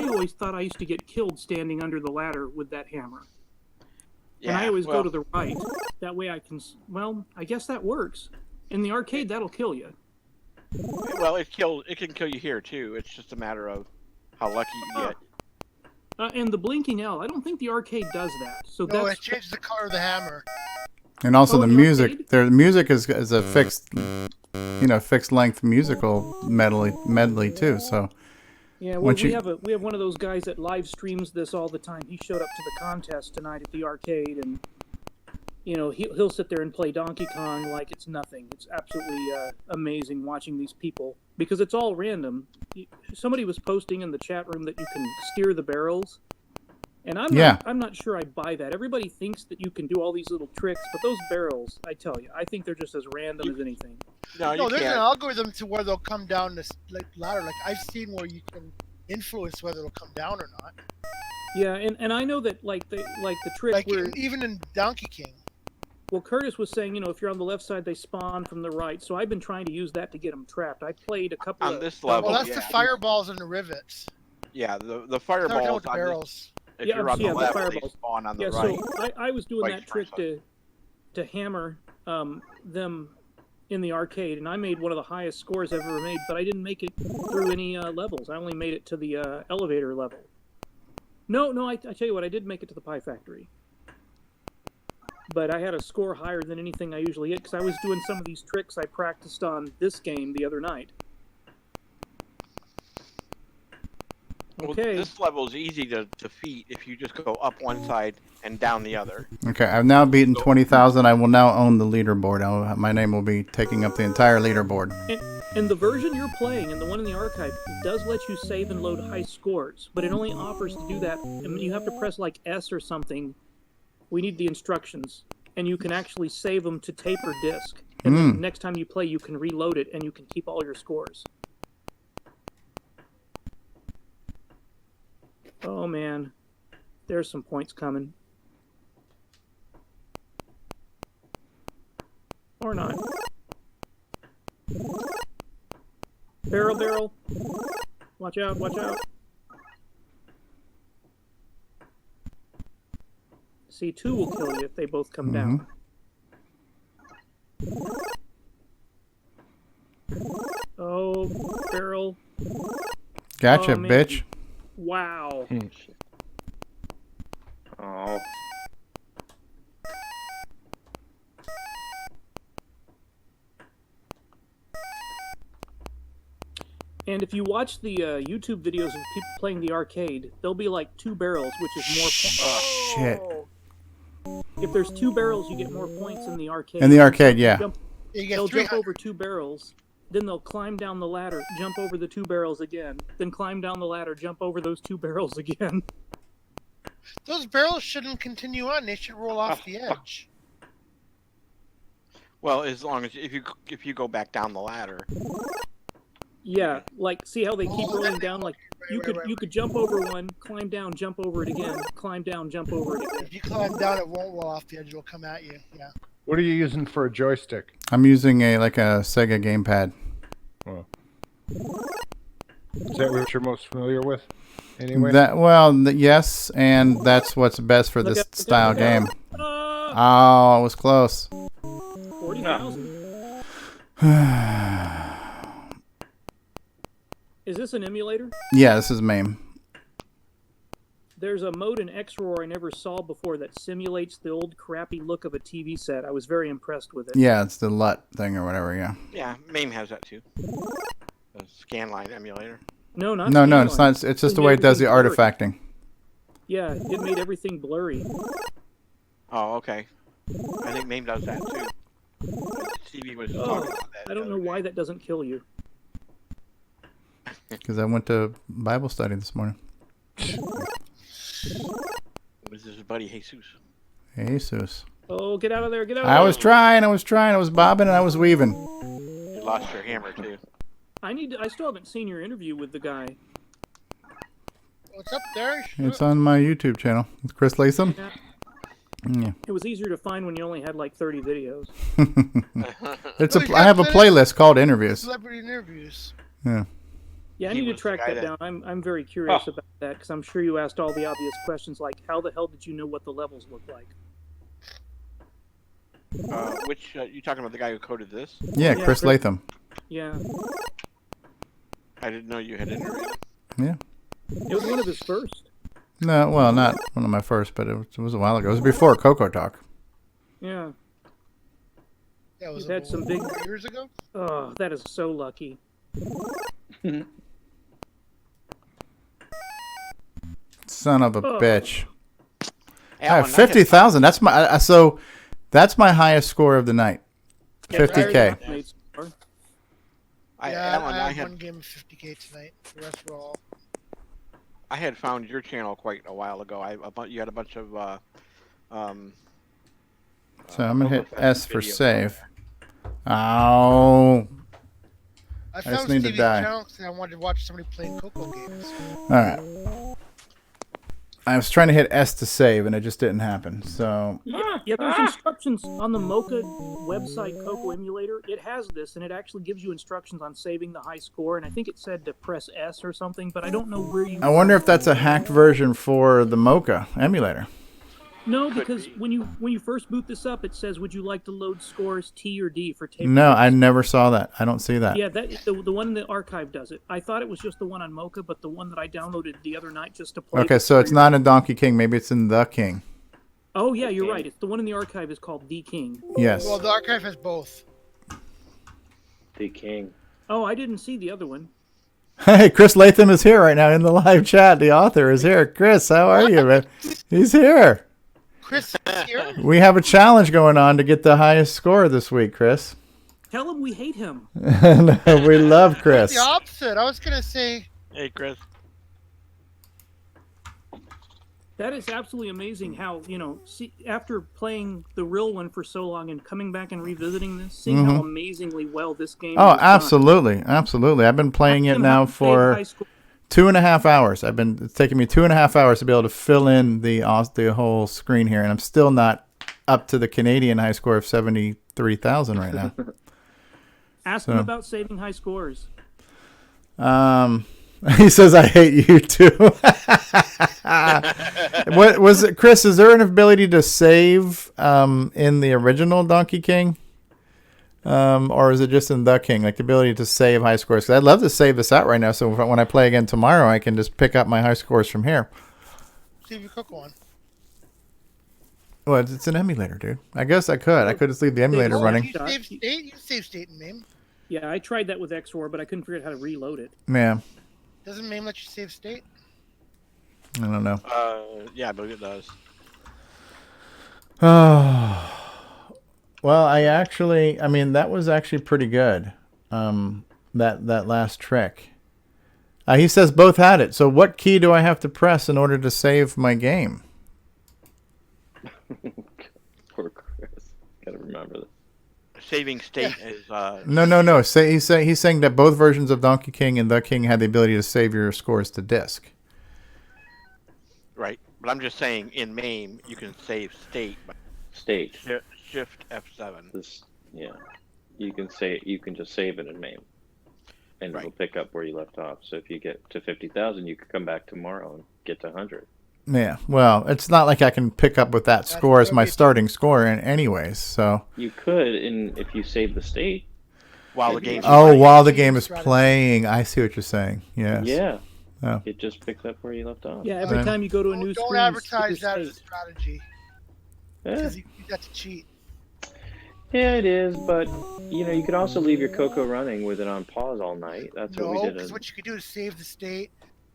always thought I used to get killed standing under the ladder with that hammer. Yeah, And I always go to the right. That way I can. Well, I guess that works. In the arcade, that'll kill you. Well, it can kill you here too. It's just a matter of how lucky you get. And the blinking L, I don't think the arcade does that. So No, that's it changes the color of the hammer. And also the in the music. arcade? Their music is a fixed, fixed length musical medley too. So yeah. Well, once we have one of those guys that live streams this all the time. He showed up to the contest tonight at the arcade, and he'll sit there and play Donkey Kong like it's nothing. It's absolutely amazing watching these people because it's all random. Somebody was posting in the chat room that you can steer the barrels, and I'm not sure I buy that. Everybody thinks that you can do all these little tricks, but those barrels, I tell you, I think they're just as random as anything. No, No, you there's can't. an algorithm to where they'll come down this ladder. Like I've seen where you can influence whether they'll come down or not. Yeah, and I know that like the trick Like where even in Donkey King. Well, Curtis was saying, if you're on the left side, they spawn from the right. So I've been trying to use that to get them trapped. I played a couple On of... this level, Well, that's the fireballs and the rivets. Yeah, the No, fireballs the on barrels. this, if Yeah, you're on the the left, they fireballs. spawn on the Yeah, right. so I was doing Vice that trick versa. to hammer them in the arcade, and I made one of the highest scores I've ever made, but I didn't make it through any levels. I only made it to the elevator level. No, I tell you what, I did make it to the Pie Factory. But I had a score higher than anything I usually hit, because I was doing some of these tricks I practiced on this game the other night. Okay. Well, this level is easy to defeat if you just go up one side and down the other. Okay, I've now beaten 20,000. I will now own the leaderboard. My name will be taking up the entire leaderboard. And the version you're playing, and the one in the archive, does let you save and load high scores, but it only offers to do that. I mean, you have to press like S or something. We need the instructions, and you can actually save them to tape or disk. And then next time you play, you can reload it, and you can keep all your scores. Oh man, there's some points coming. Or not. Barrel. Watch out. See, 2 will kill you if they both come down. Oh, barrel. Gotcha, Oh, man. bitch. Wow. Oh. And if you watch the YouTube videos of people playing the arcade, there'll be like 2 barrels, which is more points. Shit. If there's 2 barrels, you get more points in the arcade. In the arcade, yeah. They'll jump over 2 barrels, then they'll climb down the ladder, jump over the 2 barrels again, then climb down the ladder, jump over those 2 barrels again. Those barrels shouldn't continue on. They should roll off the edge. Well, as long as if you go back down the ladder. Yeah, like see how they keep rolling down. Like you could jump over one, climb down, jump over it again, climb down, jump over it again. If you climb down, it won't roll off the edge. It'll come at you. Yeah. What are you using for a joystick? I'm using a Sega gamepad. Oh. Is that what you're most familiar with? Anyway. Yes, and that's what's best for this style game. Oh, it was close. 40,000. Is this an emulator? Yeah, this is MAME. There's a mode in X-Roar I never saw before that simulates the old crappy look of a TV set. I was very impressed with it. Yeah, it's the LUT thing or whatever, yeah. Yeah, MAME has that too. The scanline emulator. No, not No, scanline. it's not. It's just the way it does the artifacting. Yeah, it made everything blurry. Oh, okay. I think MAME does that too. Stevie was talking about that. I don't know why that doesn't kill you. Because I went to Bible study this morning. It was his buddy Jesus. Jesus. Oh, get out of there, get out of I there. was trying. I was bobbing and I was weaving. You lost your hammer too. I still haven't seen your interview with the guy. What's up there? It's on my YouTube channel. It's Chris Latham. Yeah. It was easier to find when you only had like 30 videos. I have a playlist called Interviews. Celebrity interviews. Yeah. Yeah, I need to track that down. I'm very curious about that because I'm sure you asked all the obvious questions like how the hell did you know what the levels look like? Which you talking about the guy who coded this? Yeah, Chris Latham. Yeah. I didn't know you had interviewed him. Yeah. It was one of his first. No, well, not one of my first, but it was a while ago. It was before CoCoTALK. Yeah. That was We've had some big 4 years ago. Oh, that is so lucky. Son of a bitch. I Alan, have 50,000. That's my that's my highest score of the night. 50K. I had one game of 50K tonight. The rest were all. I had found your channel quite a while ago. You had a bunch of. So I'm gonna hit S for save. Ow. I just found need to Stevie's die. channel because I wanted to watch somebody playing CoCo games. All right. I was trying to hit S to save, and it just didn't happen. So Yeah, there's instructions on the Mocha website, CoCo emulator. It has this, and it actually gives you instructions on saving the high score. And I think it said to press S or something, but I don't know where you. I wonder if that's a hacked version for the Mocha emulator. No, because when you first boot this up, it says, "Would you like to load scores T or D for tape?" No, I never saw that. I don't see that. Yeah, the one in the archive does it. I thought it was just the one on Mocha, but the one that I downloaded the other night just to play. Okay, so it's not in Donkey King. Maybe it's in The King. Oh yeah, you're right. It's the one in the archive is called The King. Yes. Well, the archive has both. The King. Oh, I didn't see the other one. Hey, Chris Latham is here right now in the live chat. The author is here. Chris, how are you, man? He's here. Chris is here. We have a challenge going on to get the highest score this week, Chris. Tell him we hate him. No, we love Chris. The opposite. I was gonna say. Hey, Chris. That is absolutely amazing how, after playing the real one for so long and coming back and revisiting this, seeing how amazingly well this game Oh, is absolutely. Done. Absolutely. I've been playing it now for 2.5 hours. It's taken me 2.5 hours to be able to fill in the whole screen here, and I'm still not up to the Canadian high score of 73,000 right now. Ask him about saving high scores. He says, I hate you too. What was it, Chris? Is there an ability to save in the original Donkey King? Or is it just in The King? Like the ability to save high scores? 'Cause I'd love to save this out right now, so when I play again tomorrow, I can just pick up my high scores from here. See if you cook one. Well, it's an emulator, dude. I guess I could. I could just leave the emulator running. You save state. You save state in MAME. Yeah, I tried that with XOR, but I couldn't figure out how to reload it. Yeah. Doesn't MAME let you save state? I don't know. Yeah, I believe it does. Well, that was actually pretty good. That last trick. He says both had it. So what key do I have to press in order to save my game? Poor Chris. Gotta remember this. Saving state is. No. He's saying that both versions of Donkey King and The King had the ability to save your scores to disk. Right, but I'm just saying in MAME you can save state. By Shift F7. You can just save it in MAME, and it'll pick up where you left off. So if you get to 50,000, you could come back tomorrow and get to 100. Yeah, well, it's not like I can pick up with that score as my starting score anyways, so... You could, if you save the state. While the game while the game is playing. I see what you're saying, yes. Yeah. Oh. It just picks up where you left off. Yeah, every time you go to a new screen... Don't advertise that as a strategy. Yeah. Because you got to cheat. Yeah, it is, but, you could also leave your CoCo running with it on pause all night. That's what we did. No, because what you could do is save the state,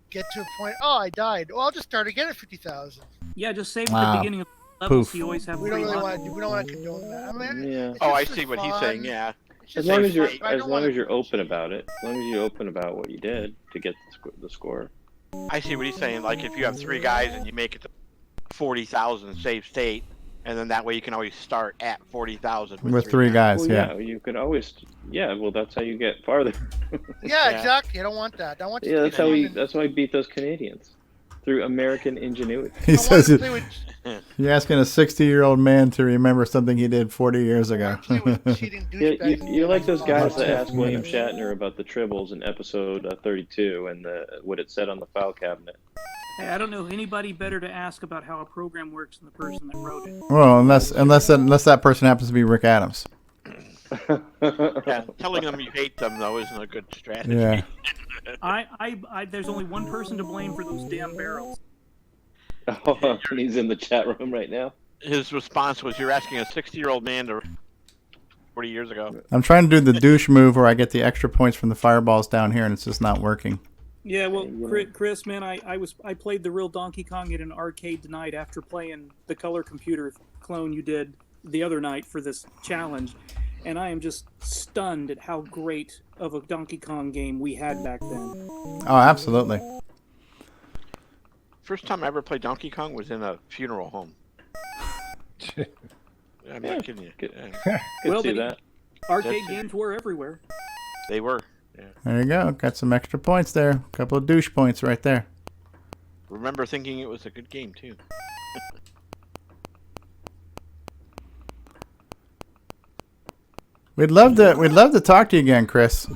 get to a point, I died. Well, I'll just start again at 50,000. Yeah, just save at the beginning of the level so you always have we don't want to condone that. I mean, I see what he's saying, yeah. As long as you're open about it. As long as you're open about what you did to get the score. I see what he's saying. Like, if you have 3 guys and you make it to 40,000, save state, and then that way you can always start at 40,000 with 3 guys. Well, yeah, you could always. Yeah, well, that's how you get farther. Yeah, exactly. I don't want that. I want. Yeah, that's why we beat those Canadians through American ingenuity. He says you're asking a 60-year-old man to remember something he did 40 years ago. You're like those guys that asked William Shatner about the tribbles in episode 32 and what it said on the file cabinet. Hey, I don't know anybody better to ask about how a program works than the person that wrote it. Well, unless that person happens to be Rick Adams. Yeah, telling them you hate them though isn't a good strategy. Yeah. There's only one person to blame for those damn barrels. Oh, he's in the chat room right now. His response was, "You're asking a 60-year-old man to 40 years ago." I'm trying to do the douche move where I get the extra points from the fireballs down here, and it's just not working. Yeah, well, Chris, man, I played the real Donkey Kong at an arcade tonight after playing the color computer clone you did the other night for this challenge, and I am just stunned at how great of a Donkey Kong game we had back then. Oh, absolutely. First time I ever played Donkey Kong was in a funeral home. I'm not kidding you. Could Well, see that. Arcade games were everywhere. They were. Yeah. There you go. Got some extra points there. A couple of douche points right there. remember thinking it was a good game too. We'd love to talk to you again, Chris.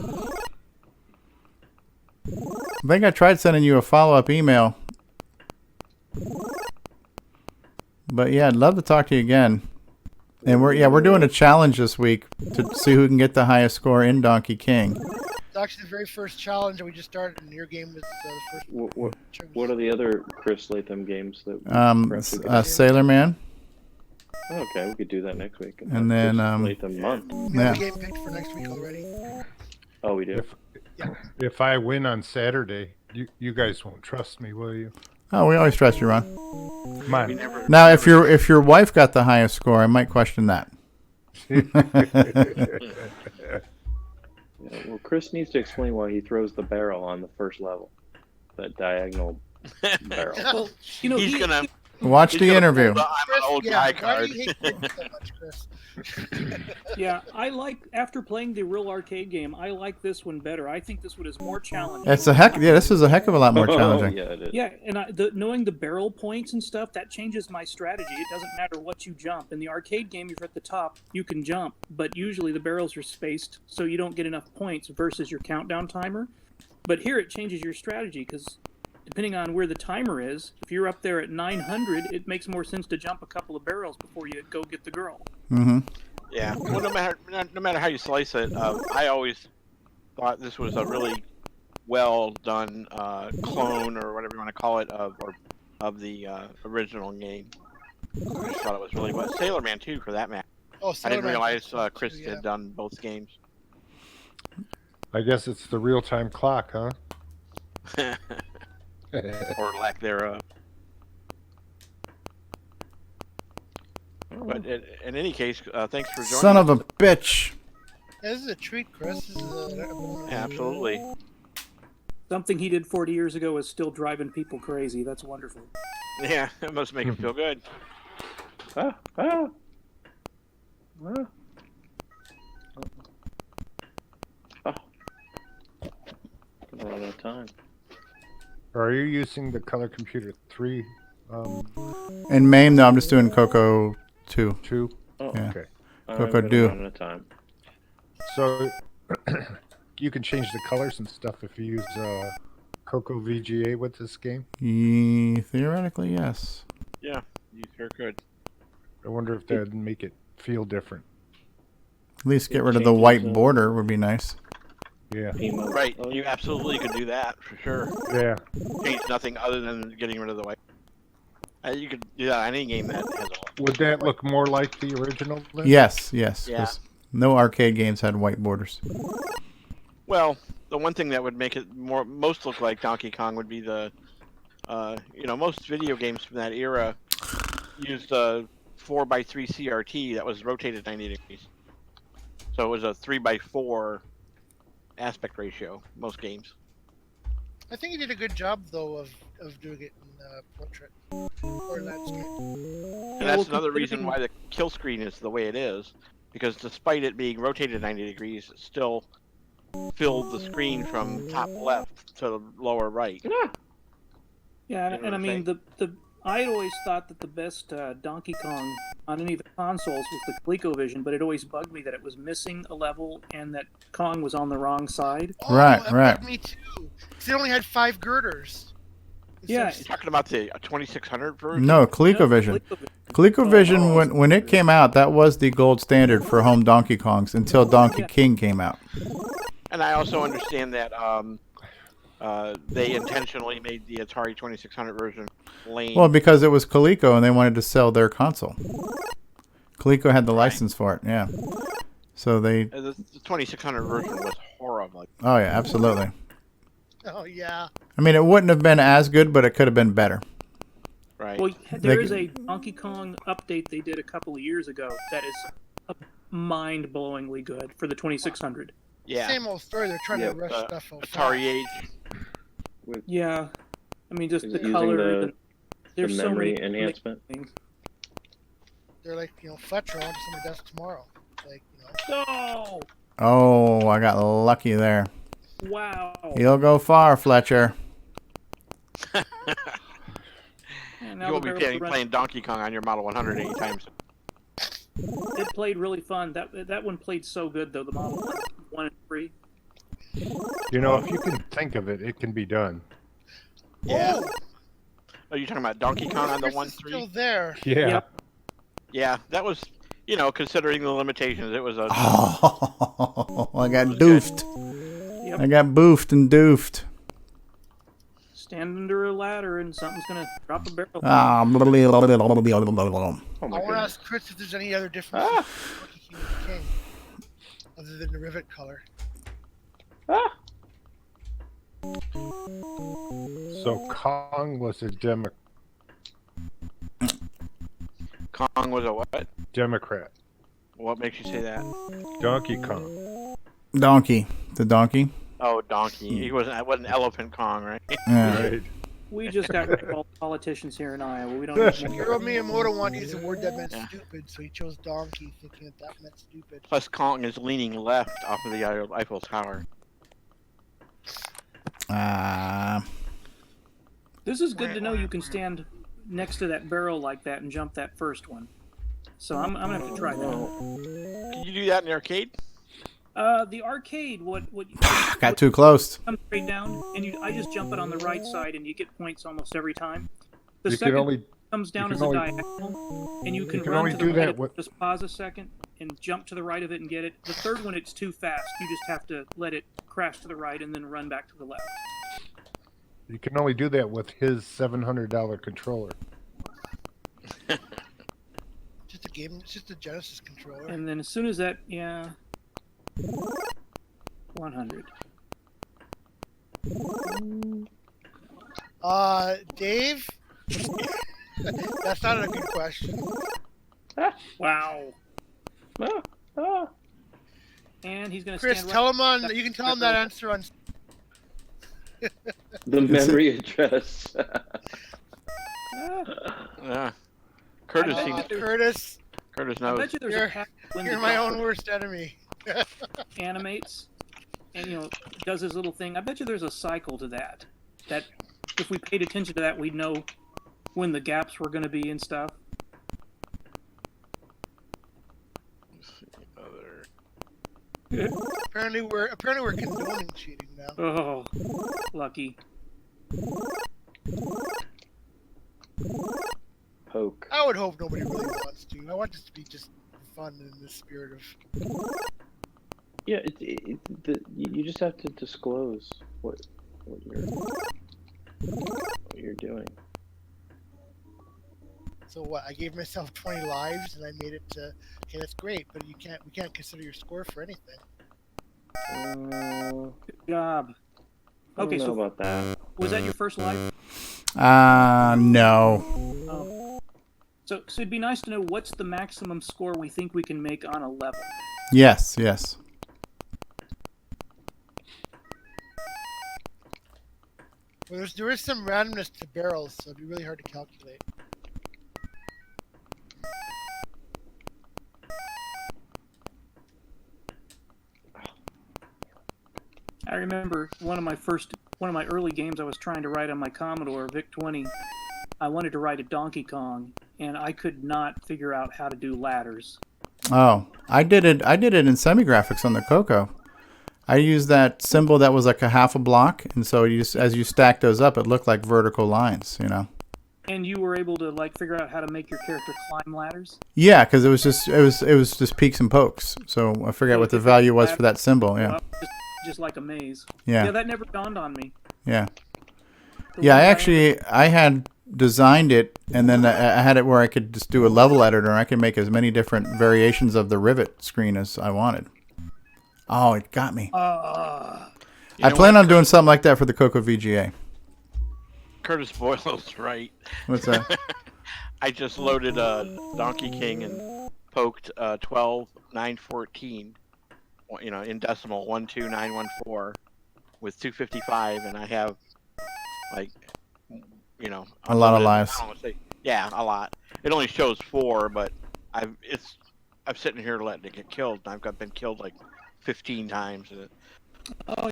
I think I tried sending you a follow-up email. But yeah, I'd love to talk to you again. And we're doing a challenge this week to see who can get the highest score in Donkey King. It's actually the very first challenge that we just started, and your game was the first. What are the other Chris Latham games that? Sailor Man. Okay, we could do that next week. And then Latham month. We have a game picked for next week already. Oh, we do. If I win on Saturday, you guys won't trust me, will you? Oh, we always trust you, Ron. Come on. Now, if your wife got the highest score, I might question that. Yeah, well, Chris needs to explain why he throws the barrel on the first level, that diagonal barrel. Well, He's gonna Watch the interview. I'm an old guy Why card. do you hate games so much, Chris? Yeah, after playing the real arcade game, I like this one better. I think this one is more challenging. This is a heck of a lot more challenging. Yeah, it is. Yeah, and knowing the barrel points and stuff, that changes my strategy. It doesn't matter what you jump. In the arcade game, if you're at the top, you can jump, but usually the barrels are spaced, so you don't get enough points versus your countdown timer. But here it changes your strategy, because depending on where the timer is, if you're up there at 900, it makes more sense to jump a couple of barrels before you go get the girl. Mm-hmm. Yeah. Well, no matter how you slice it, I always thought this was a really well done clone or whatever you want to call it of the original game. I just thought it was really well. Sailor Man too, for that matter. Oh, I didn't Sailor Man realize Chris too, yeah. had done both games. I guess it's the real-time clock, huh? Or lack thereof. But in any case, thanks for joining. Son of a bitch. Yeah, this is a treat, Chris. This is Yeah, absolutely. Something he did 40 years ago is still driving people crazy. That's wonderful. Yeah, it must make him feel good. Ah. We're out of time. Are you using the Color Computer 3? In MAME, no, I'm just doing CoCo 2. 2? Oh, Yeah. Okay. CoCo do. Out of time. So you can change the colors and stuff if you use CoCo VGA with this game? Theoretically, yes. Yeah, you sure could. I wonder if that would make it feel different. At least get rid of the white border would be nice. Yeah. Right, you absolutely could do that for sure. Yeah. Change nothing other than getting rid of the white. You could do that on any game that has a Would that look more like the original then? Yes. Yeah. 'Cause no arcade games had white borders. Well, the one thing that would make it most look like Donkey Kong would be the, most video games from that era used a 4x3 CRT that was rotated 90 degrees. So it was a 3x4 aspect ratio, most games. I think he did a good job, though, of doing it in portrait or landscape. And that's another reason why the kill screen is the way it is, because despite it being rotated 90 degrees, it still filled the screen from top left to lower right. Yeah, You know and I what mean, I always thought that the best Donkey Kong on any of the consoles was the ColecoVision, but it always bugged me that it was missing a level and that Kong was on the wrong side. Oh, Right. that bugged me too. 'Cause they only had 5 girders. Yeah. You're talking about the 2600 version? No, ColecoVision. ColecoVision, when it came out, that was the gold standard for home Donkey Kongs until Donkey King came out. And I also understand that they intentionally made the Atari 2600 version lame. Well, because it was Coleco and they wanted to sell their console. Coleco had the license for it, yeah. So they... The 2600 version was horrible. Oh, yeah, absolutely. Oh, yeah. I mean, it wouldn't have been as good, but it could have been better. Right. Well, there is a Donkey Kong update they did a couple of years ago that is mind-blowingly good for the 2600. Yeah. Same old story. They're trying to rush stuff out. Atari Age. Yeah. I mean, just the Using color. There's the so memory many enhancement. things. They're like, Fletcher on to somebody's desk tomorrow. Like, No! Oh, I got lucky there. Wow. You'll go far, Fletcher. now You won't the be barrels playing Donkey Kong on your Model 100 anytime soon. It played really fun. That one played so good though. The Model 1 and 3. You know, if you can think of it, it can be done. Yeah. Oh, Are you talking about Donkey Kong on the Chris is 1-3? still there. Yeah. Yep. Yeah, that was, considering the limitations, it was a. Oh, I got was doofed. Yep. I got boofed and doofed. Stand under a ladder and something's gonna drop a barrel. Ah, Oh I my want to goodness. ask Chris if there's any other differences between Donkey King and King, other than the rivet color. Ah! So Kong was a Kong was a what? Democrat. What makes you say that? Donkey Kong. Donkey. The donkey. Oh, Donkey. It wasn't Elephant Kong, right? Yeah. Right. We just got rid of all the politicians here in Iowa. We don't need more. Shigeru Miyamoto wanted to use a word that meant Yeah. stupid, so he chose donkey, thinking that meant stupid. Plus, Kong is leaning left off of the Eiffel Tower. This is good to know you can stand next to that barrel like that and jump that first one. So I'm gonna have to try that. Can you do that in the arcade? The arcade, what Got too close. comes straight down, and I just jump it on the right side, and you get points almost every time. The You second can only comes down you as can a only- diagonal, and you can can run only to do the that right of with- it, just pause a second, and jump to the right of it and get it. The third one, it's too fast. You just have to let it crash to the right and then run back to the left. you can only do that with his $700 controller. Just a game, it's just a Genesis controller. And then as soon as that, 100. Dave? That's not a good question. Wow. Ah. And he's gonna Chris, stand tell right. him on. You can tell him that answer on. The memory address. Yeah. Curtis Curtis, Curtis I knows. bet you there's You're- a pack when you're the my dog own worst enemy. animates and does his little thing. I bet you there's a cycle to that. That if we paid attention to that, we'd know when the gaps were going to be and stuff. Apparently we're condoning cheating now. Oh, lucky. Poke. I would hope nobody really wants to. I want this to be just fun in the spirit of. Yeah, you just have to disclose what you're doing. So what? I gave myself 20 lives and I made it to. Okay, that's great, but we can't consider your score for anything. Good job. I Okay, don't know so about that. was that your first life? No. Oh. So it'd be nice to know what's the maximum score we think we can make on a level. Yes. Well, there is some randomness to barrels, so it'd be really hard to calculate. I remember one of my early games I was trying to write on my Commodore VIC-20. I wanted to write a Donkey Kong, and I could not figure out how to do ladders. Oh, I did it in semi-graphics on the CoCo. I used that symbol that was like a half a block, and so as you stack those up, it looked like vertical lines, And you were able to figure out how to make your character climb ladders? Yeah, because it was just peaks and pokes. So I forget what the value was for that symbol. Yeah, Just like a maze. Yeah. Yeah, that never dawned on me. yeah, The yeah. one I had designed it, and then I had it where I could just do a level editor, and I could make as many different variations of the rivet screen as I wanted. Oh, it got me. I plan on doing something like that for the CoCo VGA. Curtis Boyle's right. What's that? I just loaded Donkey King and poked 12 914, in decimal 12914 with 255, and I have A lot of lives. I don't wanna say, yeah, a lot. It only shows 4, but I'm sitting here letting it get killed, and I've been killed 15 times, and it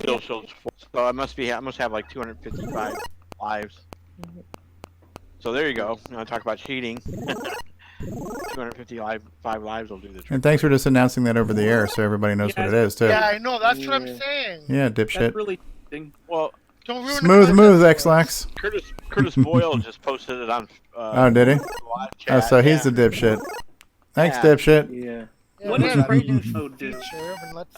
still shows 4. So I must have 255 lives. So there you go. You want to talk about cheating? 255 lives will do the trick. And thanks for just announcing that over the air so everybody knows what it is, too. Yeah, I know. That's what I'm saying. Yeah, dipshit. That's really interesting. Well, Don't ruin Smooth the move, concept for us. X-Lax. Curtis Boyle just posted it on. Oh, did he? live Oh, chat. so he's the dipshit. Thanks, Yeah. dipshit. Yeah. Yeah, What we does have Prelude a mode do? feature, and let's,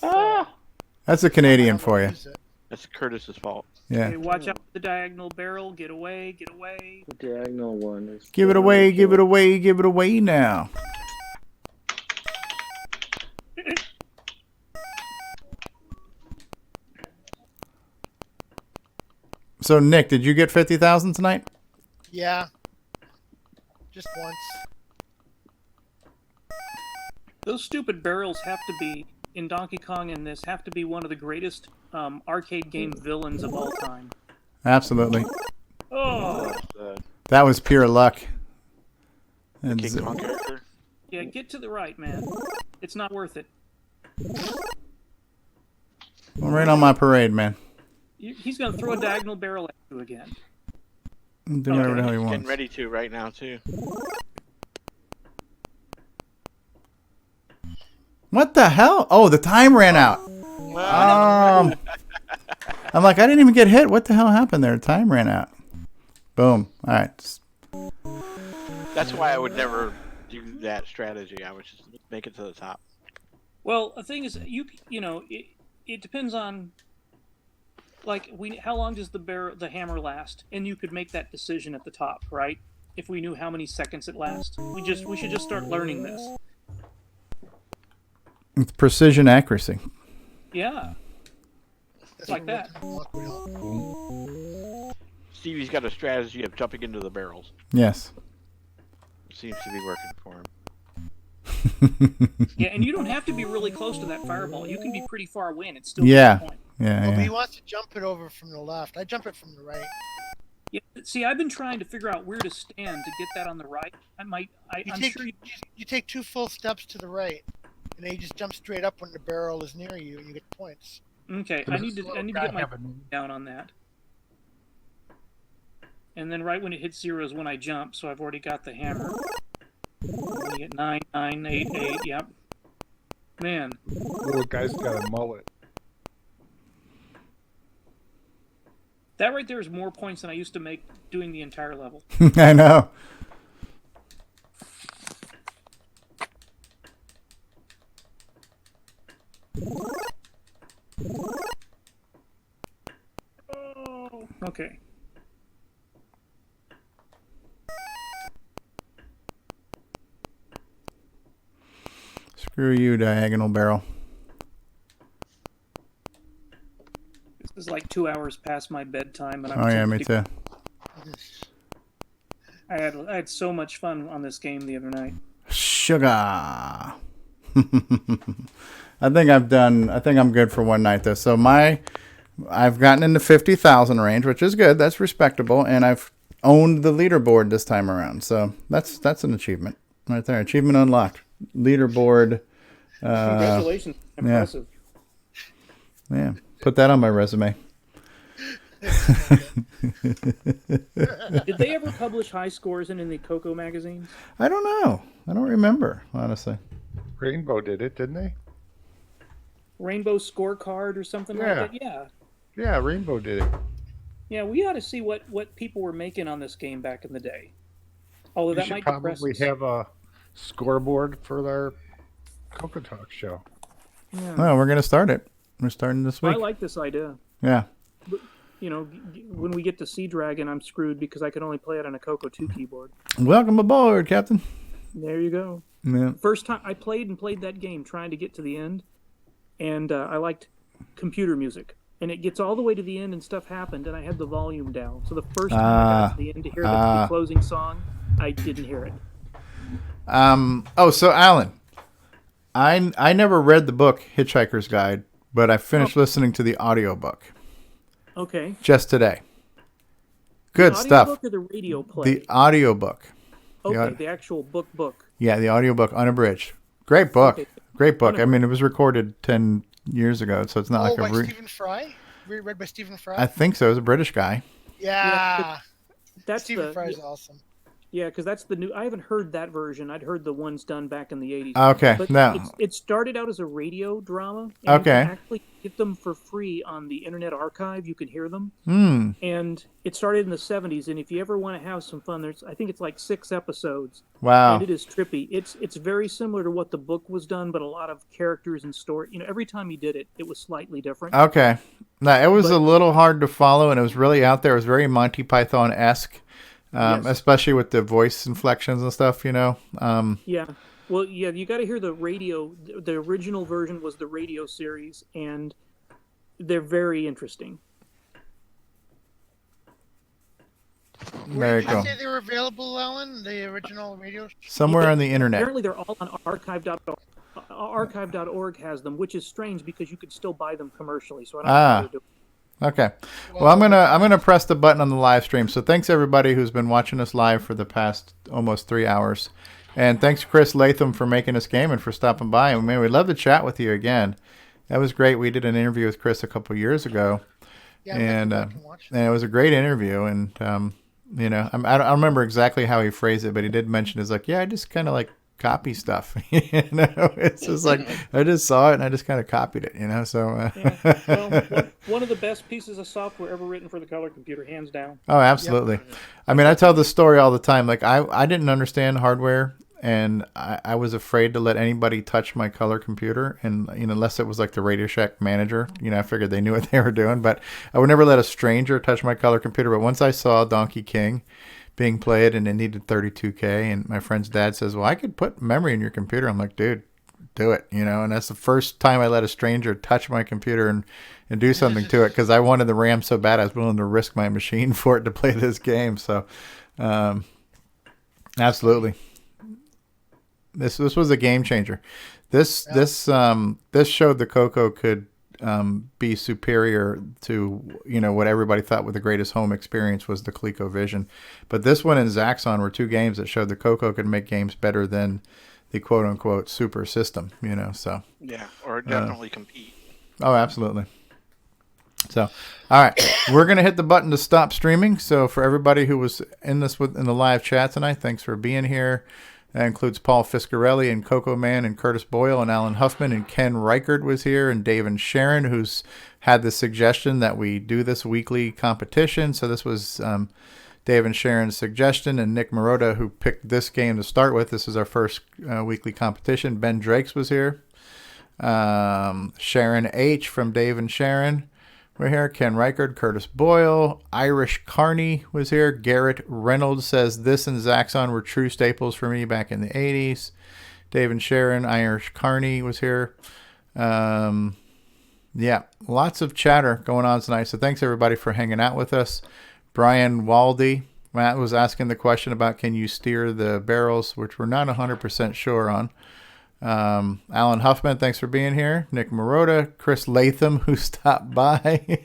That's a Canadian for you. use it. That's Curtis's fault. Yeah. Okay, watch out for the diagonal barrel. Get away. Get away. The diagonal one is. Give it away, give it away, give it away now. So, Nick, did you get 50,000 tonight? Yeah. Just once. Those stupid barrels have to be in Donkey Kong and this have to be one of the greatest arcade game villains of all time. Absolutely. Oh, That was pure luck. And King Kong character. yeah. Get to the right, man. It's not worth it. I'm right on my parade, man. He's gonna throw a diagonal barrel at you again. Do whatever the hell he He's wants. getting ready to right now too. What the hell? Oh, the time ran out. I'm like, I didn't even get hit. What the hell happened there? Time ran out. Boom. All right. That's why I would never do that strategy. I would just make it to the top. Well, the thing is, you know, it depends on, like, how long does the hammer last, and you could make that decision at the top, right? If we knew how many seconds it lasts, we should just start learning this. It's precision accuracy. Yeah, That's like where that. luck would help. Stevie's got a strategy of jumping into the barrels. Yes. Seems to be working for him. Yeah, and you don't have to be really close to that fireball. You can be pretty far away, and it's still Yeah. a point. Yeah, But yeah. he wants to jump it over from the left. I jump it from the right. Yeah, see, I've been trying to figure out where to stand to get that on the right. I'm sure You take 2 full steps to the right, and then you just jump straight up when the barrel is near you, and you get points. Okay, I need to get my down on that. And then right when it hits 0 is when I jump, so I've already got the hammer. And you get 9, 9, 8, 8, yep. Man. Little guy's got a mullet. That right there is more points than I used to make doing the entire level. I know. Oh, okay. Screw you, diagonal barrel. This is like 2 hours past my bedtime, and I'm Oh yeah, me too. I had so much fun on this game the other night. Sugar. I think I'm good for one night though. So I've gotten in the 50,000 range, which is good. That's respectable, and I've owned the leaderboard this time around. So that's an achievement right there. Achievement unlocked. Leaderboard. Congratulations! Impressive. Yeah. Put that on my resume. Did they ever publish high scores in the CoCo magazines? I don't know. I don't remember, honestly. Rainbow did it, didn't they? Rainbow scorecard or something like that? Yeah. Yeah, Rainbow did it. Yeah, we ought to see what people were making on this game back in the day. Although We that should might probably depress us. have a scoreboard for our CoCoTALK show. Yeah. Well, we're gonna start it. We're starting this week. I like this idea. Yeah. But, you know, when we get to Sea Dragon, I'm screwed because I can only play it on a CoCo 2 keyboard. Welcome aboard, Captain. There you go. Yeah. First time I played that game, trying to get to the end, and I liked computer music. And it gets all the way to the end, and stuff happened, and I had the volume down. So the first time I got to the end to hear the closing song, I didn't hear it. So Alan, I never read the book Hitchhiker's Guide, but I finished listening to the audiobook. Okay. Just today. Good the stuff. Audiobook or the radio play? The audiobook. Okay, the actual book. Yeah, the audiobook unabridged. Great book. Okay. Great book. I mean, it was recorded 10 years ago, so it's not like by a... Stephen Fry? Read by Stephen Fry? I think so. It was a British guy. Yeah. That's Stephen Fry is awesome. Yeah, because that's the new. I haven't heard that version. I'd heard the ones done back in the 80s. Okay, But no. it started out as a radio drama. And You Okay. can actually get them for free on the Internet Archive. You can hear them. Hmm. And it started in the 70s. And if you ever want to have some fun, I think it's like 6 episodes. Wow. And it is trippy. It's very similar to what the book was done, but a lot of characters and story. Every time he did it, it was slightly different. Okay. No, it was a little hard to follow, and it was really out there. It was very Monty Python-esque. Yes. Especially with the voice inflections and stuff, Yeah. Well, yeah, you got to hear the radio. The original version was the radio series, and they're very interesting. There you Did you go. say they were available, Alan? The original radio? Somewhere on the internet. Apparently, they're all on archive.org. Archive.org has them, which is strange because you could still buy them commercially. So I don't know how they're doing. Okay. Well, I'm gonna press the button on the live stream. So thanks everybody who's been watching us live for the past almost 3 hours, and thanks Chris Latham for making us game and for stopping by. And man, we'd love to chat with you again. That was great. We did an interview with Chris a couple years ago, and it was a great interview. And I don't remember exactly how he phrased it, but he did mention it's like, yeah, I just kind of like copy stuff. It's just like I just saw it and I just kind of copied it. So. Well, one of the best pieces of software ever written for the color computer, hands down. Oh, absolutely. Yep. I mean, I tell this story all the time. Like I didn't understand hardware, and I was afraid to let anybody touch my color computer, and unless it was like the Radio Shack manager, I figured they knew what they were doing. But I would never let a stranger touch my color computer. But once I saw Donkey King being played and it needed 32K, and my friend's dad says, well, I could put memory in your computer. I'm like, dude, do it, and that's the first time I let a stranger touch my computer and do something to it, because I wanted the RAM so bad I was willing to risk my machine for it to play this game. So absolutely, this was a game changer. This showed the CoCo could be superior to what everybody thought was the greatest home experience was the ColecoVision, but this one and Zaxxon were 2 games that showed the CoCo could make games better than the quote unquote super system. So yeah, or definitely compete. Oh, absolutely. So, all right, we're gonna hit the button to stop streaming. So for everybody who was in the live chat tonight, thanks for being here. That includes Paul Fiscarelli and Coco Man and Curtis Boyle and Alan Huffman, and Ken Reichert was here, and Dave and Sharon, who's had the suggestion that we do this weekly competition. So this was Dave and Sharon's suggestion, and Nick Marotta, who picked this game to start with. This is our first weekly competition. Ben Drakes was here. Sharon H. from Dave and Sharon were here. Ken Reichert, Curtis Boyle, Irish Carney was here. Garrett Reynolds says this and Zaxxon were true staples for me back in the 80s. Dave and Sharon, Irish Carney was here. Yeah, lots of chatter going on tonight. So thanks everybody for hanging out with us. Brian Waldy, Matt was asking the question about can you steer the barrels, which we're not 100% sure on. Alan Huffman, thanks for being here. Nick Marotta, Chris Latham, who stopped by.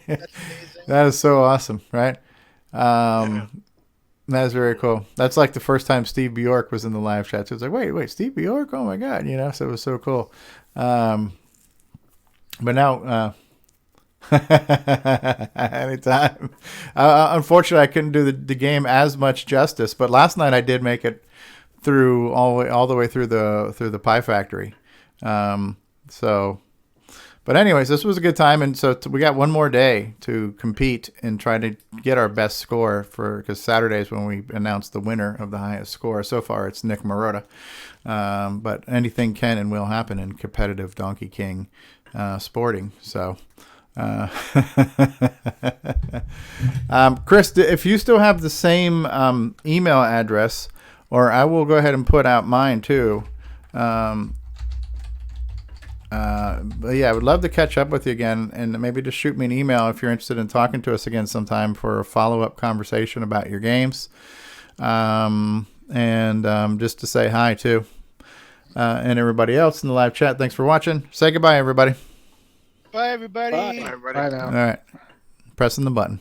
That's amazing. That is so awesome, right? That is very cool. That's like the first time Steve Bjork was in the live chat. So it's like, wait, Steve Bjork? Oh my God, so it was so cool. But now, anytime. Unfortunately, I couldn't do the game as much justice, but last night I did make it through all the way through the Pie Factory. But anyways, this was a good time, and so we got one more day to compete and try to get our best score because Saturday is when we announce the winner of the highest score. So far, it's Nick Marotta, but anything can and will happen in competitive Donkey King sporting. So. Chris, if you still have the same email address, or I will go ahead and put out mine too. But yeah, I would love to catch up with you again, and maybe just shoot me an email if you're interested in talking to us again sometime for a follow-up conversation about your games, and just to say hi too, and everybody else in the live chat. Thanks for watching. Say goodbye, everybody. Bye, everybody. Bye, everybody. Bye now. All right, pressing the button.